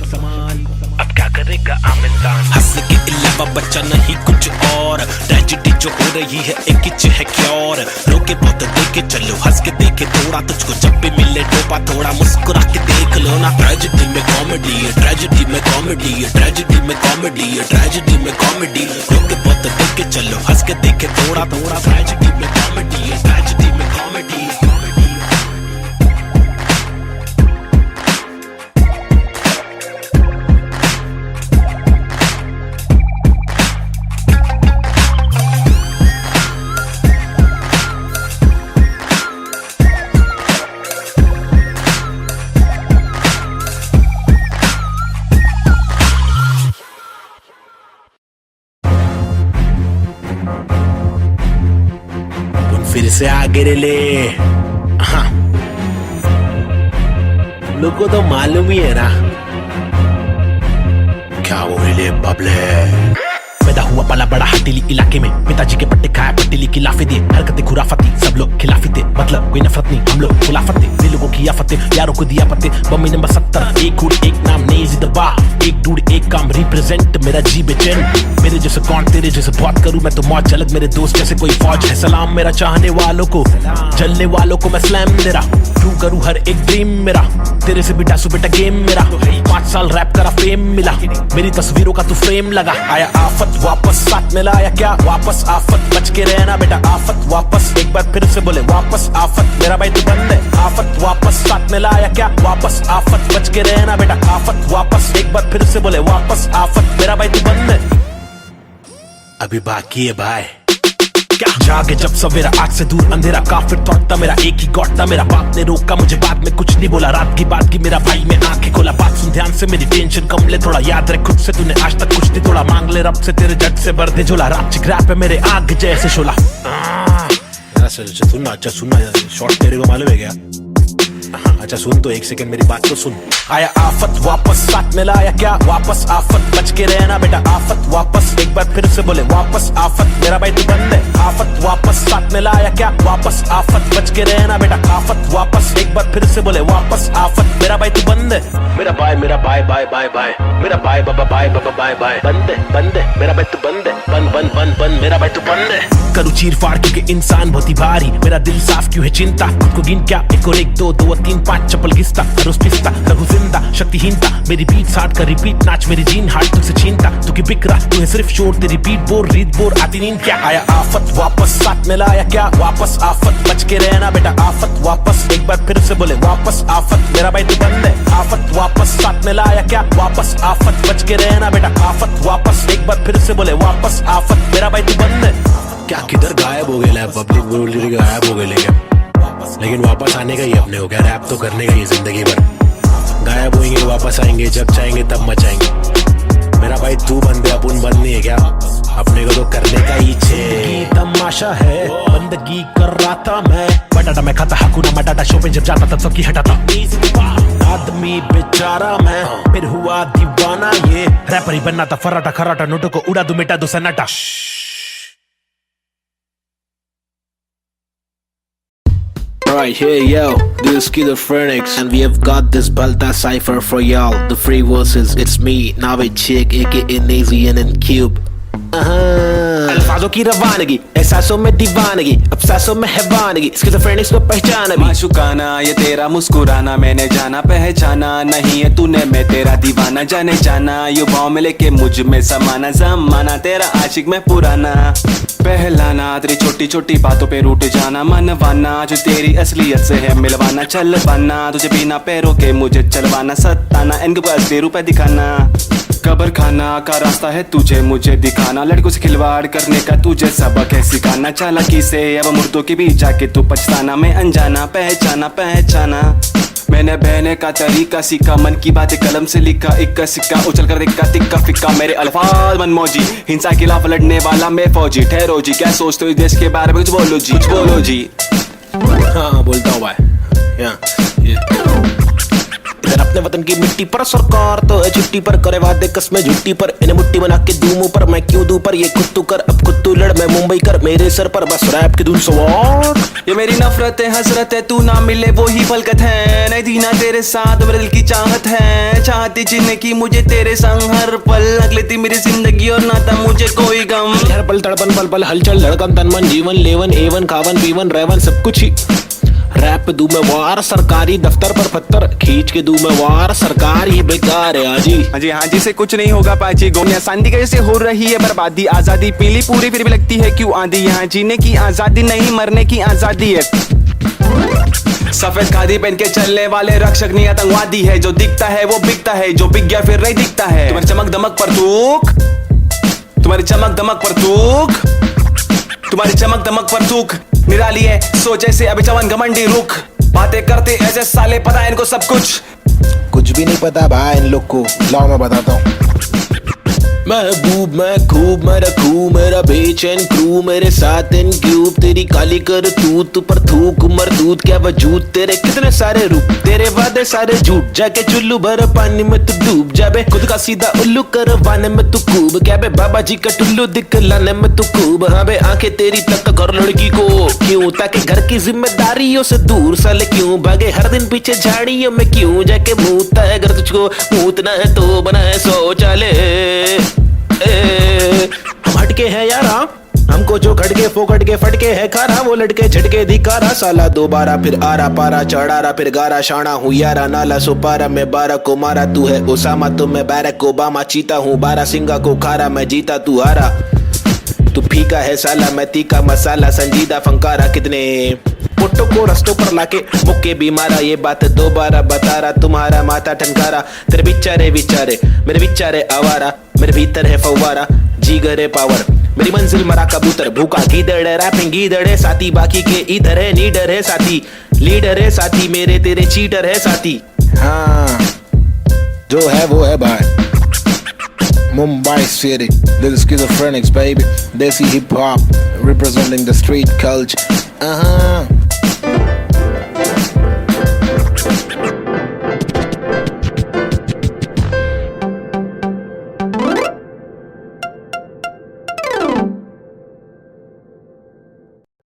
अब क्या करेगा आम इंसान? हंसने के अलावा बच्चा नहीं कुछ और। ट्रेजेडी जो हो रही है एक किच है क्योर। रोके बहुत देखे चलो हंस के देखे थोड़ा, तुझको जब भी मिले टोपा थोड़ा मुस्कुरा के देख लो ना। ट्रेजेडी में कॉमेडी है, ट्रेजेडी में कॉमेडी है, ट्रेजेडी में कॉमेडी है, ट्रेजेडी में कॉमेडी। रोके बहुत देखे चलो हंस के देखे थोड़ा थोड़ा। ट्रेजेडी में कॉमेडी है, ट्रेजेडी में कॉमेडी है। फिर से आगे ले। हाँ, लोग को तो मालूम ही है ना क्या वो ले बबले। पैदा हुआ पला बड़ा हटीली इलाके में, पिताजी के पट्टे खाया पट्टीली की लाफे दिए। हरकतें खुराफती सब लोग खिलाफी थे, मतलब कोई नफरत नहीं हम लोग खिलाफत थे। दिल लोगों की आफतें यारों को दिया पत्ते। बम्मी नंबर 70 एक गुड़ एक नाम नेजी दबा। एक डूड एक काम रिप्रेजेंट मेरा जी बेचैन। मेरे जैसे कौन तेरे जैसे बहुत करूं मैं तो मौज झलक मेरे दोस्त जैसे कोई फौज है। सलाम मेरा चाहने वालों को, जलने वालों को मैं स्लैम दे रहा। ट्रू करूं हर एक ड्रीम मेरा, तेरे से बिटा सुबेटा गेम मेरा। 5 साल रैप करा फेम मिला, मेरी तस्वीरों का तू फ्रेम लगा। आया आफत वापस साथ में लाया क्या वापस आफत। बच के रहना बेटा आफत वापस, एक बार फिर से बोले वापस आफत। मेरा भाई तू बंद है आफत वापस साथ में लाया क्या वापस आफत। बच के रहना बेटा आफत वापस, एक बार फिर से बोले वापस आफत। मेरा भाई तू बंद है, अभी बाकी है भाई। क्या जागे जब सवेरा आग से दूर अंधेरा काफिर थॉट था मेरा एक ही गॉड था। मेरा बाप ने रोका मुझे बाद में कुछ नहीं बोला। रात की बात की मेरा भाई में आंखें खोला। बात सुन ध्यान से मेरी टेंशन कम ले थोड़ा। याद रख खुद से तूने आज तक कुछ नहीं तोड़ा। मांग ले रब से तेरे जट से भर दे झोला। रात चिकरा पे मेरे आग जैसे शोला। सुनना अच्छा सुनना शॉर्ट तेरे को मालूम है क्या? अच्छा सुन तो एक सेकंड मेरी बात तो सुन। आया आफत वापस साथ में लाया क्या वापस आफत। बच के रहना बेटा आफत वापस, एक बार फिर से बोले वापस आफत। मेरा भाई तू बंद है आफत वापस साथ में लाया क्या वापस आफत। बच के रहना बेटा आफत वापस, एक बार फिर से बोले वापस आफत। मेरा भाई तू बंद है, मेरा भाई बाय बाय बाय। मेरा भाई बाबा बाय बाय। बंद है मेरा भाई तू बंद है। बंद मेरा भाई तू बंद है। करूँ चीर फाड़ क्योंकि इंसान बहुत ही भारी। मेरा दिल साफ क्यों है चिंता, खुद को गिन क्या 1 और 1 2 2 और 3 5 चप्पल घिसता। रोज पिसता रघु जिंदा शक्तिहीनता। मेरी बीट साठ का रिपीट नाच मेरी जीन हार्ट तुझसे छीनता। तू की बिक रहा तू है सिर्फ शोर, तेरी बीट बोर रीत बोर आती नींद क्या। आया आफत वापस साथ में लाया क्या वापस आफत। बच के रहना बेटा आफत वापस, एक बार फिर से बोले वापस आफत। मेरा भाई तू बंद है आफत वापस साथ में लाया क्या वापस आफत। बच के रहना बेटा आफत वापस, एक बार फिर से बोले वापस आफत। मेरा भाई तू बंद है। क्या किधर गायब हो गए पब्लिक बोल रही गायब हो गए, लेकिन वापस आने का ही अपने हो गया। रैप तो करने का ही जिंदगी भर। गायब होंगे वापस आएंगे, जब चाहेंगे तब मचाएंगे। मेरा भाई तू बंदे अपन बंद नहीं है क्या, अपने को तो करने का ही छे। तमाशा है बंदगी कर रहा था मैं। बटाटा मैं खाता हकूना मटाटा। शो पे जब जाता तब सबकी हटाता। आदमी बेचारा मैं फिर हुआ दीवाना। ये रैपर ही बनना था फराटा खराटा। नोटों को उड़ा दू मिटा दो सन्नाटा। Alright, hey yo, this is Killer Phoenix, and we have got this Balta cipher for y'all. The free verses, it's me, Navid Chick, aka Nazy and Cube. अल्फाजों की रवानगी, एहसासों में दीवानगी, अफसासों में हैवानगी, स्किज़ोफ्रेनिक्स को पहचाना भी। माशुकाना ये तेरा मुस्कुराना, मैंने जाना पहचाना नहीं है तूने, मैं तेरा दीवाना जाने जाना। युवाओं में लेके मुझ में समाना, जमाना तेरा आशिक में पुराना। पहलाना तेरी छोटी छोटी बातों पे रूठ जाना, मनवाना जो तेरी असलियत से है मिलवाना। चल पाना तुझे बिना पैरों के मुझे चलवाना, सताना इनको असली रूप दिखाना। कब्र खाना का रास्ता है तुझे मुझे दिखाना, लड़कों से खिलवाड़ करने का तुझे सबक है सिखाना। चालाकी से अब मुर्दों के बीच जाके तू पछताना, मैं अनजाना पहचाना पहचाना। मैंने बहने का तरीका सीखा, मन की बातें कलम से लिखा, इक्का सिक्का उछल कर देखा तिक्का फिक्का। मेरे अल्फाज मनमौजी, हिंसा के खिलाफ लड़ने वाला मैं फौजी। ठहरो जी क्या सोचते हो देश के बारे में, कुछ बोलो जी कुछ बोलो जी। हाँ बोलता हूँ भाई। इधर अपने वतन की मिट्टी पर। सरकार तो है छुट्टी पर, करे वादे कसमें झुट्टी पर, इन्हें मुट्ठी बना के दूं मुंह पर, मैं क्यों दूं पर, ये खुद तू कर, अब खुद तू लड़, मैं मुंबई कर, मेरे सर पर बस रैप की धुन सवार। ये मेरी नफरत है, हसरत है, तू ना मिले वो ही फलकत है, नहीं थी ना तेरे साथ मेरे दिल की चाहत है, चाहती जीने की मुझे तेरे संग हर पल, अगली थी मेरी जिंदगी और ना था मुझे कोई गम। हर पल तड़पन पल पल हलचल धड़कन तन मन जीवन लेवन एवन खावन पीवन रेवन सब कुछ ही रैप पे दूं मैं वार, सरकारी दफ्तर पर पत्थर खींच के दूं मैं वार, सरकार ये बेकार है हाँ जी से कुछ नहीं होगा पाची, गोमिया शांति कैसे हो रही है बर्बादी, आजादी पीली पूरी फिर भी लगती है क्यों आंधी, यहाँ जीने की आजादी नहीं मरने की आजादी है। सफेद खादी पहन के चलने वाले रक्षक नहीं आतंकवादी है, जो दिखता है वो बिकता है, जो बिक गया फिर नहीं दिखता है। तुम्हारी चमक दमक पर थूक, तुम्हारी चमक दमक पर थूक, तुम्हारी चमक दमक पर थूक निराली है, सोच ऐसे अभी जवान घमंडी रुख, बातें करते ऐसे साले पता है इनको सब कुछ भी नहीं पता भाई इन लोग को। लाओ मैं बताता हूँ। महबूब मैं खूब मैं रखूं मेरा बेचैन क्रू, मेरे साथ इन क्यूब, तेरी काली कर तू पर थूक मरदूत क्या वजूद, तेरे कितने सारे रूप, तेरे वादे सारे झूठ, जाके चुल्लू भर पानी में तू डूब जाबे, खुद का सीधा उल्लू करवाने में तू खूब, क्या बे बाबा जी का टुल्लू दिखलाने में तू खूब, हाँ बे आंखें तेरी तक घर लड़की को क्यों, ताकि घर की जिम्मेदारियों से दूर साले क्यों भागे, हर दिन पीछे झाड़ियों में क्यों जाके मूतता है, अगर तुझको मूतना है तो बना है शौचालय। हम हटके हैं यारा, हमको जो खटके फोकट के फटके है खारा, वो लटके झटके दिखारा, साला दोबारा फिर आरा पारा चढ़ारा फिर गारा, शाना हूँ यारा नाला सुपारा, मैं 12 को मारा, तू है ओसामा तो मैं बैरक ओबामा, चीता हूँ 12 सिंगा को खारा, मैं जीता तू हारा, तू फीका है साला मैं तीखा मसाला, संजीदा फंकारा, कितने पुट्टों को रस्तों पर लाके मुक्के भी मारा, ये बात दोबारा बता रहा, तुम्हारा माथा ठनकारा, तेरे बिचारे विचारे मेरे बिचारे आवारा, मेरे भीतर है फव्वारा जीगर है पावर, मेरी मंजिल मरा कबूतर भूखा गीदड़ है, रैपिंग गीदड़ है साथी, बाकी के इधर है नीडर है साथी, लीडर है साथी, मेरे तेरे चीटर है साथी। हाँ जो है वो है भाई। Mumbai City, this is Schizophrenics baby, Desi hip hop representing the street culture.